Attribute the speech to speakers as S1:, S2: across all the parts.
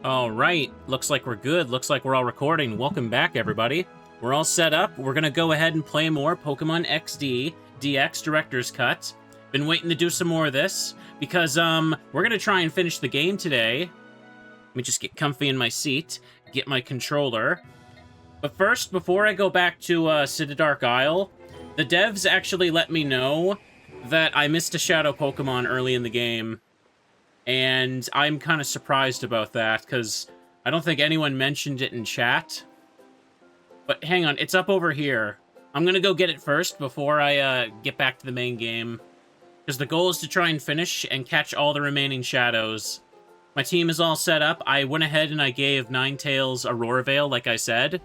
S1: All right, looks like we're good. Looks like we're all recording. Welcome back, everybody. We're all set up. We're gonna go ahead and play more Pokemon XD DX Director's Cut. Been waiting to do some more of this because we're gonna try and finish the game today. Let me just get comfy in my seat, get my controller. But first, before I go back to Citadark Isle, the devs actually let me know that I missed a Shadow Pokemon early in the game. And I'm kind of surprised about that, because I don't think anyone mentioned it in chat. But hang on, it's up over here. I'm going to go get it first before I get back to the main game. Because the goal is to try and finish and catch all the remaining shadows. My team is all set up. I went ahead and I gave Ninetales Aurora Veil, like I said.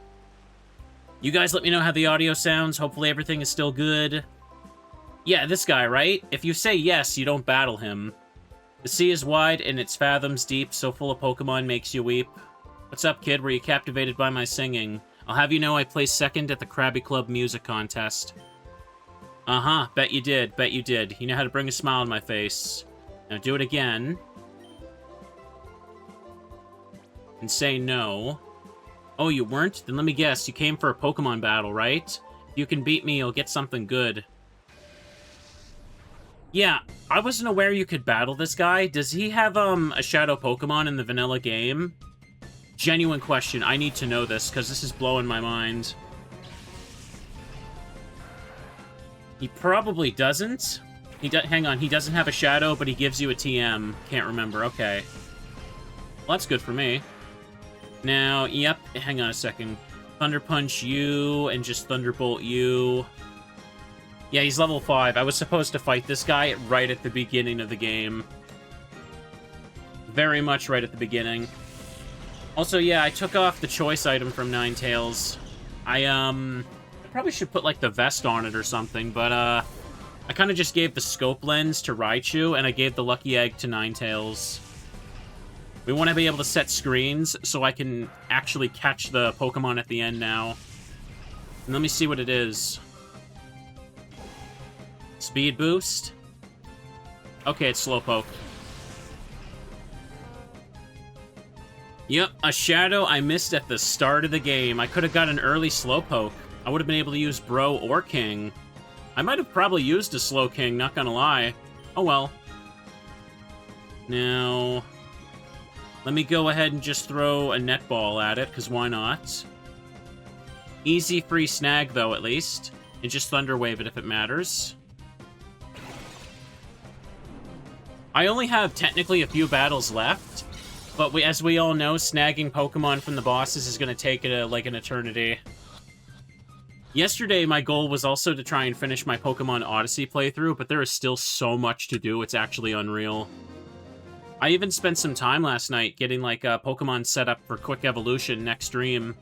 S1: You guys let me know how the audio sounds. Hopefully everything is still good. Yeah, this guy, right? If you say yes, you don't battle him. The sea is wide and its fathoms deep, so full of Pokemon makes you weep. What's up, kid? Were you captivated by my singing? I'll have you know I placed second at the Krabby Club music contest. Uh-huh, bet you did, bet you did. You know how to bring a smile on my face. Now do it again. And say no. Oh, you weren't? Then let me guess, you came for a Pokemon battle, right? If you can beat me, you'll get something good. Yeah, I wasn't aware you could battle this guy. Does he have, a Shadow Pokemon in the vanilla game? Genuine question. I need to know this, because this is blowing my mind. He probably doesn't. Hang on, he doesn't have a Shadow, but he gives you a TM. Can't remember. Okay. Well, that's good for me. Now, yep, hang on a second. Thunder Punch you, and just Thunderbolt you. Yeah, he's level 5. I was supposed to fight this guy right at the beginning of the game. Very much right at the beginning. Also, yeah, I took off the choice item from Ninetales. I probably should put, like, the vest on it or something, but, I kind of just gave the scope lens to Raichu, and I gave the lucky egg to Ninetales. We want to be able to set screens so I can actually catch the Pokemon at the end now. And let me see what it is. Speed boost? Okay, it's Slowpoke. Yep, a Shadow I missed at the start of the game. I could have got an early Slowpoke. I would have been able to use Bro or King. I might have probably used a Slow King, not gonna lie. Oh well. Now, let me go ahead and just throw a netball at it, because why not? Easy free snag, though, at least. And just Thunder Wave it if it matters. I only have technically a few battles left, but as we all know, snagging Pokemon from the bosses is going to take like an eternity. Yesterday, my goal was also to try and finish my Pokemon Odyssey playthrough, but there is still so much to do, it's actually unreal. I even spent some time last night getting, like, Pokemon set up for Quick Evolution next stream.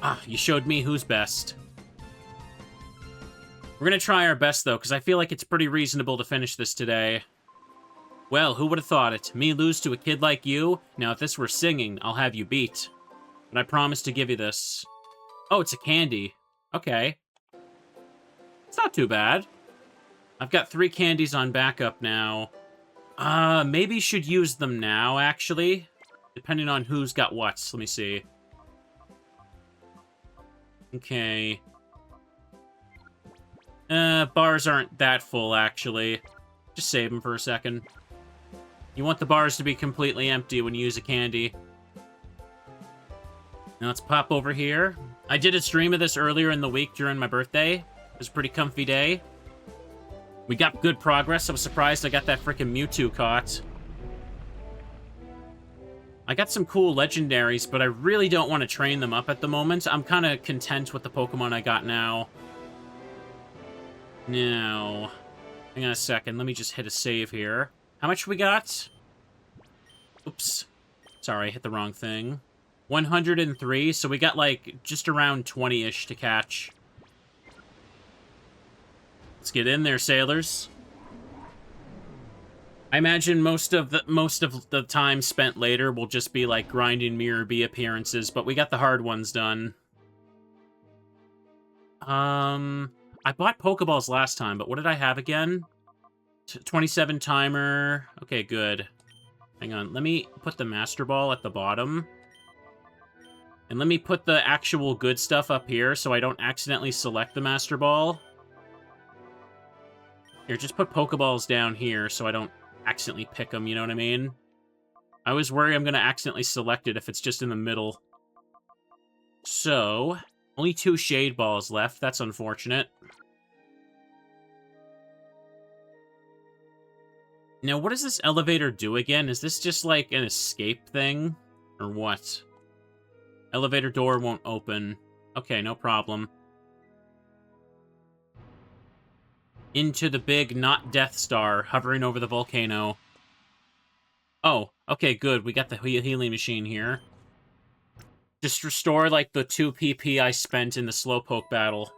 S1: Ah, you showed me who's best. We're gonna try our best, though, because I feel like it's pretty reasonable to finish this today. Well, who would have thought it? Me lose to a kid like you? Now, if this were singing, I'll have you beat. But I promise to give you this. Oh, it's a candy. Okay. It's not too bad. I've got 3 candies on backup now. Maybe should use them now, actually. Depending on who's got what. Let me see. Okay. Bars aren't that full, actually. Just save them for a second. You want the bars to be completely empty when you use a candy. Now let's pop over here. I did a stream of this earlier in the week during my birthday. It was a pretty comfy day. We got good progress. I was surprised I got that frickin' Mewtwo caught. I got some cool legendaries, but I really don't want to train them up at the moment. I'm kind of content with the Pokemon I got now. Now, hang on a second. Let me just hit a save here. How much we got? Oops. Sorry, I hit the wrong thing. 103, so we got, like, just around 20-ish to catch. Let's get in there, sailors. I imagine most of the time spent later will just be, like, grinding Mirror B appearances, but we got the hard ones done. I bought Pokeballs last time, but what did I have again? 27 timer. Okay, good. Hang on, let me put the Master Ball at the bottom. And let me put the actual good stuff up here so I don't accidentally select the Master Ball. Here, just put Pokeballs down here so I don't accidentally pick them, you know what I mean? I always worry I'm going to accidentally select it if it's just in the middle. So, only 2 Shade Balls left. That's unfortunate. Now, what does this elevator do again? Is this just like an escape thing? Or what? Elevator door won't open. Okay, no problem. Into the big, not Death Star, hovering over the volcano. Oh, okay, good. We got the healing machine here. Just restore, like, the 2 PP I spent in the Slowpoke battle.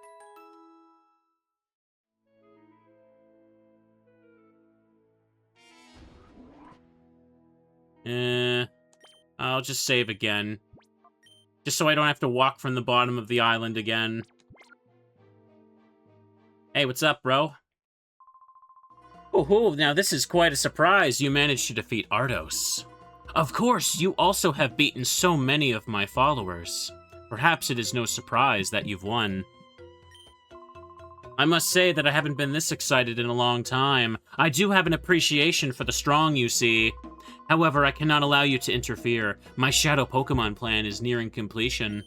S1: I'll just save again. Just so I don't have to walk from the bottom of the island again. Hey, what's up, bro? Oh, now this is quite a surprise. You managed to defeat Ardos. Of course, you also have beaten so many of my followers. Perhaps it is no surprise that you've won. I must say that I haven't been this excited in a long time. I do have an appreciation for the strong, you see. However, I cannot allow you to interfere. My Shadow Pokemon plan is nearing completion.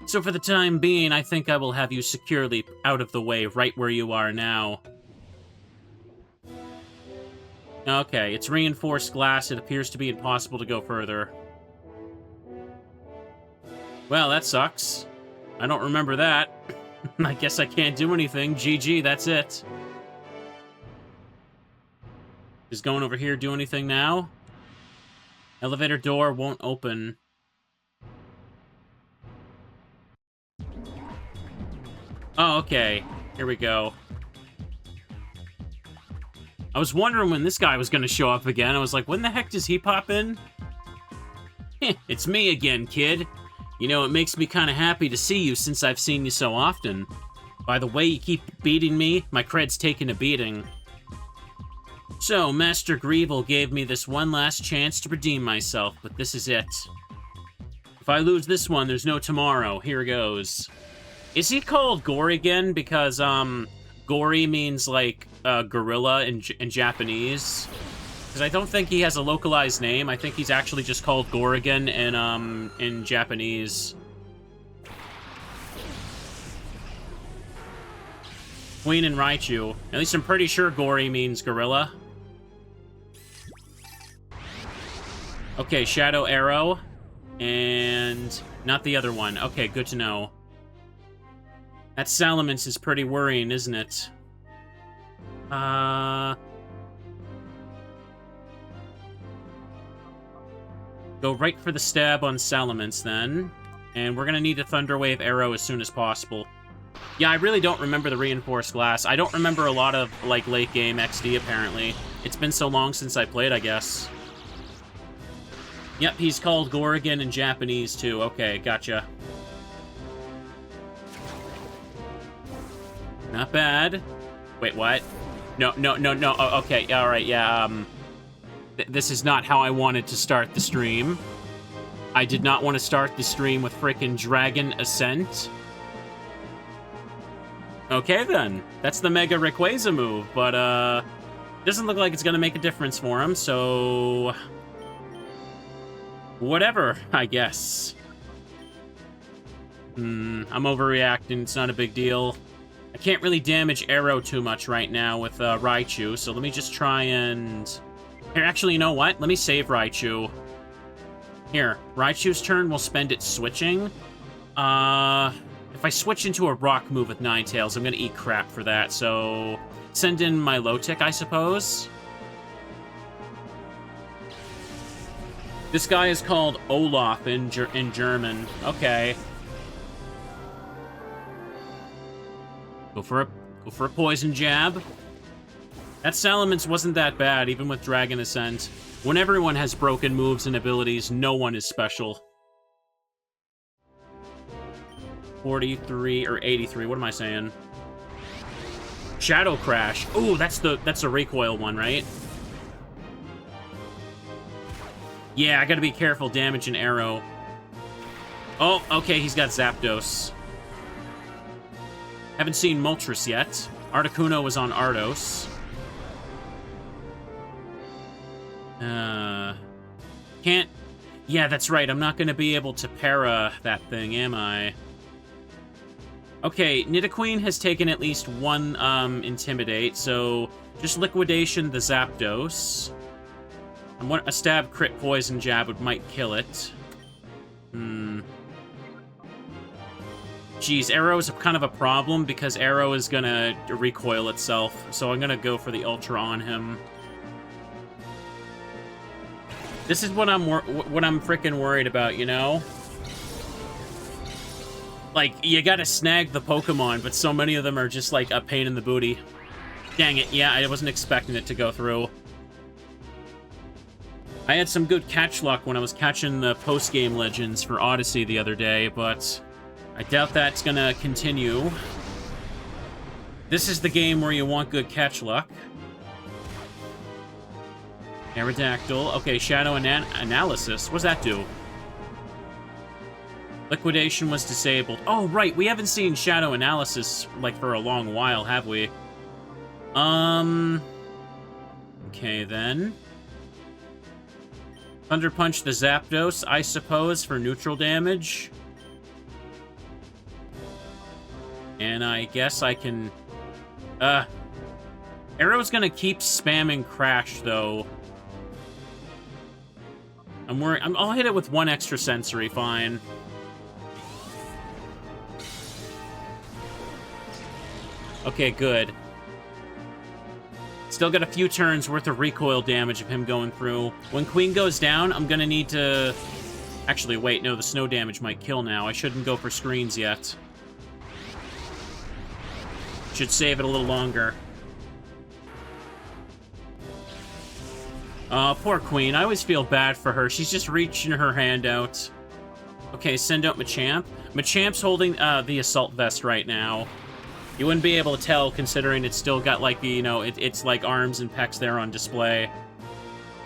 S1: So for the time being, I think I will have you securely out of the way right where you are now. Okay, it's reinforced glass. It appears to be impossible to go further. Well, that sucks. I don't remember that. I guess I can't do anything. GG, that's it. Is going over here do anything now? Elevator door won't open. Oh, okay. Here we go. I was wondering when this guy was going to show up again. I was like, when the heck does he pop in? It's me again, kid. You know, it makes me kind of happy to see you since I've seen you so often. By the way you keep beating me, my cred's taken a beating. So, Master Greevil gave me this one last chance to redeem myself, but this is it. If I lose this one, there's no tomorrow. Here goes. Is he called Gorigan? Because, Gori means, like, gorilla in Japanese. Because I don't think he has a localized name. I think he's actually just called Gorigan in Japanese. Queen and Raichu. At least I'm pretty sure Gori means gorilla. Okay, Shadow Arrow. And not the other one. Okay, good to know. That Salamence is pretty worrying, isn't it? Go right for the stab on Salamence, then. And we're gonna need a Thunder Wave Arrow as soon as possible. Yeah, I really don't remember the Reinforced Glass. I don't remember a lot of, like, late-game XD, apparently. It's been so long since I played, I guess. Yep, he's called Gorigan in Japanese, too. Okay, gotcha. Not bad. Wait, what? No. Oh, okay, alright, yeah, this is not how I wanted to start the stream. I did not want to start the stream with frickin' Dragon Ascent. Okay, then. That's the Mega Rayquaza move, but, doesn't look like it's gonna make a difference for him, so... whatever, I guess. I'm overreacting, it's not a big deal. I can't really damage Arrow too much right now with, Raichu, so let me just try and... Here, actually, you know what? Let me save Raichu. Here, Raichu's turn will spend it switching. If I switch into a rock move with Ninetales, I'm gonna eat crap for that, so... send in my Lotic, I suppose. This guy is called Olaf in German. Okay. Go for a poison jab. That Salamence wasn't that bad, even with Dragon Ascent. When everyone has broken moves and abilities, no one is special. 43, or 83, what am I saying? Shadow Crash. Ooh, that's a recoil one, right? Yeah, I gotta be careful. Damage and arrow. Oh, okay, he's got Zapdos. Haven't seen Moltres yet. Articuno was on Ardos. Can't... Yeah, that's right. I'm not going to be able to para that thing, am I? Okay, Nidoqueen has taken at least one Intimidate, so just Liquidation the Zapdos. A stab, crit, poison jab might kill it. Geez, Arrow is kind of a problem because Arrow is going to recoil itself, so I'm going to go for the Ultra on him. This is what I'm freaking worried about, you know? Like, you gotta snag the Pokemon, but so many of them are just, like, a pain in the booty. Dang it, yeah, I wasn't expecting it to go through. I had some good catch luck when I was catching the post-game legends for Odyssey the other day, but I doubt that's gonna continue. This is the game where you want good catch luck. Aerodactyl. Okay, Shadow Analysis. What does that do? Liquidation was disabled. Oh, right. We haven't seen Shadow Analysis, like, for a long while, have we? Okay, then. Thunder Punch the Zapdos, I suppose, for neutral damage. And I guess I can... Arrow's gonna keep spamming Crash, though. I'm worried. I'll hit it with one extra sensory, fine. Okay, good. Still got a few turns worth of recoil damage of him going through. When Queen goes down, I'm gonna need to... Actually, wait, no, the snow damage might kill now. I shouldn't go for screens yet. Should save it a little longer. Poor Queen. I always feel bad for her. She's just reaching her hand out. Okay, send out Machamp. Machamp's holding the Assault Vest right now. You wouldn't be able to tell, considering it's still got, like, the, you know, it's like arms and pecs there on display.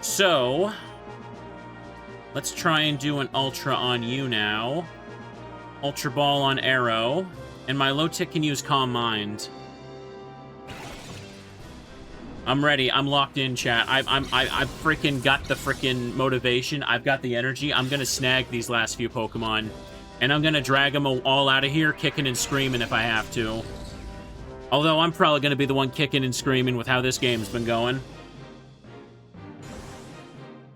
S1: So, let's try and do an Ultra on you now. Ultra Ball on Arrow. And my low tick can use Calm Mind. I'm ready. I'm locked in, chat. I've freaking got the freaking motivation. I've got the energy. I'm gonna snag these last few Pokemon. And I'm gonna drag them all out of here, kicking and screaming if I have to. Although I'm probably gonna be the one kicking and screaming with how this game's been going.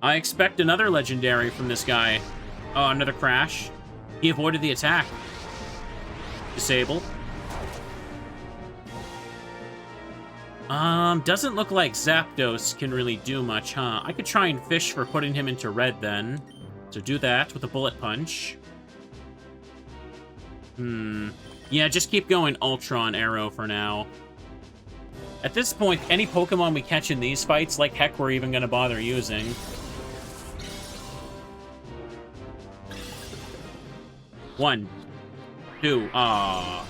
S1: I expect another legendary from this guy. Oh, another Crash. He avoided the attack. Disable. Doesn't look like Zapdos can really do much, huh? I could try and fish for putting him into red, then. So do that with a Bullet Punch. Yeah, just keep going Ultra on Arrow for now. At this point, any Pokemon we catch in these fights, like heck, we're even gonna bother using. One. Two. Ah.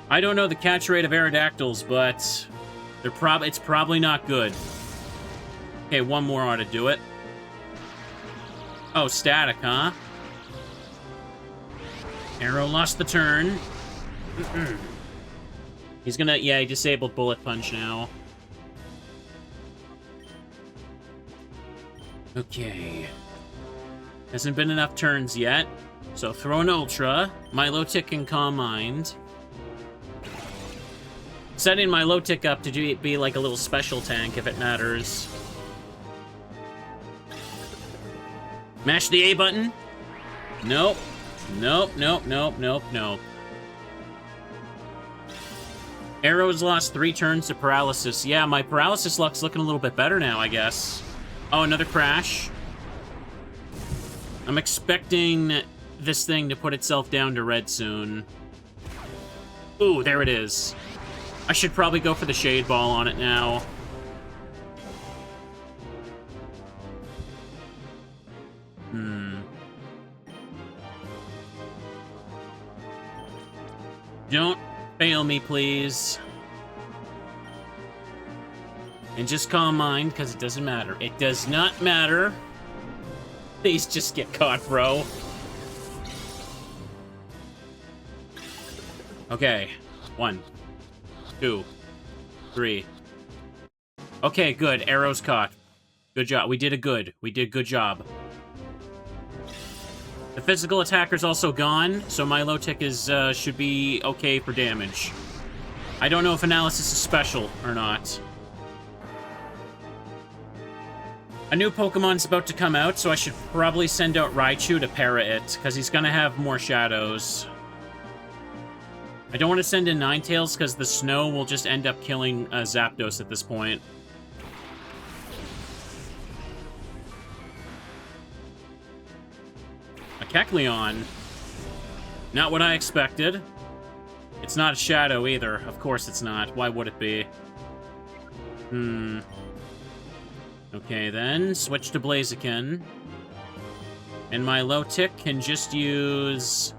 S1: I don't know the catch rate of Aerodactyls, but it's probably not good. Okay, one more ought to do it. Oh, static, huh? Arrow lost the turn. He's gonna... Yeah, he disabled Bullet Punch now. Okay. Hasn't been enough turns yet. So throw an Ultra. My low tick can Calm Mind. Setting my low tick up to be like a little special tank if it matters. Mash the A button. Nope. Nope, nope, nope, nope, nope. Arrow's lost 3 turns to paralysis. Yeah, my paralysis luck's looking a little bit better now, I guess. Oh, another Crash. I'm expecting this thing to put itself down to red soon. Ooh, there it is. I should probably go for the Shade Ball on it now. Don't fail me, please. And just calm mind, because it doesn't matter. It does not matter. Please just get caught, bro. Okay. 1, 2, 3. Okay, good. Arrow's caught. Good job. We did a good. We did good job. The physical attacker's also gone, so my low tick is should be okay for damage. I don't know if analysis is special or not. A new Pokemon's about to come out, so I should probably send out Raichu to para it, because he's gonna have more shadows. I don't want to send in Ninetales, because the snow will just end up killing Zapdos at this point. A Kecleon. Not what I expected. It's not a shadow either. Of course it's not. Why would it be? Okay, then. Switch to Blaziken. And my low tick can just use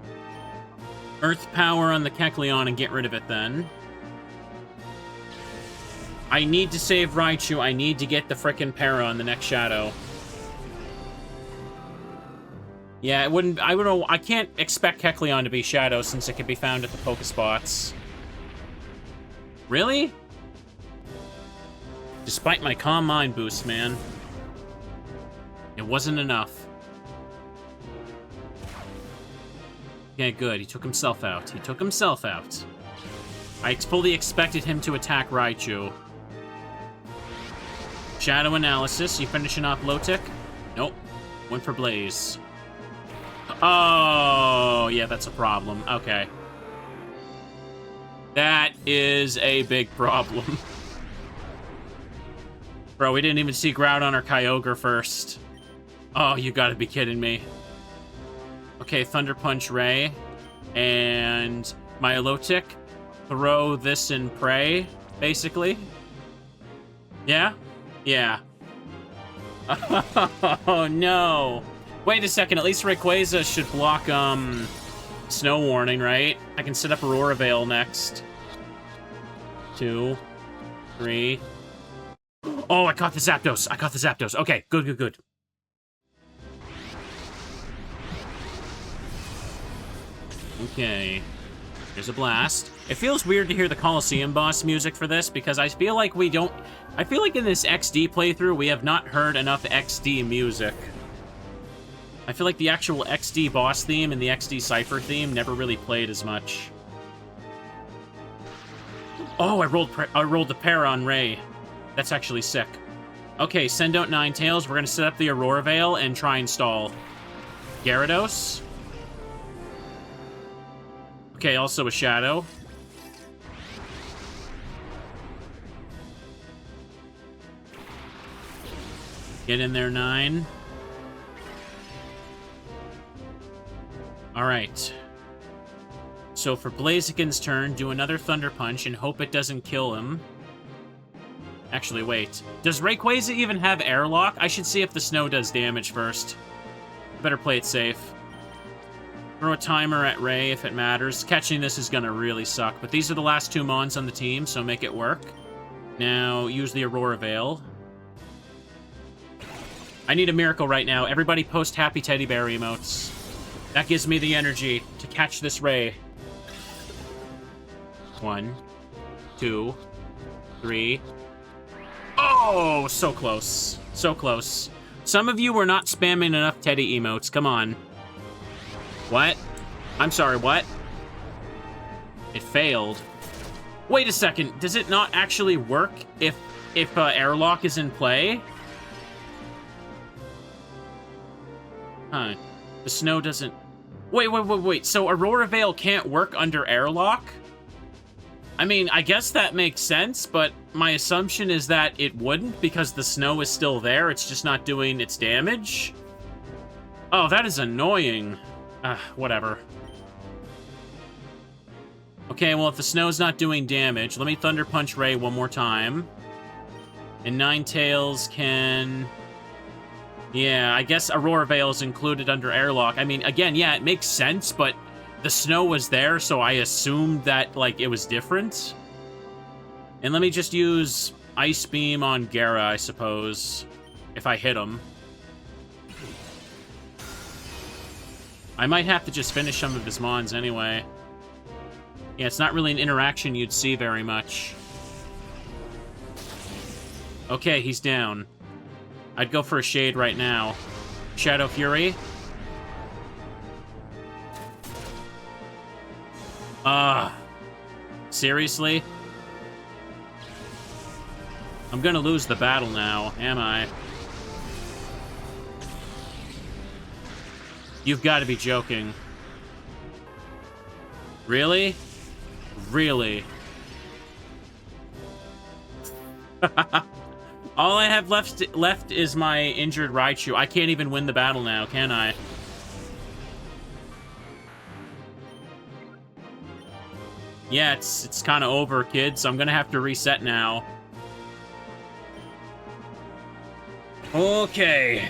S1: Earth Power on the Kecleon and get rid of it then. I need to save Raichu. I need to get the frickin' para on the next shadow. Yeah, it wouldn't... I can't expect Kecleon to be shadow since it can be found at the Pokespots. Really? Despite my Calm Mind boost, man. It wasn't enough. Okay, good. He took himself out. He took himself out. I fully expected him to attack Raichu. Shadow Analysis. You finishing off low tick? Nope. Went for Blaze. Oh, yeah, that's a problem. Okay. That is a big problem. Bro, we didn't even see Groudon or Kyogre first. Oh, you gotta be kidding me. Okay, Thunder Punch Ray. And my low tick. Throw this in Prey, basically. Yeah? Yeah. Oh, no. Wait a second, at least Rayquaza should block, Snow Warning, right? I can set up Aurora Veil next. 2, 3. Oh, I caught the Zapdos. I caught the Zapdos. Okay, good, good, good. Okay. Here's a blast. It feels weird to hear the Coliseum boss music for this, because I feel like we don't... I feel like in this XD playthrough, we have not heard enough XD music. I feel like the actual XD boss theme and the XD Cypher theme never really played as much. Oh, I rolled the para on Ray. That's actually sick. Okay, send out Ninetales. We're gonna set up the Aurora Veil and try and stall. Gyarados. Okay, also a Shadow. Get in there, 9. Alright. So for Blaziken's turn, do another Thunder Punch and hope it doesn't kill him. Actually, wait. Does Rayquaza even have Airlock? I should see if the snow does damage first. Better play it safe. Throw a timer at Ray if it matters. Catching this is gonna really suck, but these are the last 2 Mons on the team, so make it work. Now, use the Aurora Veil. I need a miracle right now. Everybody post happy teddy bear emotes. That gives me the energy to catch this Ray. 1, 2, 3. Oh, so close. So close. Some of you were not spamming enough teddy emotes. Come on. What? I'm sorry, what? It failed. Wait a second. Does it not actually work if Airlock is in play? Huh. The snow doesn't... Wait. So Aurora Veil can't work under Airlock? I mean, I guess that makes sense, but my assumption is that it wouldn't because the snow is still there. It's just not doing its damage. Oh, that is annoying. Whatever. Okay, well, if the snow's not doing damage, let me Thunder Punch Ray one more time. And Ninetales can... Yeah, I guess Aurora Veil is included under Airlock. I mean, again, yeah, it makes sense, but the snow was there, so I assumed that, like, it was different. And let me just use Ice Beam on Gara, I suppose, if I hit him. I might have to just finish some of his mons anyway. Yeah, it's not really an interaction you'd see very much. Okay, he's down. I'd go for a Shade right now. Shadow Fury. Seriously? I'm gonna lose the battle now, am I? You've got to be joking. Really? Really? All I have left is my injured Raichu. I can't even win the battle now, can I? Yeah, it's kind of over, kids. I'm gonna have to reset now. Okay.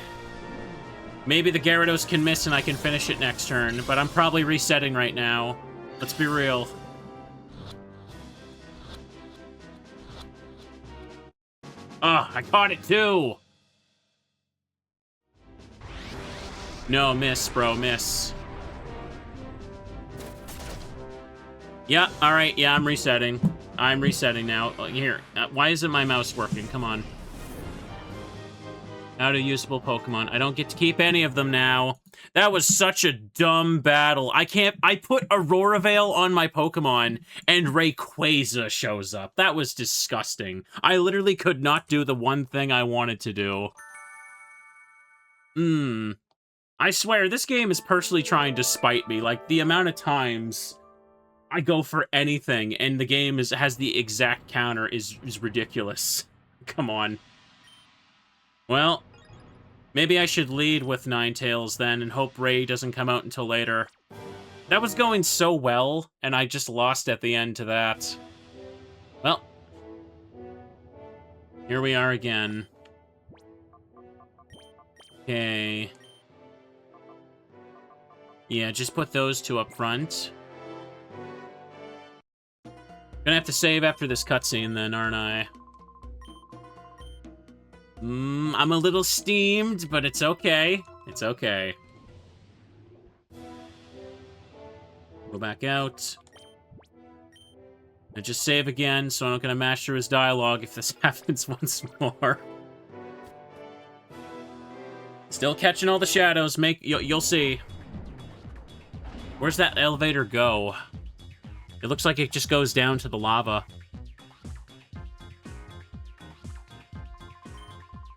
S1: Maybe the Gyarados can miss and I can finish it next turn, but I'm probably resetting right now. Let's be real. Oh, I caught it too! No, miss, bro, miss. Yeah, alright, yeah, I'm resetting. I'm resetting now. Here, why isn't my mouse working? Come on. Out of usable Pokemon. I don't get to keep any of them now. That was such a dumb battle. I put Aurora Veil on my Pokemon, and Rayquaza shows up. That was disgusting. I literally could not do the one thing I wanted to do. I swear, this game is personally trying to spite me. Like, the amount of times I go for anything, and the game has the exact counter is ridiculous. Come on. Well, maybe I should lead with Ninetales then and hope Ray doesn't come out until later. That was going so well, and I just lost at the end to that. Well, here we are again. Okay. Yeah, just put those two up front. Gonna have to save after this cutscene then, aren't I? I'm a little steamed, but it's okay. It's okay. Go back out. And just save again, so I'm not gonna mash through his dialogue if this happens once more. Still catching all the shadows. You'll see. Where's that elevator go? It looks like it just goes down to the lava.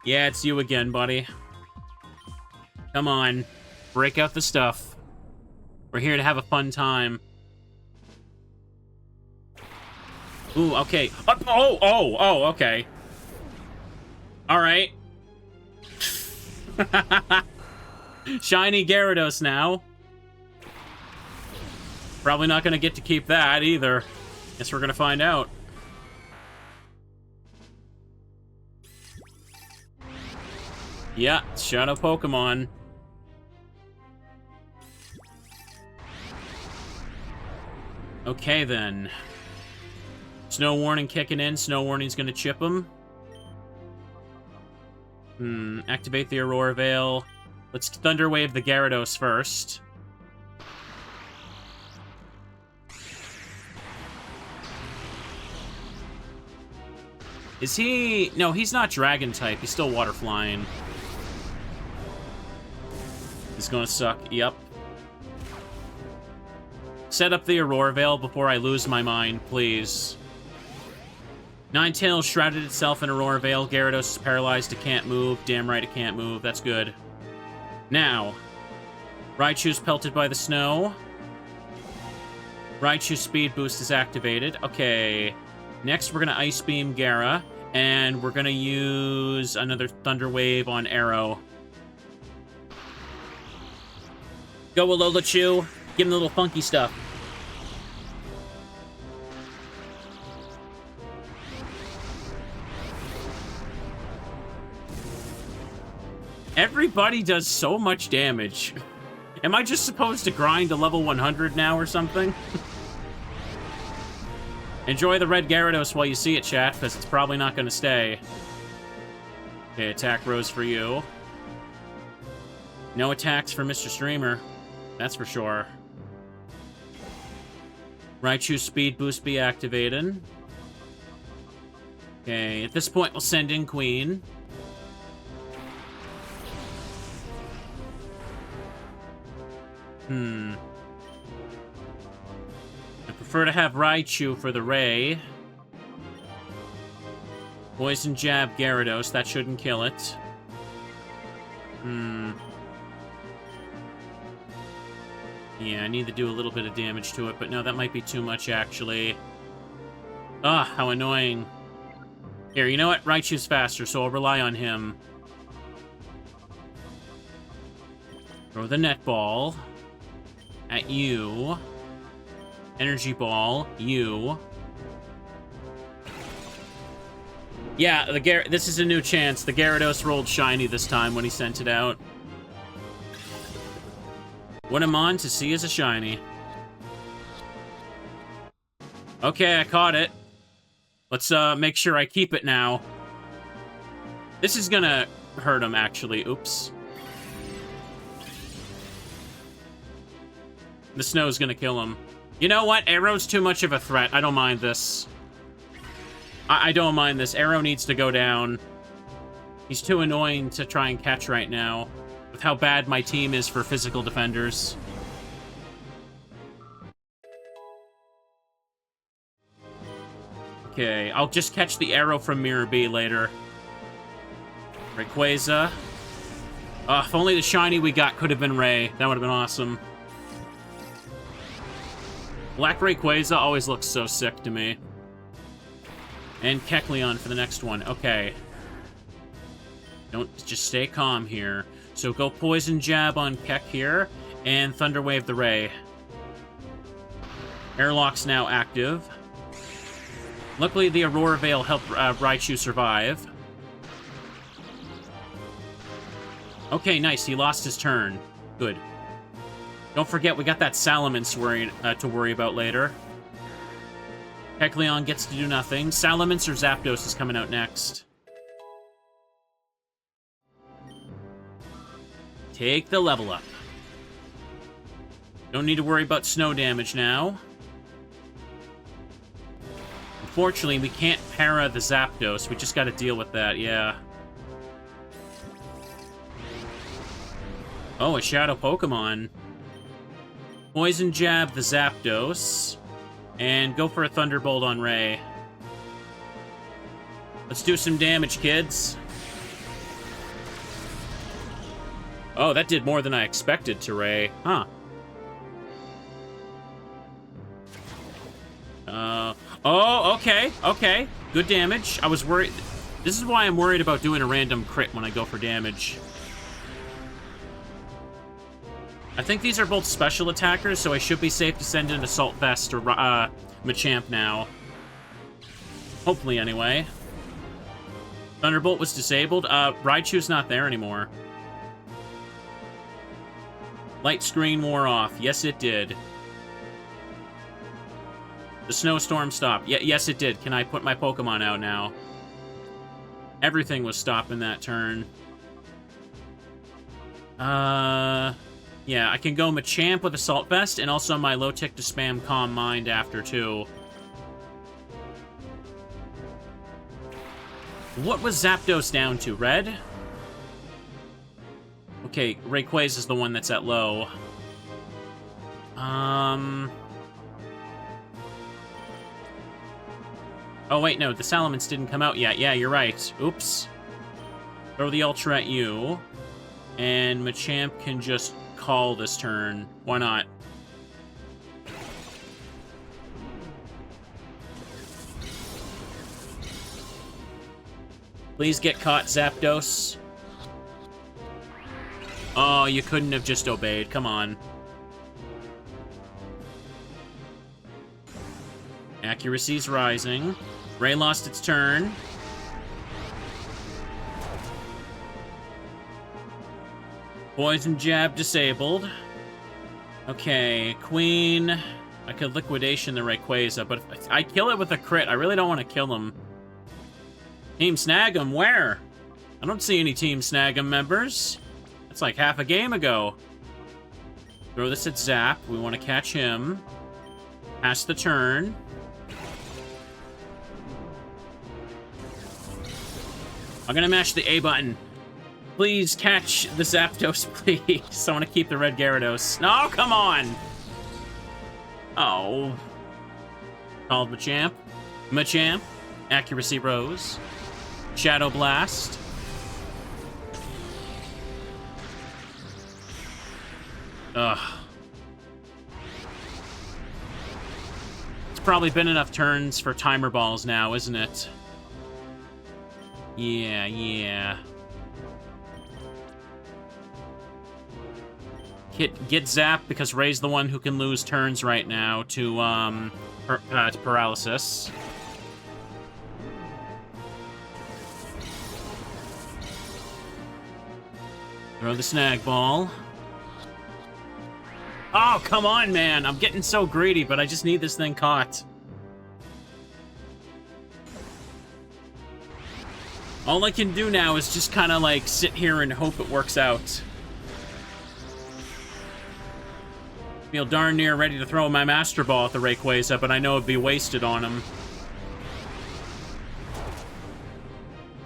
S1: Yeah, it's you again, buddy. Come on. Break out the stuff. We're here to have a fun time. Ooh, okay. Oh, okay. Alright. Shiny Gyarados now. Probably not gonna get to keep that either. Guess we're gonna find out. Yeah, Shadow Pokemon. Okay, then. Snow Warning kicking in. Snow Warning's gonna chip him. Activate the Aurora Veil. Let's Thunder Wave the Gyarados first. Is he... No, he's not Dragon type. He's still Water Flying. It's gonna suck. Yep. Set up the Aurora Veil before I lose my mind, please. Ninetales shrouded itself in Aurora Veil. Gyarados is paralyzed. It can't move. Damn right it can't move. That's good. Now, Raichu's pelted by the snow. Raichu's speed boost is activated. Okay. Next, we're going to Ice Beam Gara, and we're going to use another Thunder Wave on Arrow. Go, Alola-Chew. Give him the little funky stuff. Everybody does so much damage. Am I just supposed to grind to level 100 now or something? Enjoy the red Gyarados while you see it, chat, because it's probably not going to stay. Okay, attack Rose for you. No attacks for Mr. Streamer. That's for sure. Raichu's speed boost be activated. Okay, at this point, we'll send in Queen. I prefer to have Raichu for the Ray. Poison Jab Gyarados, that shouldn't kill it. Yeah, I need to do a little bit of damage to it, but no, that might be too much, actually. Ah, how annoying. Here, you know what? Raichu's faster, so I'll rely on him. Throw the net ball at you. Energy ball, you. Yeah, this is a new chance. The Gyarados rolled shiny this time when he sent it out. What I'm on to see is a shiny. Okay, I caught it. Let's make sure I keep it now. This is gonna hurt him, actually. Oops. The snow's gonna kill him. You know what? Arrow's too much of a threat. I don't mind this. I don't mind this. Arrow needs to go down. He's too annoying to try and catch right now, with how bad my team is for physical defenders. Okay, I'll just catch the arrow from Mirror B later. Rayquaza. If only the shiny we got could have been Ray. That would have been awesome. Black Rayquaza always looks so sick to me. And Kecleon for the next one. Okay. Don't just stay calm here. So go Poison Jab on Keck here, and Thunder Wave the Ray. Airlock's now active. Luckily, the Aurora Veil helped Raichu survive. Okay, nice. He lost his turn. Good. Don't forget, we got that Salamence to worry about later. Kecleon gets to do nothing. Salamence or Zapdos is coming out next. Take the level up. Don't need to worry about snow damage now. Unfortunately, we can't para the Zapdos. We just gotta deal with that, yeah. Oh, a Shadow Pokemon. Poison Jab the Zapdos. And go for a Thunderbolt on Ray. Let's do some damage, kids. Oh, that did more than I expected to Ray. Huh. Oh, okay, okay. Good damage. I was worried. This is why I'm worried about doing a random crit when I go for damage. I think these are both special attackers, so I should be safe to send in Assault Vest or Machamp now. Hopefully, anyway. Thunderbolt was disabled. Raichu's not there anymore. Light screen wore off. Yes, it did. The snowstorm stopped. Yes, it did. Can I put my Pokemon out now? Everything was stopping that turn. Yeah, I can go Machamp with Assault Vest, and also my low tick to spam Calm Mind after, too. What was Zapdos down to? Red? Okay, Rayquaza is the one that's at low. Oh, wait, no, the Salamence didn't come out yet. Yeah, you're right. Oops. Throw the Ultra at you. And Machamp can just call this turn. Why not? Please get caught, Zapdos. Oh, you couldn't have just obeyed. Come on. Accuracy's rising. Ray lost its turn. Poison Jab disabled. Okay, Queen. I could Liquidation the Rayquaza, but if I kill it with a crit, I really don't want to kill him. Team Snagging, where? I don't see any Team Snagging members. That's like half a game ago. Throw this at Zap. We want to catch him. Pass the turn. I'm gonna mash the A button. Please catch the Zapdos, please. I want to keep the red Gyarados. No, come on! Oh. Called Machamp. Machamp. Accuracy Rose. Shadow Blast. Ugh. It's probably been enough turns for Timer Balls now, isn't it? Yeah. Get Zap, because Ray's the one who can lose turns right now to Paralysis. Throw the Snag Ball. Oh, come on, man! I'm getting so greedy, but I just need this thing caught. All I can do now is just kind of, like, sit here and hope it works out. Feel darn near ready to throw my Master Ball at the Rayquaza, but I know it'd be wasted on him.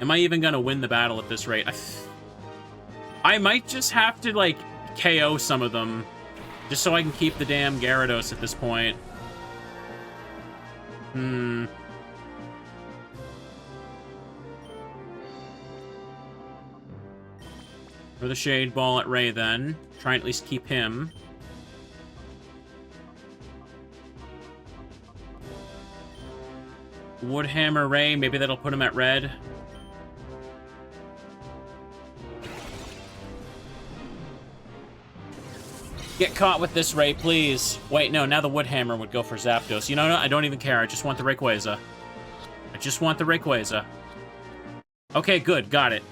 S1: Am I even gonna win the battle at this rate? I might just have to, like, KO some of them, just so I can keep the damn Gyarados at this point. Throw the Shade Ball at Ray, then. Try and at least keep him. Woodhammer Ray, maybe that'll put him at red. Get caught with this, Ray, please. Wait, no, now the Woodhammer would go for Zapdos. You know what? I don't even care. I just want the Rayquaza. I just want the Rayquaza. Okay, good. Got it.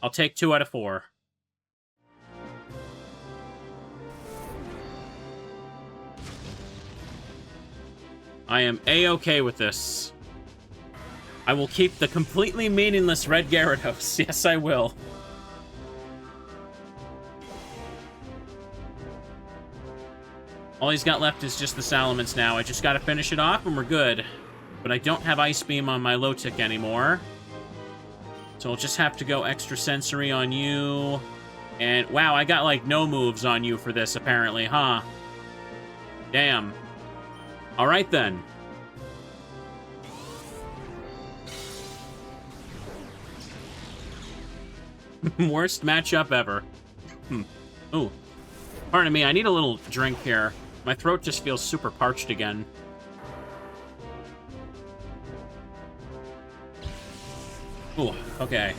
S1: I'll take 2 out of 4. I am A-okay with this. I will keep the completely meaningless red Gyarados. Yes, I will. All he's got left is just the Salamence now. I just gotta finish it off and we're good. But I don't have Ice Beam on my Lotic anymore. So I'll just have to go Extra Sensory on you. And, wow, I got, like, no moves on you for this, apparently, huh? Damn. Alright, then. Worst matchup ever. Ooh. Pardon me, I need a little drink here. My throat just feels super parched again. Ooh, okay.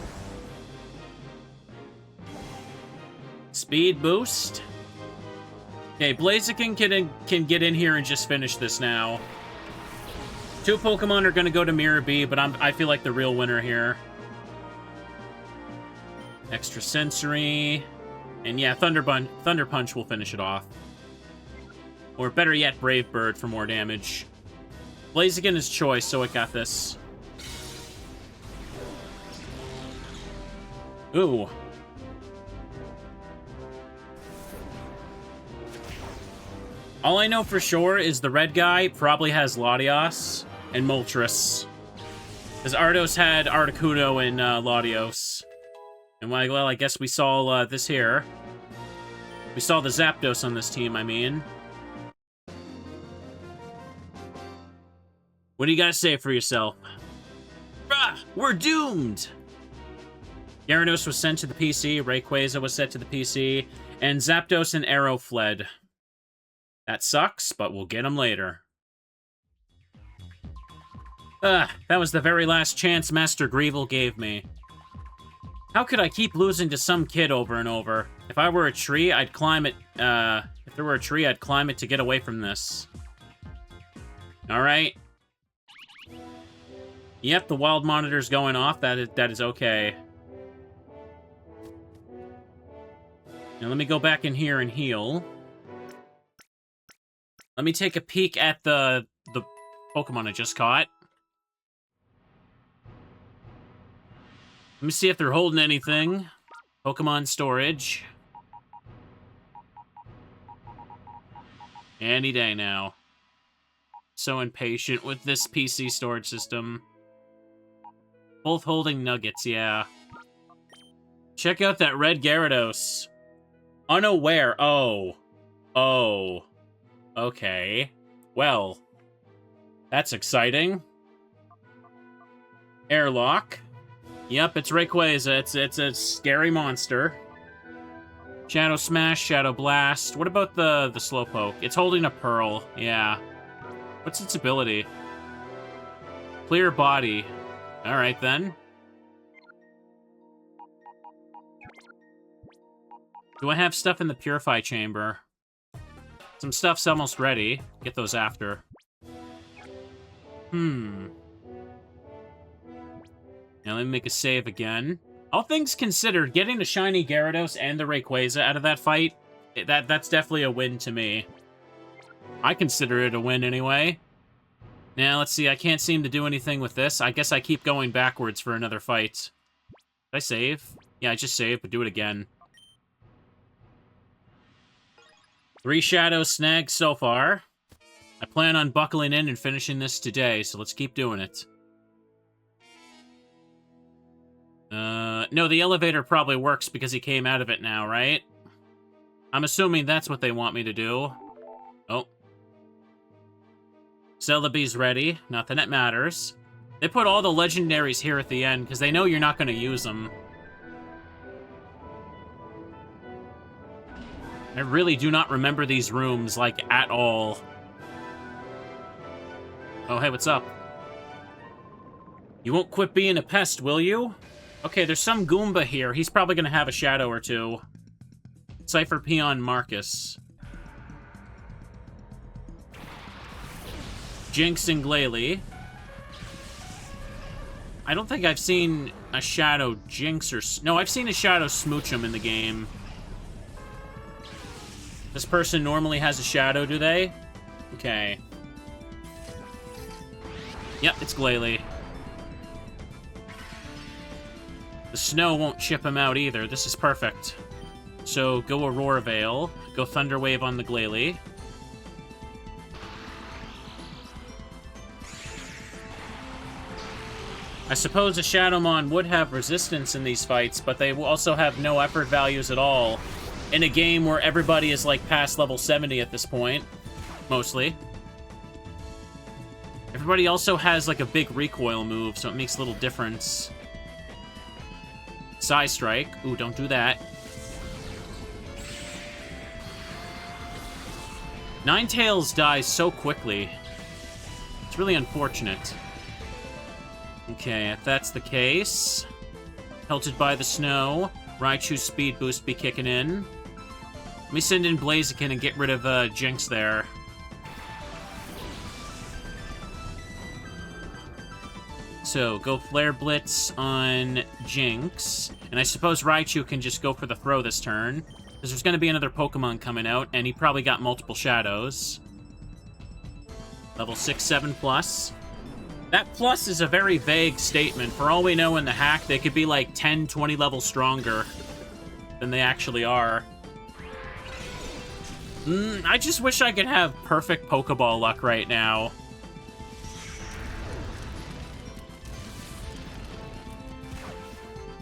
S1: Speed boost. Okay, Blaziken can get in here and just finish this now. 2 Pokemon are going to go to Mirror B, but I feel like the real winner here. Extra Sensory. And yeah, Thunder Punch will finish it off. Or better yet, Brave Bird for more damage. Blaziken is choice, so it got this. Ooh. All I know for sure is the red guy probably has Latios and Moltres. Because Ardos had Articuno and Latios. And well, I guess we saw this here. We saw the Zapdos on this team, I mean. What do you gotta say for yourself? Bruh, we're doomed! Gyarados was sent to the PC, Rayquaza was sent to the PC, and Zapdos and Arrow fled. That sucks, but we'll get them later. That was the very last chance Master Greevil gave me. How could I keep losing to some kid over and over? If I were a tree, I'd climb it, if there were a tree, I'd climb it to get away from this. Alright. Yep, the wild monitor's going off. That is okay. Now let me go back in here and heal. Let me take a peek at the Pokemon I just caught. Let me see if they're holding anything. Pokemon storage. Any day now. So impatient with this PC storage system. Both holding nuggets, yeah. Check out that red Gyarados. Unaware. Oh. Oh. Okay. Well. That's exciting. Airlock. Yep, it's Rayquaza. It's a scary monster. Shadow Smash, Shadow Blast. What about the Slowpoke? It's holding a Pearl. Yeah. What's its ability? Clear body. Alright, then. Do I have stuff in the Purify Chamber? Some stuff's almost ready. Get those after. Now let me make a save again. All things considered, getting the shiny Gyarados and the Rayquaza out of that fight, that's definitely a win to me. I consider it a win anyway. Now, let's see, I can't seem to do anything with this. I guess I keep going backwards for another fight. Did I save? Yeah, I just saved, but do it again. 3 shadows snagged so far. I plan on buckling in and finishing this today, so let's keep doing it. No, the elevator probably works because he came out of it now, right? I'm assuming that's what they want me to do. Oh. Celebi's ready. Nothing that matters. They put all the legendaries here at the end because they know you're not going to use them. I really do not remember these rooms, like, at all. Oh, hey, what's up? You won't quit being a pest, will you? Okay, there's some Goomba here. He's probably going to have a shadow or two. Cypher Peon Marcus. Jinx and Glalie. I don't think I've seen a shadow Jinx or... No, I've seen a shadow Smoochum in the game. This person normally has a shadow, do they? Okay. Yep, it's Glalie. The snow won't chip him out either. This is perfect. So, go Aurora Veil. Go Thunder Wave on the Glalie. I suppose a Shadowmon would have resistance in these fights, but they also have no effort values at all. In a game where everybody is, like, past level 70 at this point. Mostly. Everybody also has, like, a big recoil move, so it makes a little difference. Psy Strike. Ooh, don't do that. Ninetales dies so quickly. It's really unfortunate. Okay, if that's the case... Pelted by the snow. Raichu's speed boost be kicking in. Let me send in Blaziken and get rid of Jinx there. So, go Flare Blitz on Jinx. And I suppose Raichu can just go for the throw this turn. Because there's going to be another Pokemon coming out, and he probably got multiple shadows. Level 6, 7 plus. That plus is a very vague statement. For all we know in the hack, they could be like 10, 20 levels stronger than they actually are. I just wish I could have perfect Pokeball luck right now.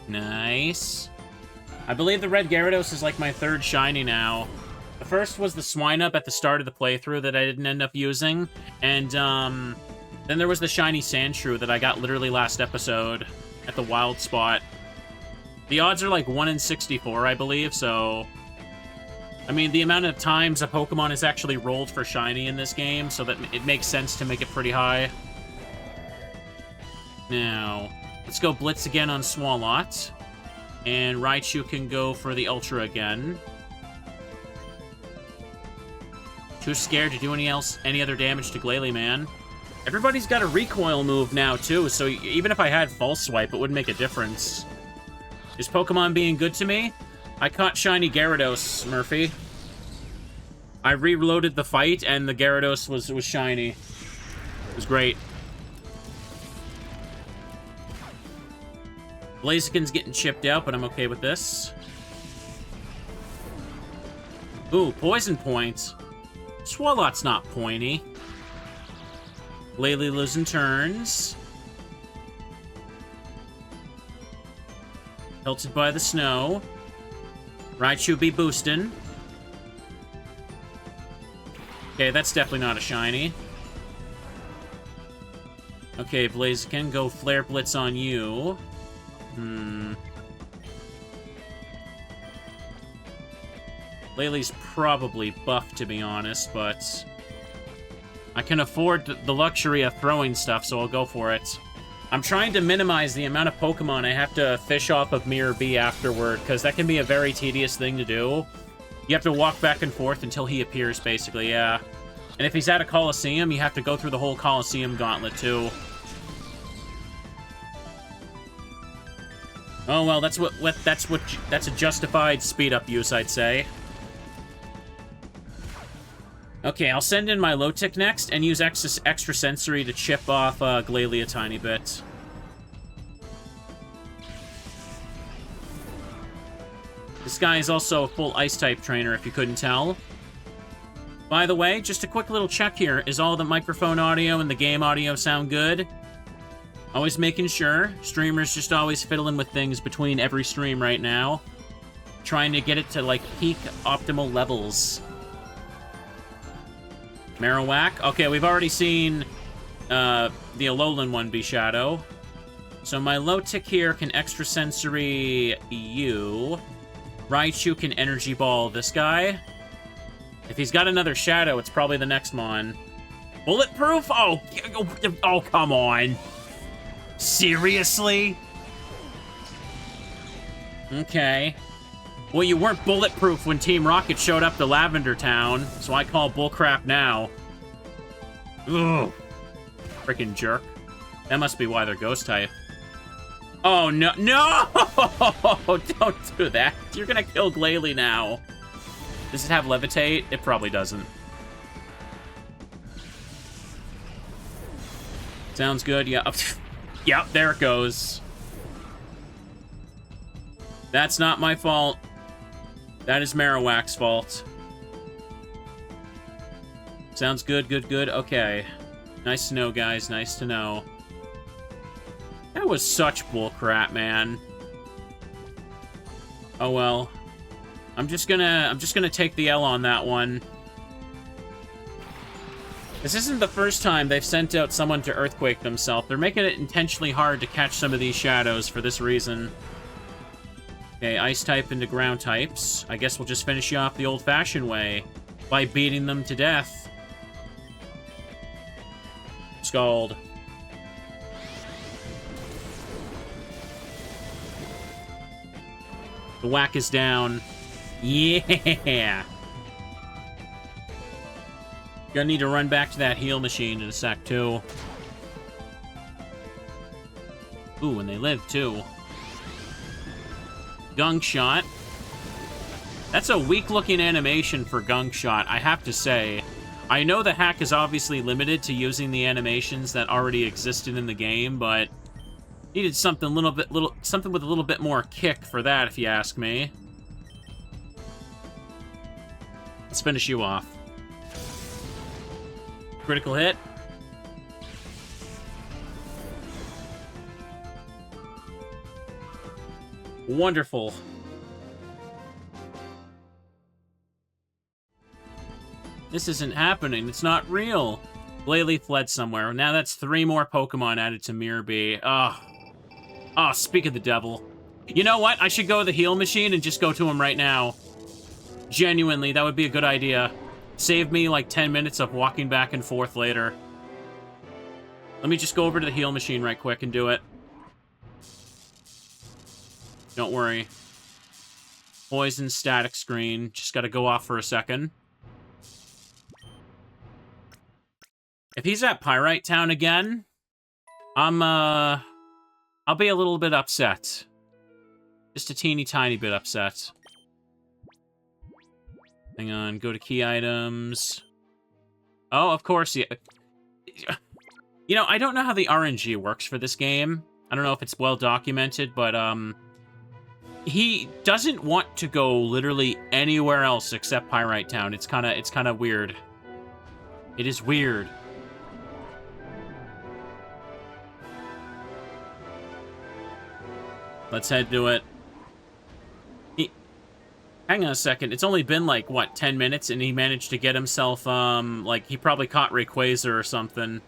S1: Nice. I believe the red Gyarados is like my 3rd shiny now. The first was the Swinub at the start of the playthrough that I didn't end up using. And, then there was the shiny Sandshrew that I got literally last episode at the wild spot. The odds are like 1 in 64, I believe, so... I mean, the amount of times a Pokemon is actually rolled for shiny in this game, so that it makes sense to make it pretty high. Now, let's go Blitz again on Swalot. And Raichu can go for the Ultra again. Too scared to do any other damage to Glalie, man. Everybody's got a recoil move now, too, so even if I had False Swipe, it wouldn't make a difference. Is Pokemon being good to me? I caught shiny Gyarados, Murphy. I reloaded the fight, and the Gyarados was shiny. It was great. Blaziken's getting chipped out, but I'm okay with this. Ooh, poison points. Swalot's not pointy. Glalie losing turns. Tilted by the snow. Raichu be boosting. Okay, that's definitely not a shiny. Okay, Blaziken, go Flare Blitz on you. Glalie probably buffed, to be honest, but I can afford the luxury of throwing stuff, so I'll go for it. I'm trying to minimize the amount of Pokemon I have to fish off of Mirror B afterward, because that can be a very tedious thing to do. You have to walk back and forth until he appears, basically, yeah. And if he's at a Coliseum, you have to go through the whole Coliseum gauntlet, too. Oh, well, that's a justified speed-up use, I'd say. Okay, I'll send in my low-tick next and use extra sensory to chip off Glalie a tiny bit. This guy is also a full Ice-type trainer, if you couldn't tell. By the way, just a quick little check here. Is all the microphone audio and the game audio sound good? Always making sure. Streamers just always fiddling with things between every stream right now. Trying to get it to, like, peak optimal levels. Marowak. Okay, we've already seen the Alolan one be Shadow. So my low tick here can extra sensory you. Raichu can energy ball this guy. If he's got another Shadow, it's probably the next Mon. Bulletproof? Oh, come on. Seriously? Okay. Well, you weren't bulletproof when Team Rocket showed up to Lavender Town, so I call bullcrap now. Ugh. Freaking jerk. That must be why they're ghost type. Oh, no. No! Don't do that. You're gonna kill Glalie now. Does it have Levitate? It probably doesn't. Sounds good. Yeah. Yep, there it goes. That's not my fault. That is Marowak's fault. Sounds good, good, good. Okay. Nice to know, guys. Nice to know. That was such bullcrap, man. Oh well. I'm just gonna take the L on that one. This isn't the first time they've sent out someone to Earthquake themselves. They're making it intentionally hard to catch some of these Shadows for this reason. Okay, Ice type into Ground types. I guess we'll just finish you off the old-fashioned way by beating them to death. Scald. The whack is down. Yeah! Gonna need to run back to that heal machine in a sec, too. Ooh, and they live, too. Gunk Shot. That's a weak-looking animation for Gunk Shot, I have to say. I know the hack is obviously limited to using the animations that already existed in the game, but needed something something with a little bit more kick for that, if you ask me. Let's finish you off. Critical hit. Wonderful. This isn't happening. It's not real. Glalie fled somewhere. Now that's 3 more Pokemon added to Mirror B. Oh. Oh, speak of the devil. You know what? I should go to the heal machine and just go to him right now. Genuinely, that would be a good idea. Save me like 10 minutes of walking back and forth later. Let me just go over to the heal machine right quick and do it. Don't worry. Poison static screen. Just gotta go off for a second. If he's at Pyrite Town again, I'll be a little bit upset. Just a teeny tiny bit upset. Hang on, go to key items. Oh, of course, yeah. You know, I don't know how the RNG works for this game. I don't know if it's well documented, but, he doesn't want to go literally anywhere else except Pyrite Town. It's kind of weird. It is weird. Let's head to it. Hang on a second. It's only been, like, what, 10 minutes, and he managed to get himself, like, he probably caught Rayquaza or something.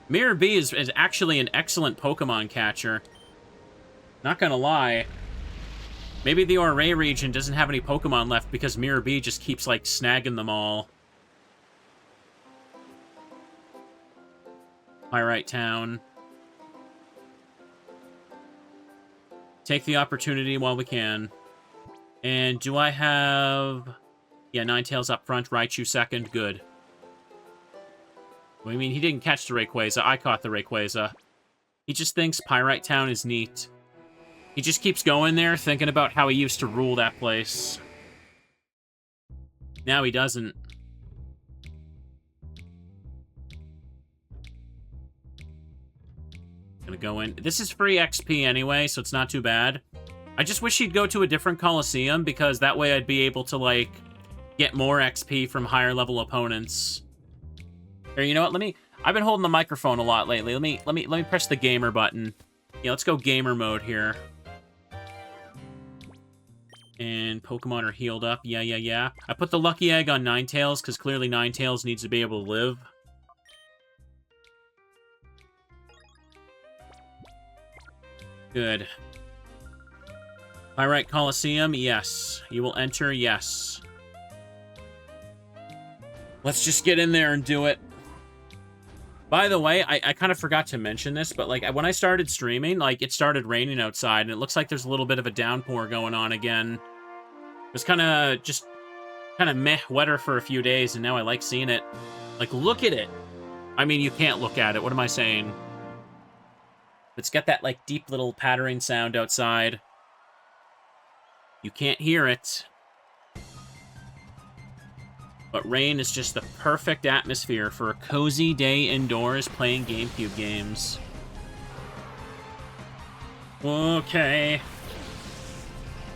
S1: Mirror B is actually an excellent Pokemon catcher. Not gonna lie. Maybe the Ouray region doesn't have any Pokemon left because Mirror B just keeps, like, snagging them all. Pyrite Town. Take the opportunity while we can. And do I have... Yeah, Ninetales up front, Raichu second. Good. I mean, he didn't catch the Rayquaza. I caught the Rayquaza. He just thinks Pyrite Town is neat. He just keeps going there, thinking about how he used to rule that place. Now he doesn't. Gonna go in. This is free XP anyway, so it's not too bad. I just wish he'd go to a different Coliseum, because that way I'd be able to, like, get more XP from higher level opponents. Here, you know what? I've been holding the microphone a lot lately. Let me press the gamer button. Yeah, let's go gamer mode here. And Pokemon are healed up. Yeah. I put the Lucky Egg on Ninetales, because clearly Ninetales needs to be able to live. Good. Pyrite Coliseum, yes. You will enter, yes. Let's just get in there and do it. By the way, I kind of forgot to mention this, but, like, when I started streaming, like, it started raining outside, and it looks like there's a little bit of a downpour going on again. It was kind of meh weather for a few days, and now I like seeing it. Like, look at it. I mean, you can't look at it. What am I saying? It's got that, like, deep little pattering sound outside. You can't hear it. But rain is just the perfect atmosphere for a cozy day indoors playing GameCube games. Okay.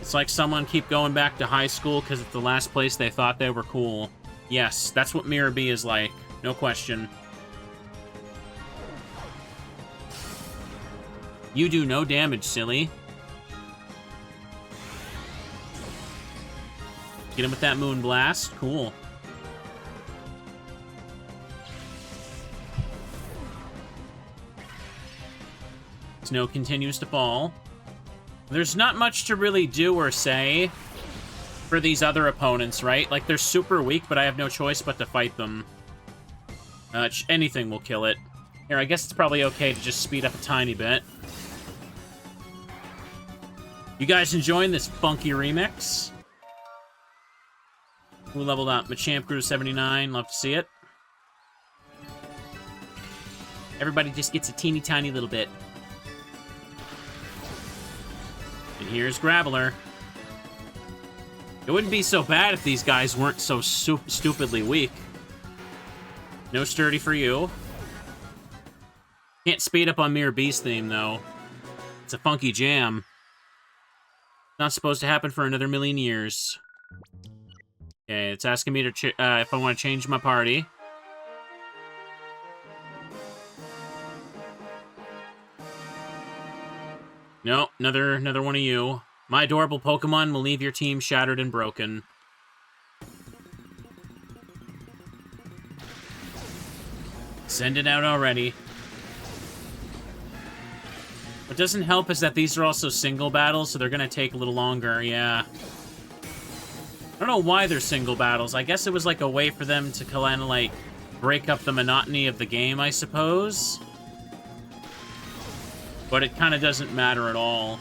S1: It's like someone keep going back to high school because it's the last place they thought they were cool. Yes, that's what Mirror B is like. No question. You do no damage, silly. Get him with that Moon Blast. Cool. Snow continues to fall. There's not much to really do or say for these other opponents, right? Like, they're super weak, but I have no choice but to fight them. Anything will kill it. Here, I guess it's probably okay to just speed up a tiny bit. You guys enjoying this funky remix? Who leveled up? Machamp grew to 79. Love to see it. Everybody just gets a teeny tiny little bit. And here's Graveler. It wouldn't be so bad if these guys weren't so stupidly weak. No sturdy for you. Can't speed up on Mirror B's theme, though. It's a funky jam. Not supposed to happen for another million years. Okay, it's asking me to if I want to change my party. No, another one of you. My adorable Pokemon will leave your team shattered and broken. Send it out already. What doesn't help is that these are also single battles, so they're gonna take a little longer, yeah. I don't know why they're single battles. I guess it was like a way for them to kind of like break up the monotony of the game, I suppose. But it kind of doesn't matter at all.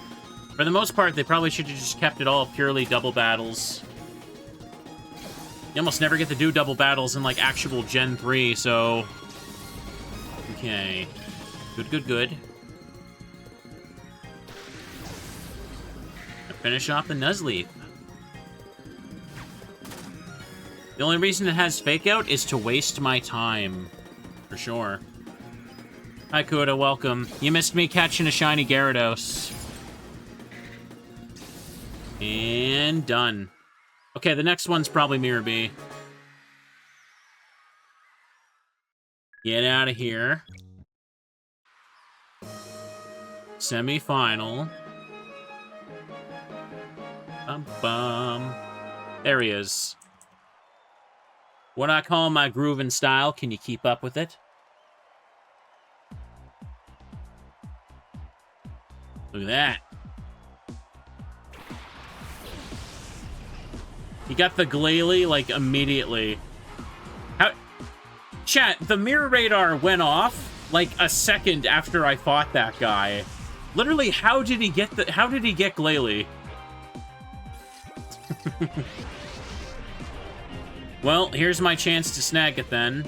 S1: For the most part, they probably should have just kept it all purely double battles. You almost never get to do double battles in like actual Gen 3, so... Okay. Good. Finish off the Nuzleaf. The only reason it has Fake Out is to waste my time. For sure. Hi, Kuda, welcome. You missed me catching a shiny Gyarados. And done. Okay, the next one's probably Mirror B. Get out of here. Semi-final. Bum. There he is. What I call my groovin' style. Can you keep up with it? Look at that. He got the Glalie, like, immediately. How... Chat, the mirror radar went off, like, a second after I fought that guy. Literally, how did he get Glalie? Well, here's my chance to snag it then.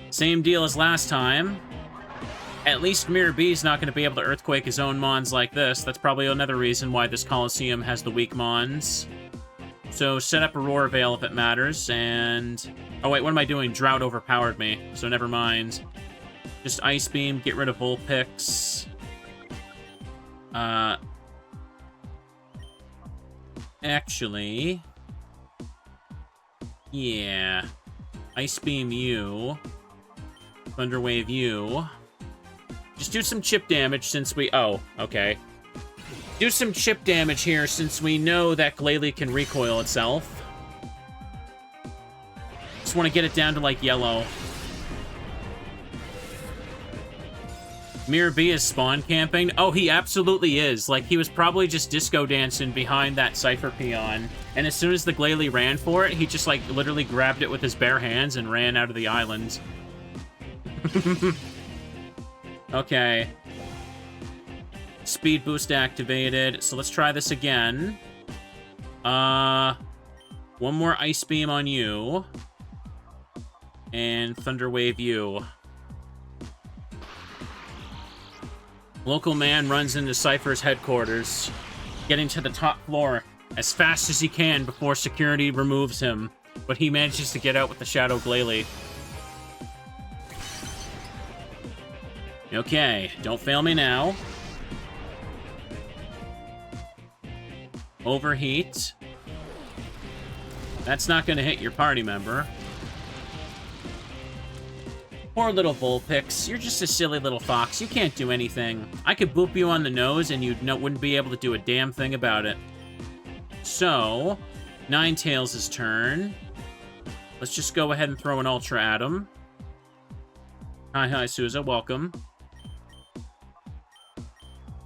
S1: Same deal as last time. At least Mirror B's not going to be able to Earthquake his own Mons like this. That's probably another reason why this Coliseum has the weak Mons. So set up Aurora Veil if it matters, and... Oh wait, what am I doing? Drought overpowered me, so never mind. Just Ice Beam, get rid of Vulpix. Actually... Yeah. Ice Beam you. Thunder Wave you. Just do some chip damage since we... Oh, okay. Do some chip damage here since we know that Glalie can recoil itself. Just want to get it down to, like, yellow. Mirror B is spawn camping. Oh, he absolutely is. Like, he was probably just disco dancing behind that Cypher Peon. And as soon as the Glalie ran for it, he just, like, literally grabbed it with his bare hands and ran out of the island. Okay. Speed boost activated. So let's try this again. One more Ice Beam on you. And Thunder Wave you. Local man runs into Cypher's headquarters, getting to the top floor as fast as he can before security removes him, but he manages to get out with the Shadow Glalie. Okay, don't fail me now. Overheat. That's not going to hit your party member. Poor little Vulpix. You're just a silly little fox. You can't do anything. I could boop you on the nose and you wouldn't be able to do a damn thing about it. So, Ninetales' turn. Let's just go ahead and throw an Ultra at him. Hi, Souza. Welcome.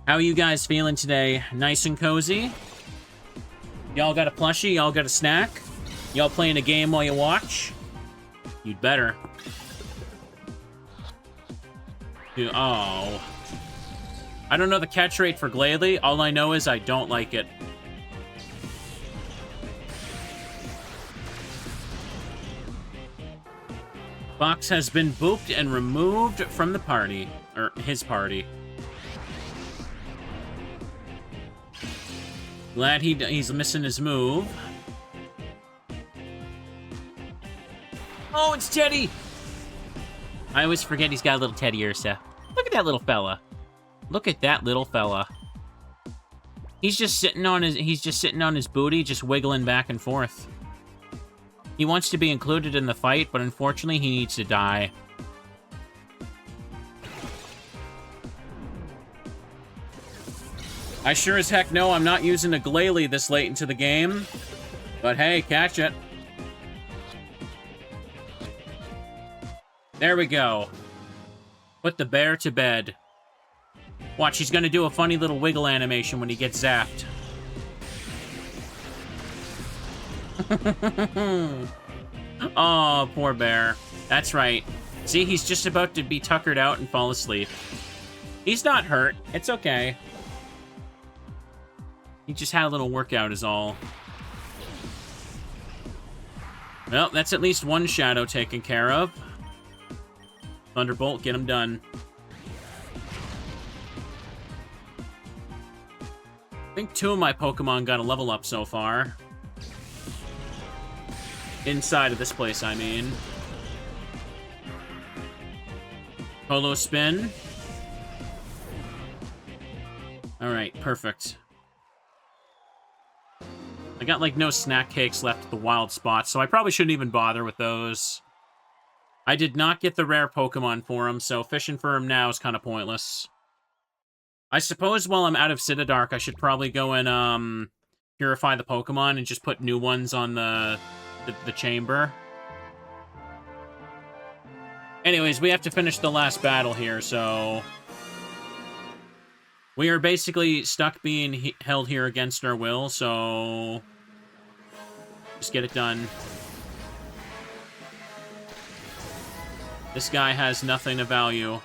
S1: How are you guys feeling today? Nice and cozy? Y'all got a plushie? Y'all got a snack? Y'all playing a game while you watch? You'd better. Dude, oh. I don't know the catch rate for Glalie. All I know is I don't like it. Fox has been booped and removed from the party. Or his party. Glad he's missing his move. Oh, it's Teddy! I always forget he's got a little Teddy Ursa. Look at that little fella. Look at that little fella. He's just sitting on his booty, just wiggling back and forth. He wants to be included in the fight, but unfortunately he needs to die. I sure as heck know I'm not using a Glalie this late into the game. But hey, catch it. There we go. Put the bear to bed. Watch, he's gonna do a funny little wiggle animation when he gets zapped. Oh, poor bear. That's right. See, he's just about to be tuckered out and fall asleep. He's not hurt. It's okay. He just had a little workout is all. Well, that's at least one shadow taken care of. Thunderbolt, get him done. I think 2 of my Pokemon got a level up so far. Inside of this place, I mean. Holo spin. Alright, perfect. I got, like, no snack cakes left at the wild spots, so I probably shouldn't even bother with those. I did not get the rare Pokemon for him, so fishing for him now is kind of pointless. I suppose while I'm out of Citadark, I should probably go and, purify the Pokemon and just put new ones on the chamber. Anyways, we have to finish the last battle here, so... We are basically stuck being held here against our will, so... Just get it done. This guy has nothing of value.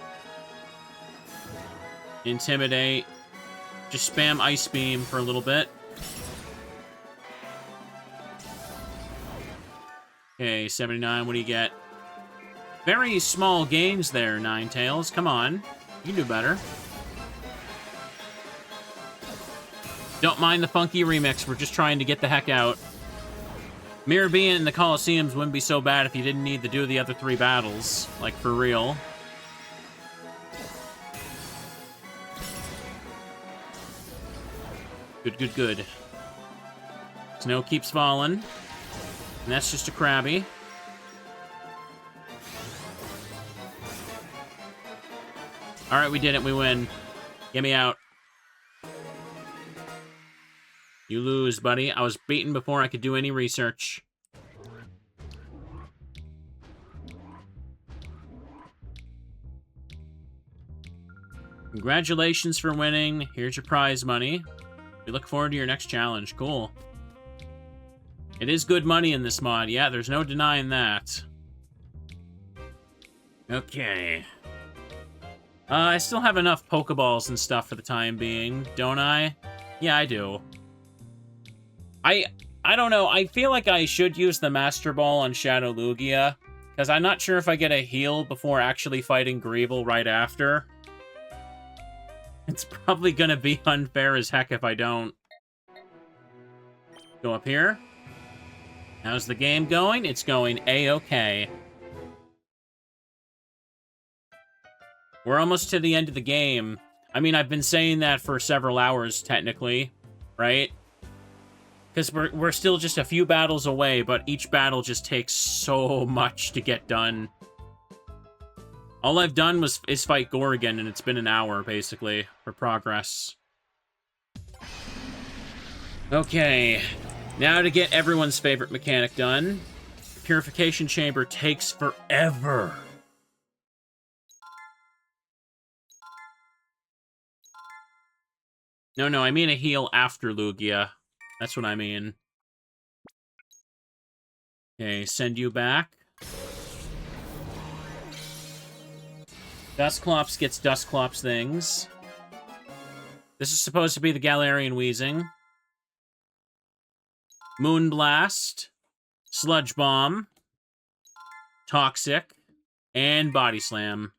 S1: Intimidate. Just spam Ice Beam for a little bit. Okay, 79, what do you get? Very small gains there, Ninetales. Come on. You can do better. Don't mind the funky remix. We're just trying to get the heck out. Mirror being in the Coliseums wouldn't be so bad if you didn't need to do the other 3 battles. Like, for real. Good, good, good. Snow keeps falling. And that's just a Krabby. Alright, we did it. We win. Get me out. You lose, buddy. I was beaten before I could do any research. Congratulations for winning. Here's your prize money. We look forward to your next challenge. Cool. It is good money in this mod. Yeah, there's no denying that. Okay. I still have enough Pokeballs and stuff for the time being, don't I? Yeah, I do. I don't know. I feel like I should use the Master Ball on Shadow Lugia, because I'm not sure if I get a heal before actually fighting Greevil right after. It's probably going to be unfair as heck if I don't. Go up here. How's the game going? It's going A-okay. We're almost to the end of the game. I mean, I've been saying that for several hours, technically, right? Because we're still just a few battles away, but each battle just takes so much to get done. All I've done is fight Gorigan, and it's been an hour, basically, for progress. Okay, now to get everyone's favorite mechanic done. The Purification Chamber takes forever. No, I mean a heal after Lugia. That's what I mean. Okay, send you back. Dusclops gets Dusclops things. This is supposed to be the Galarian Wheezing. Moonblast. Sludge Bomb. Toxic. And Body Slam.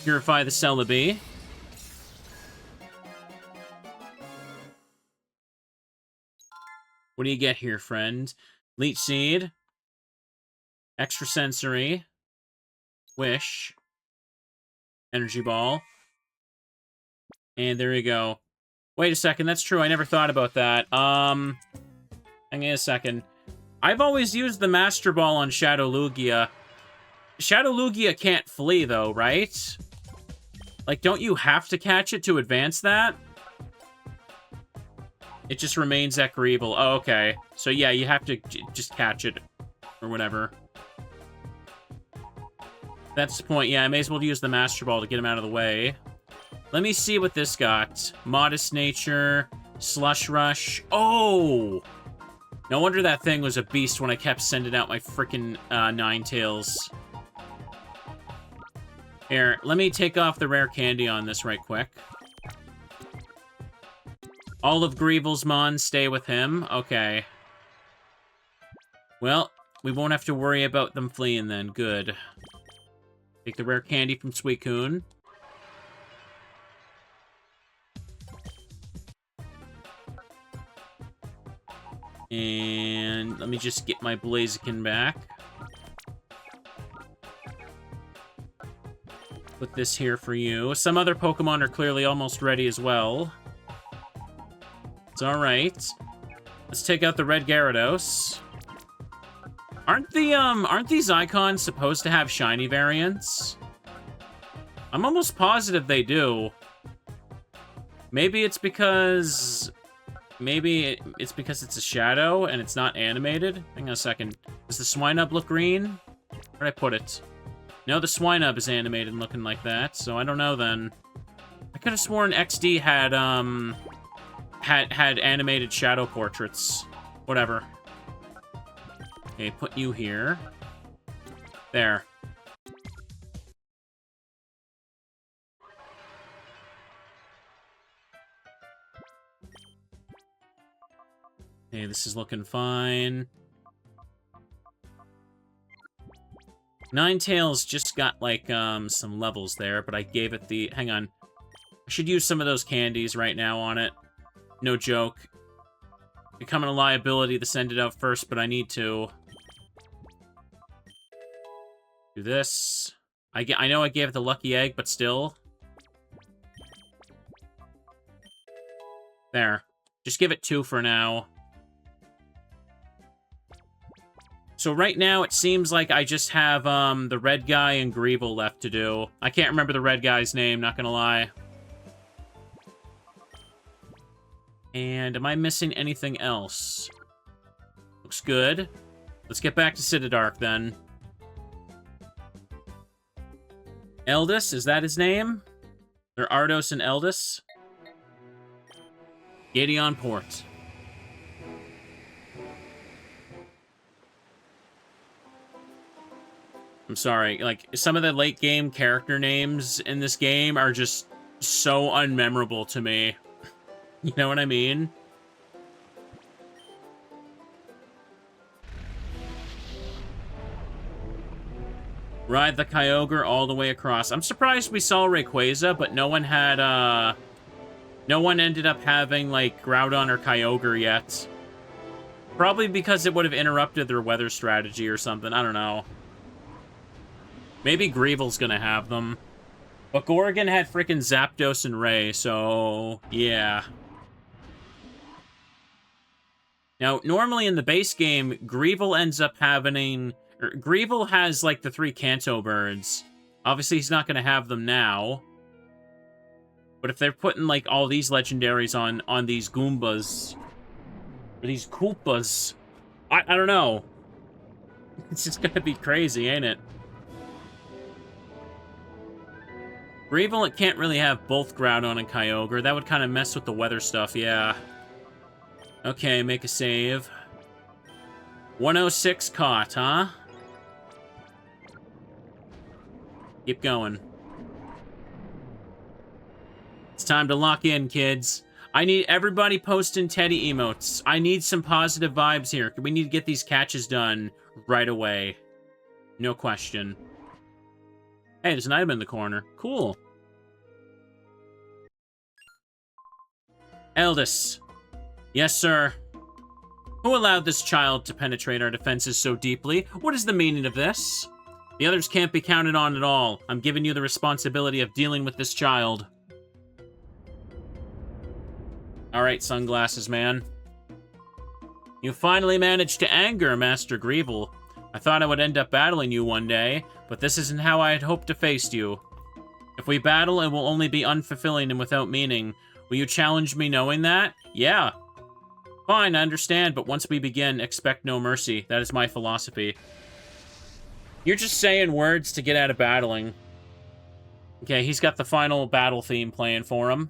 S1: Purify the Celebi. What do you get here, friend? Leech Seed. Extrasensory. Wish. Energy Ball. And there you go. Wait a second, that's true. I never thought about that. Hang on a second. I've always used the Master Ball on Shadow Lugia. Shadow Lugia can't flee, though, right? Like, don't you have to catch it to advance that? It just remains at Greevil. Oh, okay. So, yeah, you have to just catch it. Or whatever. That's the point. Yeah, I may as well use the Master Ball to get him out of the way. Let me see what this got. Modest Nature. Slush Rush. Oh! No wonder that thing was a beast when I kept sending out my frickin' Ninetales. Here, let me take off the rare candy on this right quick. All of Greevil's Mon stay with him. Okay. Well, we won't have to worry about them fleeing then. Good. Take the rare candy from Suicune. And let me just get my Blaziken back. Put this here for you. Some other Pokemon are clearly almost ready as well. It's alright. Let's take out the red Gyarados. Aren't these icons supposed to have shiny variants? I'm almost positive they do. Maybe it's because... Maybe it's because it's a shadow and it's not animated? Hang on a second. Does the Swinub look green? Where'd I put it? No, the Swinub is animated and looking like that, so I don't know then. I could have sworn XD had animated shadow portraits. Whatever. Okay, put you here. There. Okay, this is looking fine. Ninetales just got, like, some levels there, but I gave it the... Hang on. I should use some of those candies right now on it. No joke. Becoming a liability to send it out first, but I need to. Do this. I know I gave it the lucky egg, but still. There. Just give it 2 for now. So right now, it seems like I just have, the red guy and Greevil left to do. I can't remember the red guy's name, not gonna lie. And am I missing anything else? Looks good. Let's get back to Citadark, then. Eldis, is that his name? They're Ardos and Eldis? Gideon Port. I'm sorry, like, some of the late-game character names in this game are just so unmemorable to me. You know what I mean? Ride the Kyogre all the way across. I'm surprised we saw Rayquaza, but no one had, no one ended up having, like, Groudon or Kyogre yet. Probably because it would have interrupted their weather strategy or something, I don't know. Maybe Greevil's gonna have them. But Gorigan had frickin' Zapdos and Ray, so... yeah. Now, normally in the base game, Greevil ends up having... Greevil has, like, the 3 Kanto birds. Obviously, he's not gonna have them now. But if they're putting, like, all these legendaries on these Goombas... or these Koopas... I don't know. It's just gonna be crazy, ain't it? Greevil, it can't really have both Groudon and Kyogre. That would kind of mess with the weather stuff, yeah. Okay, make a save. 106 caught, huh? Keep going. It's time to lock in, kids. I need everybody posting Teddy emotes. I need some positive vibes here. We need to get these catches done right away. No question. Hey, there's an item in the corner. Cool. Eldis. Yes, sir. Who allowed this child to penetrate our defenses so deeply? What is the meaning of this? The others can't be counted on at all. I'm giving you the responsibility of dealing with this child. Alright, sunglasses man. You finally managed to anger Master Greevil. I thought I would end up battling you one day, but this isn't how I had hoped to face you. If we battle, it will only be unfulfilling and without meaning. Will you challenge me knowing that? Yeah. Fine, I understand, but once we begin, expect no mercy. That is my philosophy. You're just saying words to get out of battling. Okay, he's got the final battle theme playing for him.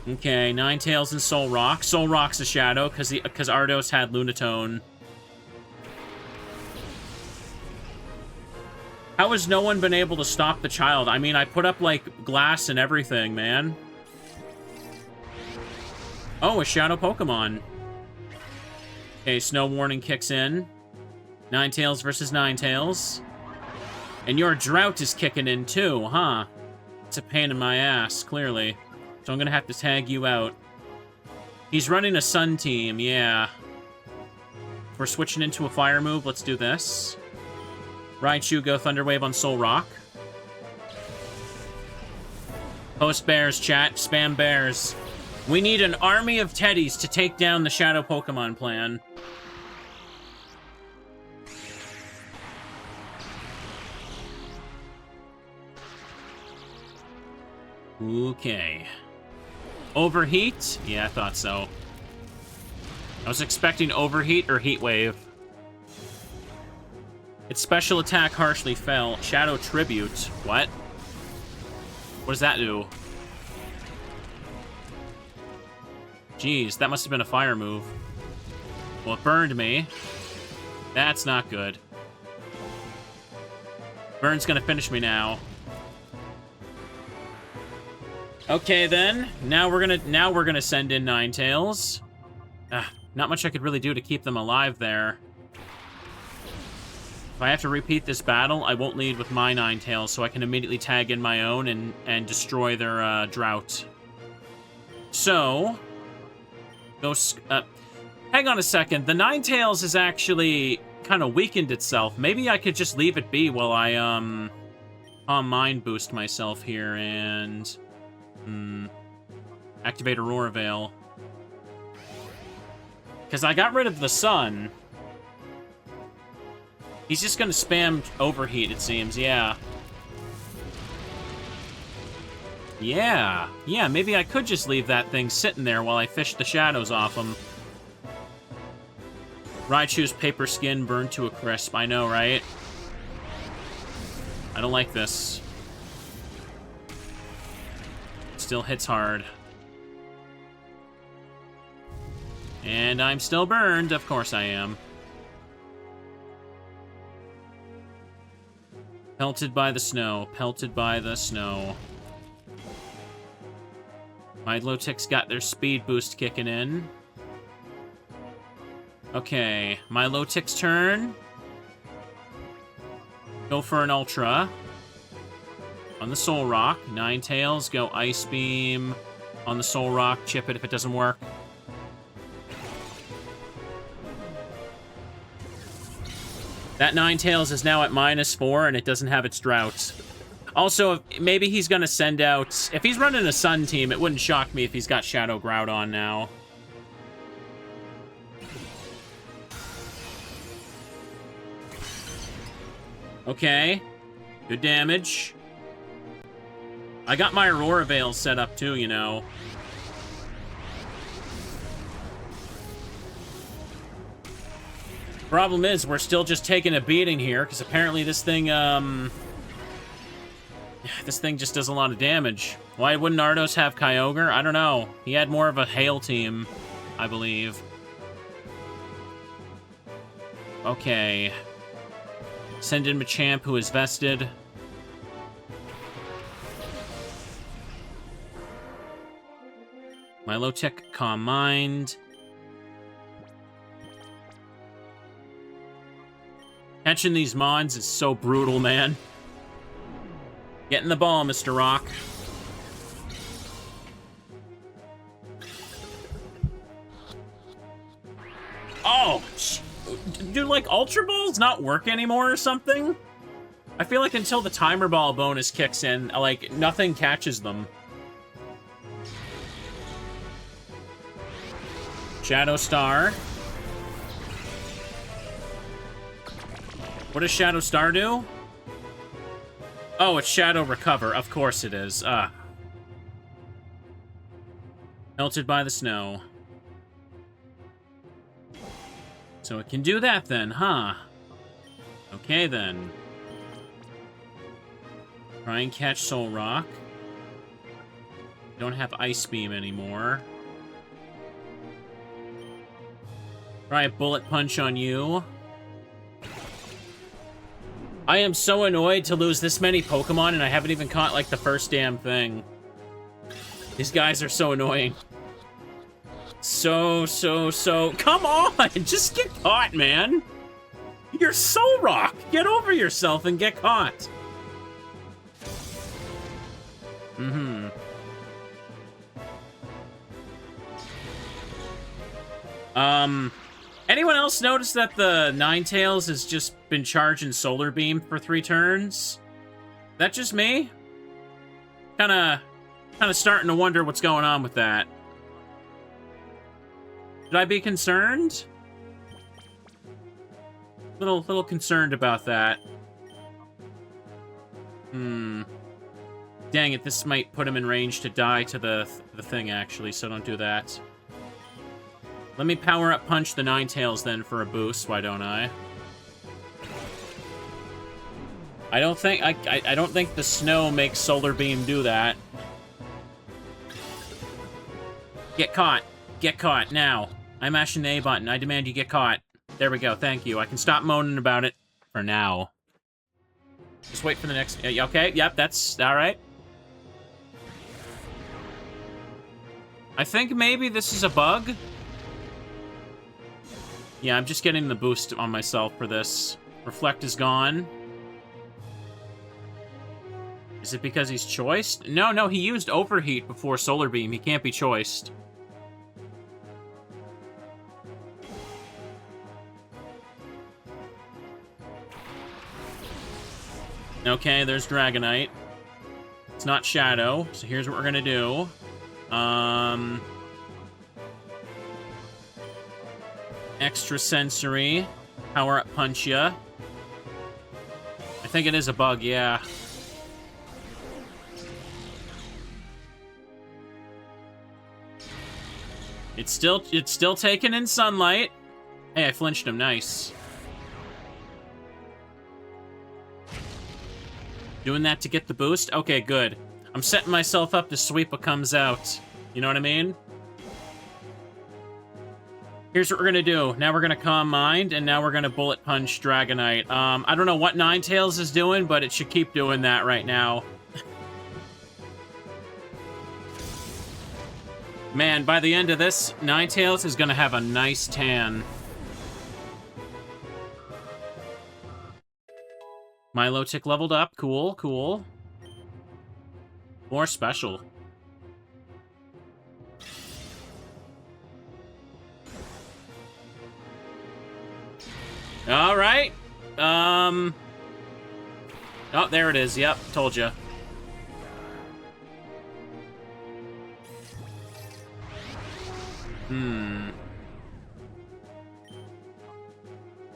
S1: Okay, Ninetales and Solrock. Solrock's a shadow, because Ardos had Lunatone. How has no one been able to stop the child? I mean, I put up, like, glass and everything, man. Oh, a shadow Pokemon. Okay, Snow Warning kicks in. Ninetales versus Ninetales. And your Drought is kicking in, too, huh? It's a pain in my ass, clearly. So I'm gonna have to tag you out. He's running a Sun team, yeah. We're switching into a fire move. Let's do this. Raichu, go Thunder Wave on Soul Rock. Post bears, chat. Spam bears. We need an army of teddies to take down the Shadow Pokemon plan. Okay. Overheat? Yeah, I thought so. I was expecting Overheat or Heat Wave. Its special attack harshly fell. Shadow Tribute. What? What does that do? Jeez, that must have been a fire move. Well, it burned me. That's not good. Burn's gonna finish me now. Okay then. Now we're gonna send in Ninetales. Not much I could really do to keep them alive there. If I have to repeat this battle, I won't lead with my Ninetales, so I can immediately tag in my own and destroy their drought. So, hang on a second. The Ninetales is actually kind of weakened itself. Maybe I could just leave it be while I Calm Mind boost myself here and activate Aurora Veil. Because I got rid of the sun. He's just going to spam Overheat, it seems, yeah. Yeah, maybe I could just leave that thing sitting there while I fish the shadows off him. Raichu's paper skin burned to a crisp, I know, right? I don't like this. Still hits hard. And I'm still burned, of course I am. Pelted by the snow, pelted by the snow. My Milotic's got their speed boost kicking in. Okay, my Milotic's turn. Go for an Ultra. On the Soul Rock. Ninetales, go Ice Beam. On the Soul Rock, chip it if it doesn't work. That Ninetales is now at -4, and it doesn't have its drought. Also, maybe he's going to send out... If he's running a Sun team, it wouldn't shock me if he's got Shadow Grout on now. Okay. Good damage. I got my Aurora Veil set up too, you know. Problem is, we're still just taking a beating here, because apparently this thing, this thing just does a lot of damage. Why wouldn't Ardos have Kyogre? I don't know. He had more of a Hail team, I believe. Okay. Send in Machamp, who is vested. Milotic, Calm Mind. Catching these Mons is so brutal, man. Get in the ball, Mr. Rock. Oh, do like Ultra Balls not work anymore or something? I feel like until the Timer Ball bonus kicks in, like, nothing catches them. Shadow Star. What does Shadow Star do? Oh, it's Shadow Recover. Of course it is. Melted by the snow. So it can do that then, huh? Okay then. Try and catch Soul Rock. Don't have Ice Beam anymore. Try Bullet Punch on you. I am so annoyed to lose this many Pokemon, and I haven't even caught, like, the first damn thing. These guys are so annoying. So... Come on! Just get caught, man! You're Soul Rock! Get over yourself and get caught! Anyone else notice that the Ninetales has just been charging Solar Beam for 3 turns? That just me? Kinda starting to wonder what's going on with that. Should I be concerned? Little concerned about that. Dang it, this might put him in range to die to the thing, actually, so don't do that. Let me power up punch the Ninetales then for a boost, why don't I? I don't think the snow makes Solar Beam do that. Get caught. Get caught, now. I'm mashing the A button. I demand you get caught. There we go, thank you. I can stop moaning about it for now. Just wait for the next... Okay, yep, that's... alright. I think maybe this is a bug. Yeah, I'm just getting the boost on myself for this. Reflect is gone. Is it because he's choiced? No, he used Overheat before Solar Beam. He can't be choiced. Okay, there's Dragonite. It's not Shadow, so here's what we're gonna do. Extrasensory. Power up punch ya. I think it is a bug, yeah. It's still taken in sunlight. Hey, I flinched him, nice. Doing that to get the boost? Okay, good. I'm setting myself up to sweep what comes out. You know what I mean? Here's what we're gonna do. Now we're gonna Calm Mind, and now we're gonna Bullet Punch Dragonite. I don't know what Ninetales is doing, but it should keep doing that right now. Man, by the end of this, Ninetales is gonna have a nice tan. Milotic leveled up. Cool, cool. More special. All right. Oh, there it is. Yep, told you.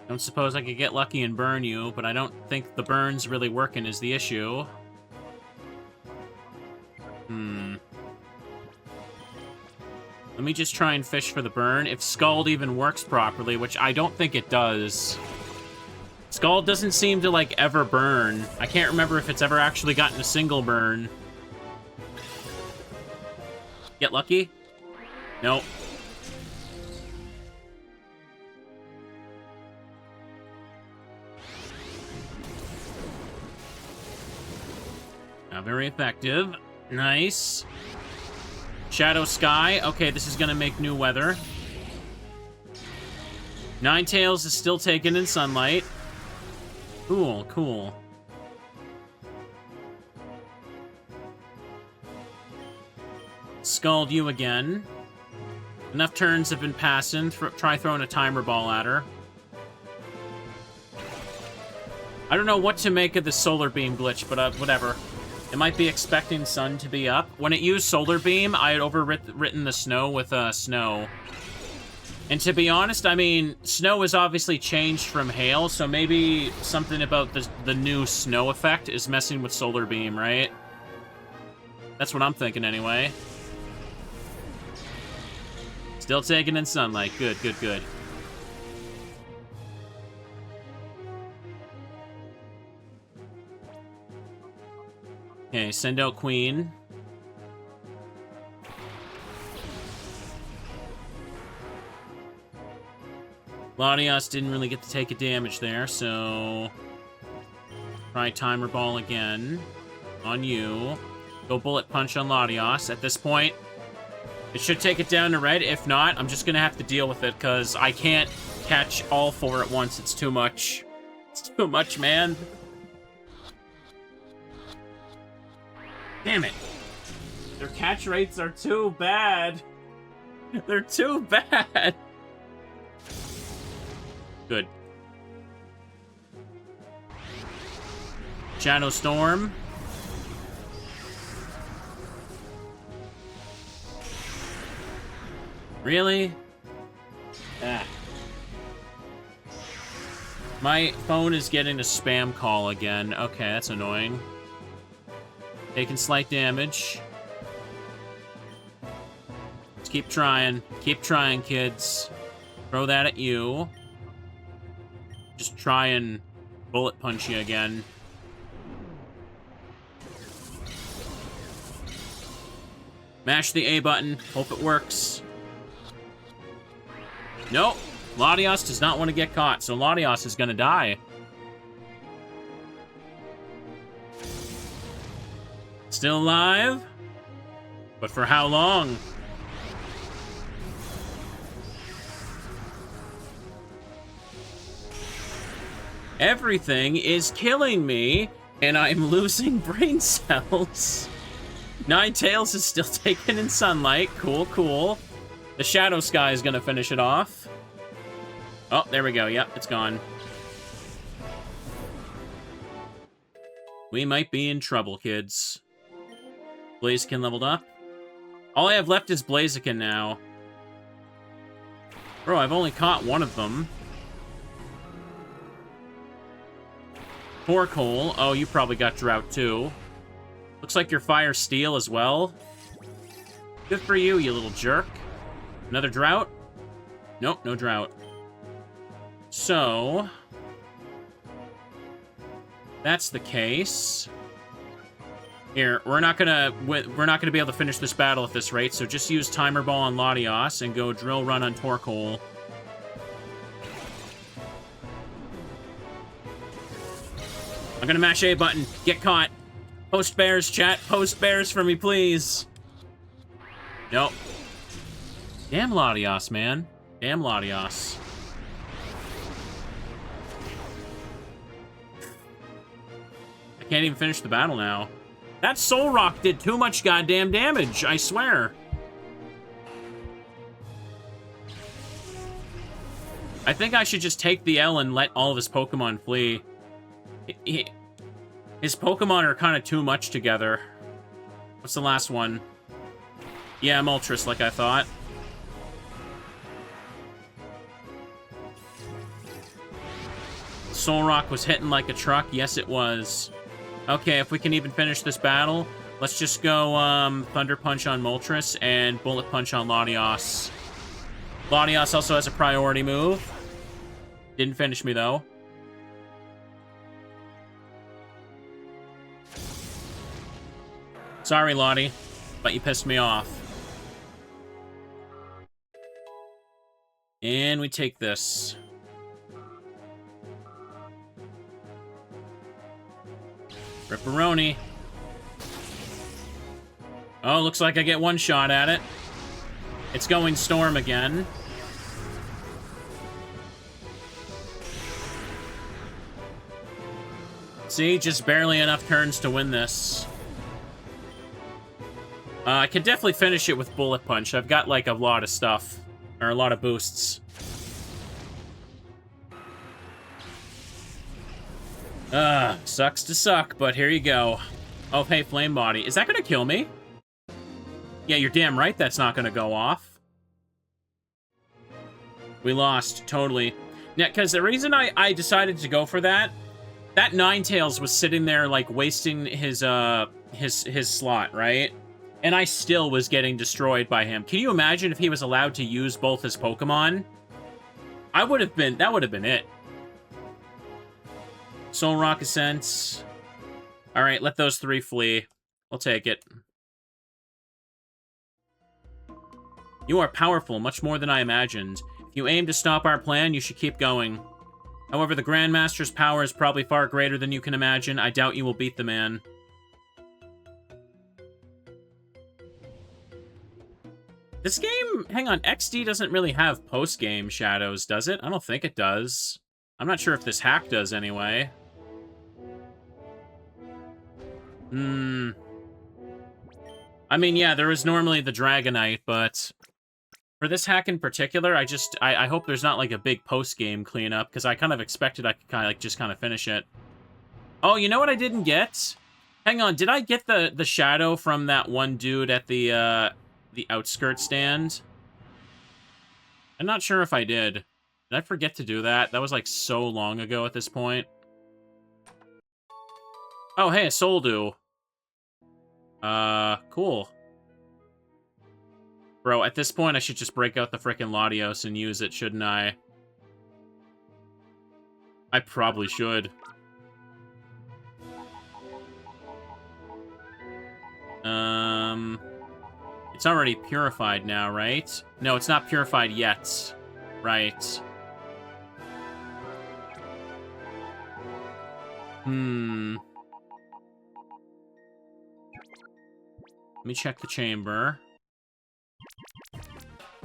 S1: Don't suppose I could get lucky and burn you, but I don't think the burn's really working is the issue. Let me just try and fish for the burn. If Scald even works properly, which I don't think it does. Scald doesn't seem to, like, ever burn. I can't remember if it's ever actually gotten a single burn. Get lucky? Nope. Very effective. Nice. Shadow Sky. Okay, this is gonna make new weather. Ninetales is still taken in sunlight. Cool, cool. Scald you again. Enough turns have been passing. Try throwing a timer ball at her. I don't know what to make of the Solar Beam glitch, but whatever. It might be expecting sun to be up. When it used Solar Beam, I had overwritten the snow with snow. And to be honest, I mean, snow is obviously changed from hail, so maybe something about the new snow effect is messing with Solar Beam, right? That's what I'm thinking anyway. Still taking in sunlight. Good, good, good. Okay, send out Queen. Latios didn't really get to take a damage there, so... Try Timer Ball again. On you. Go Bullet Punch on Latios. At this point, it should take it down to red. If not, I'm just gonna have to deal with it, because I can't catch all 4 at once. It's too much. It's too much, man. Damn it. Their catch rates are too bad. They're too bad. Good. Shadow Storm. Really? Ah. My phone is getting a spam call again. Okay, that's annoying. Taking slight damage. Let's keep trying. Keep trying, kids. Throw that at you. Just try and bullet punch you again. Mash the A button. Hope it works. Nope. Latios does not want to get caught, so Latios is going to die. Still alive? But for how long? Everything is killing me, and I'm losing brain cells. Ninetales is still taken in sunlight. Cool, cool. The Shadow Sky is going to finish it off. Oh, there we go. Yep, it's gone. We might be in trouble, kids. Blaziken leveled up. All I have left is Blaziken now. Bro, I've only caught one of them. Torkoal. Oh, you probably got Drought too. Looks like you're Fire Steel as well. Good for you, you little jerk. Another Drought? Nope, no Drought. So, that's the case. Here, we're not gonna be able to finish this battle at this rate, so just use Timer Ball on Latios and go Drill Run on Torkoal. I'm gonna mash A button. Get caught. Post bears, chat. Post bears for me, please. Nope. Damn Latios, man. Damn Latios. I can't even finish the battle now. That Soul Rock did too much goddamn damage, I swear. I think I should just take the L and let all of his Pokemon flee. His Pokemon are kind of too much together. What's the last one? Yeah, Moltres, like I thought. Soul Rock was hitting like a truck. Yes, it was. Okay, if we can even finish this battle, let's just go Thunder Punch on Moltres and Bullet Punch on Latios. Latios also has a priority move. Didn't finish me, though. Sorry, Lottie, but you pissed me off. And we take this. Ripperoni. Oh, looks like I get one shot at it. It's going Storm again. See, just barely enough turns to win this. I could definitely finish it with Bullet Punch. I've got, like, a lot of stuff. Or a lot of boosts. Sucks to suck, but here you go. Oh, hey, Flame Body. Is that gonna kill me? Yeah, you're damn right that's not gonna go off. We lost, totally. Yeah, because the reason I decided to go for that Ninetales was sitting there, like, wasting his slot, right? And I still was getting destroyed by him. Can you imagine if he was allowed to use both his Pokemon? That would have been it. Soul Rock Ascent. Alright, let those three flee. I'll take it. You are powerful, much more than I imagined. If you aim to stop our plan, you should keep going. However, the Grandmaster's power is probably far greater than you can imagine. I doubt you will beat the man. This game, hang on, XD doesn't really have post-game shadows, does it? I don't think it does. I'm not sure if this hack does anyway. I mean, yeah, there is normally the Dragonite, but For this hack in particular, I hope there's not, like, a big post-game cleanup, because I kind of expected I could kind of, like, just kind of finish it. Oh, you know what I didn't get? Hang on, did I get the shadow from that one dude at the outskirts stand? I'm not sure if I did. Did I forget to do that? That was, like, so long ago at this point. Oh, hey, a soul dew. Cool. Bro, at this point, I should just break out the frickin' Latios and use it, shouldn't I? I probably should. It's already purified now, right? No, it's not purified yet. Right. Let me check the chamber.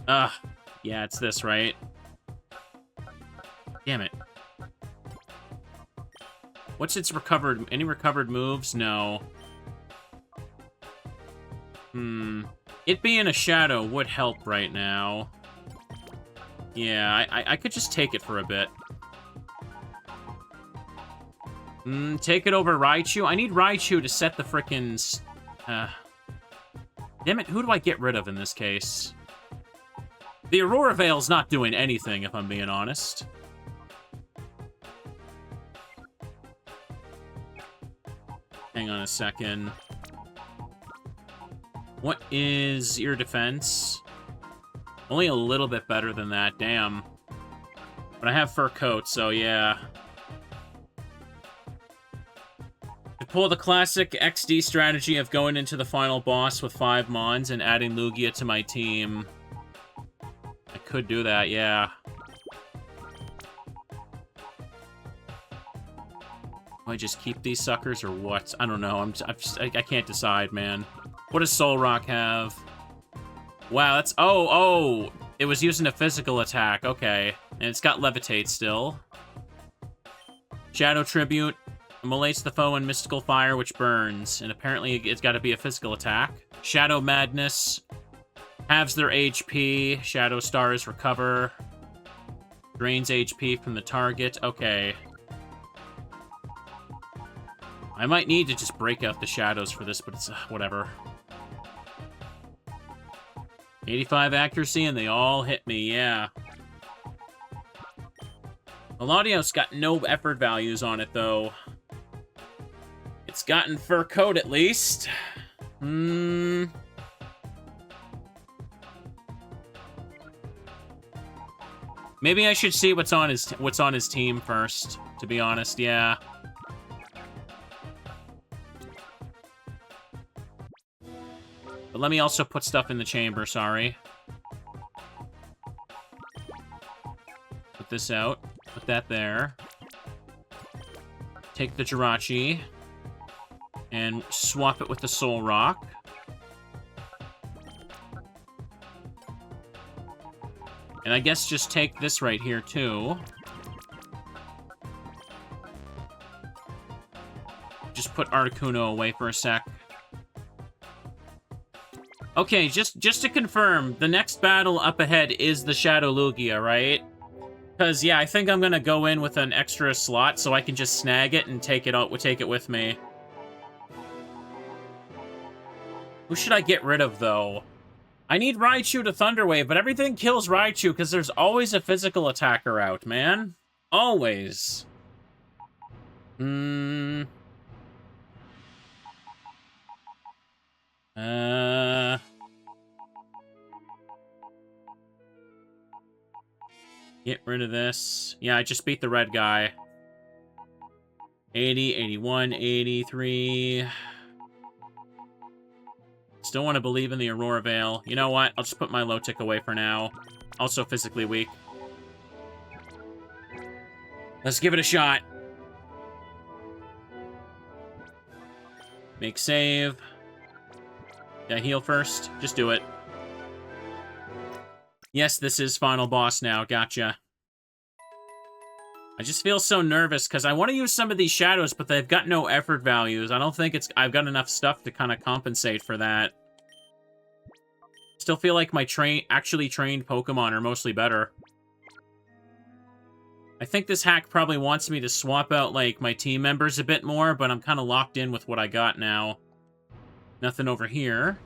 S1: Ugh. Yeah, it's this, right? Damn it. What's its recovered... Any recovered moves? No. It being a shadow would help right now. Yeah, I could just take it for a bit. Take it over Raichu? I need Raichu to set the frickin'... Damn it, who do I get rid of in this case? The Aurora Veil's not doing anything, if I'm being honest. Hang on a second. What is your defense? Only a little bit better than that, damn. But I have fur coat, so yeah. I pull the classic XD strategy of going into the final boss with 5 Mons and adding Lugia to my team. I could do that, yeah. Do I just keep these suckers or what? I don't know. I can't decide, man. What does Soul Rock have? Wow, that's... Oh! It was using a physical attack. Okay. And it's got Levitate still. Shadow Tribute. Immolates the foe in Mystical Fire, which burns. And apparently it's got to be a physical attack. Shadow Madness. Halves their HP. Shadow Stars recover. Drains HP from the target. Okay. I might need to just break out the shadows for this, but it's... whatever. 85 accuracy, and they all hit me, yeah. Latios got no effort values on it, though. It's gotten fur coat, at least. Maybe I should see what's on his team first, to be honest, yeah. But let me also put stuff in the chamber, sorry. Put this out. Put that there. Take the Jirachi. And swap it with the Soul Rock. And I guess just take this right here, too. Just put Articuno away for a sec. Okay, just to confirm, the next battle up ahead is the Shadow Lugia, right? Because, yeah, I think I'm gonna go in with an extra slot so I can just snag it and take it with me. Who should I get rid of, though? I need Raichu to Thunder Wave, but everything kills Raichu because there's always a physical attacker out, man. Always. Get rid of this. Yeah, I just beat the red guy. 80, 81, 83... Still want to believe in the Aurora Veil. You know what? I'll just put my low tick away for now. Also physically weak. Let's give it a shot. Make save. Yeah, heal first. Just do it. Yes, this is final boss now. Gotcha. I just feel so nervous because I want to use some of these shadows, but they've got no effort values. I don't think I've got enough stuff to kind of compensate for that. Still feel like my actually trained Pokemon are mostly better. I think this hack probably wants me to swap out, like, my team members a bit more, but I'm kind of locked in with what I got now. Nothing over here.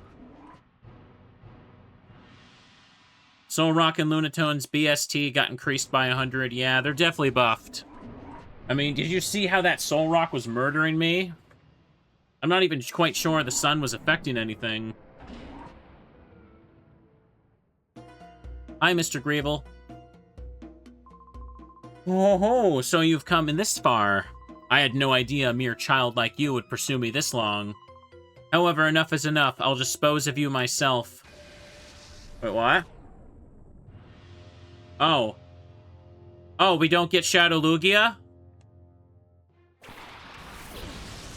S1: Solrock and Lunatone's BST got increased by 100. Yeah, they're definitely buffed. I mean, did you see how that Solrock was murdering me? I'm not even quite sure the sun was affecting anything. Hi, Mr. Greevil. Oh, so you've come in this far. I had no idea a mere child like you would pursue me this long. However, enough is enough. I'll dispose of you myself. Wait, what? Oh. Oh, we don't get Shadow Lugia?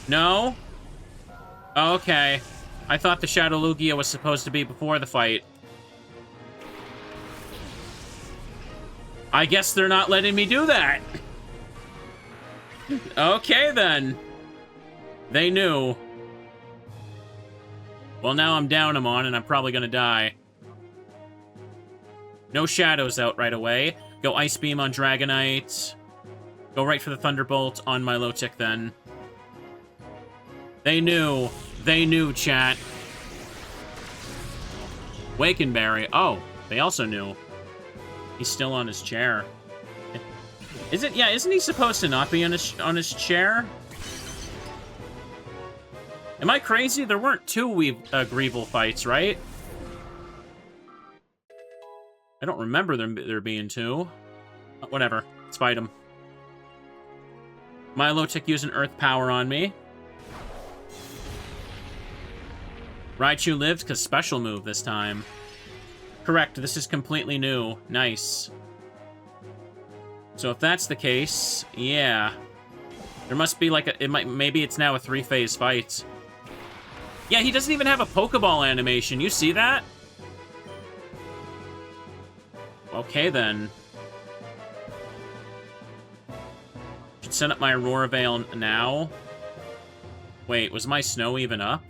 S1: No? Okay. I thought the Shadow Lugia was supposed to be before the fight. I guess they're not letting me do that. Okay, then. They knew. Well, now I'm down him on, and I'm probably gonna die. No shadows out right away. Go Ice Beam on Dragonite. Go right for the Thunderbolt on Milotic, then. They knew. They knew, chat. Wakenberry. Oh, they also knew. He's still on his chair. Is it? Yeah, isn't he supposed to not be on his chair? Am I crazy? There weren't two Greevil fights, right? I don't remember there being two. Whatever. Let's fight him. Milotic using Earth Power on me. Raichu lived because special move this time. Correct, this is completely new. Nice. So if that's the case, yeah. There must be like a... maybe it's now a 3-phase fight. Yeah, he doesn't even have a Pokeball animation. You see that? Okay, then. Should set up my Aurora Veil now. Wait, was my snow even up?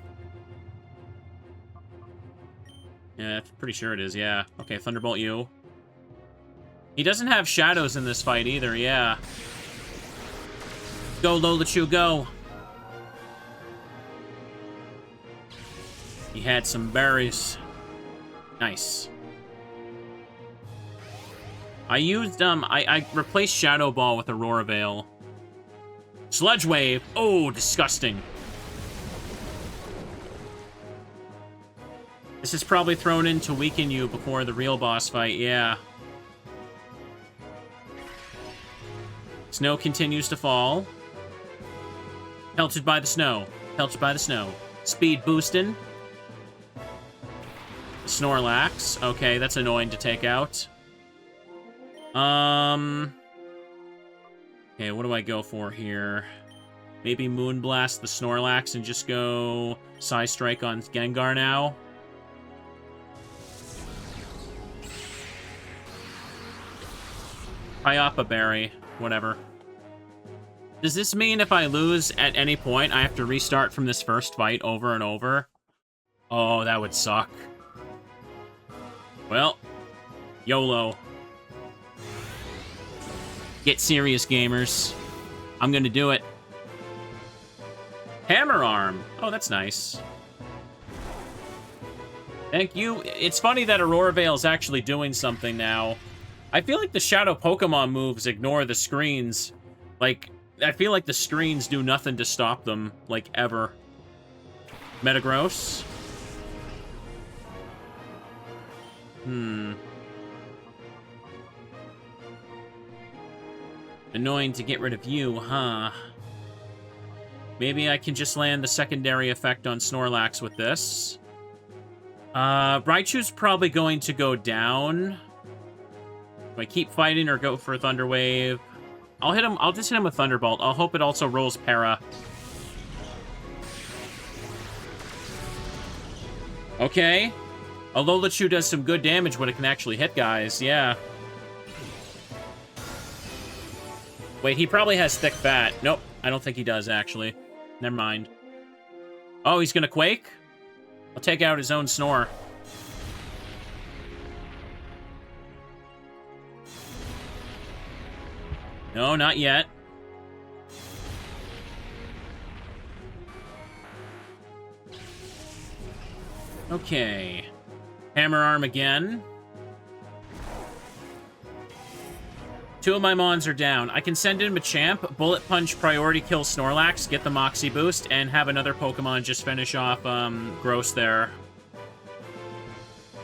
S1: Yeah, pretty sure it is, yeah. Okay, Thunderbolt you. He doesn't have shadows in this fight either, yeah. Go, Lolachu, go! He had some berries. Nice. I used, I replaced Shadow Ball with Aurora Veil. Sludge Wave! Oh, disgusting. This is probably thrown in to weaken you before the real boss fight, yeah. Snow continues to fall. Pelted by the snow. Pelted by the snow. Speed boosting. Snorlax. Okay, that's annoying to take out. Okay, what do I go for here? Maybe Moonblast the Snorlax and just go Psy Strike on Gengar now. Pyapa Berry. Whatever. Does this mean if I lose at any point, I have to restart from this first fight over and over? Oh, that would suck. Well, YOLO. Get serious, gamers. I'm gonna do it. Hammer Arm. Oh, that's nice. Thank you. It's funny that Aurora Veil is actually doing something now. I feel like the Shadow Pokemon moves ignore the screens. Like, I feel like the screens do nothing to stop them, like, ever. Metagross. Annoying to get rid of you, huh? Maybe I can just land the secondary effect on Snorlax with this. Raichu's probably going to go down. Do I keep fighting or go for a Thunder Wave? I'll hit him. I'll just hit him with Thunderbolt. I'll hope it also rolls Para. Okay. Alola does some good damage when it can actually hit guys. Yeah. Wait, he probably has Thick Fat. Nope, I don't think he does, actually. Never mind. Oh, he's gonna Quake? I'll take out his own Snore. No, not yet. Okay. Hammer Arm again. 2 of my Mons are down. I can send in Machamp, Bullet Punch, priority kill Snorlax, get the Moxie boost, and have another Pokemon just finish off Gross there.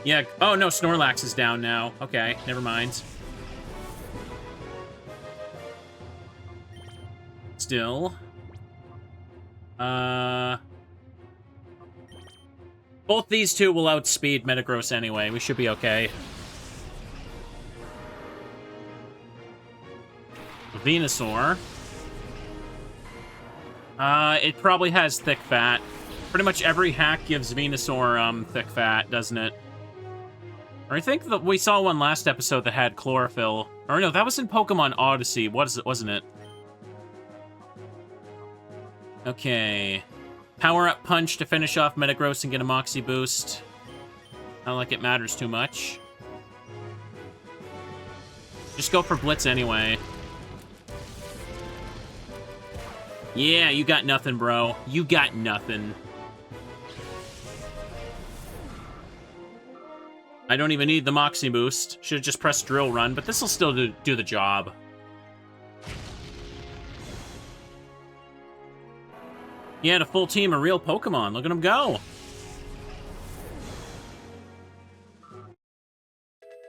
S1: Yeah, oh no, Snorlax is down now. Okay, never mind. Still. Both these two will outspeed Metagross anyway. We should be okay. Venusaur. It probably has thick fat. Pretty much every hack gives Venusaur, thick fat, doesn't it? Or I think that we saw one last episode that had chlorophyll. Or no, that was in Pokemon Odyssey, wasn't it? Okay. Power-up Punch to finish off Metagross and get a Moxie boost. Not like it matters too much. Just go for Blitz anyway. Yeah, you got nothing, bro. You got nothing. I don't even need the Moxie boost. Should've just pressed Drill Run, but this'll still do the job. He had a full team of real Pokemon. Look at him go.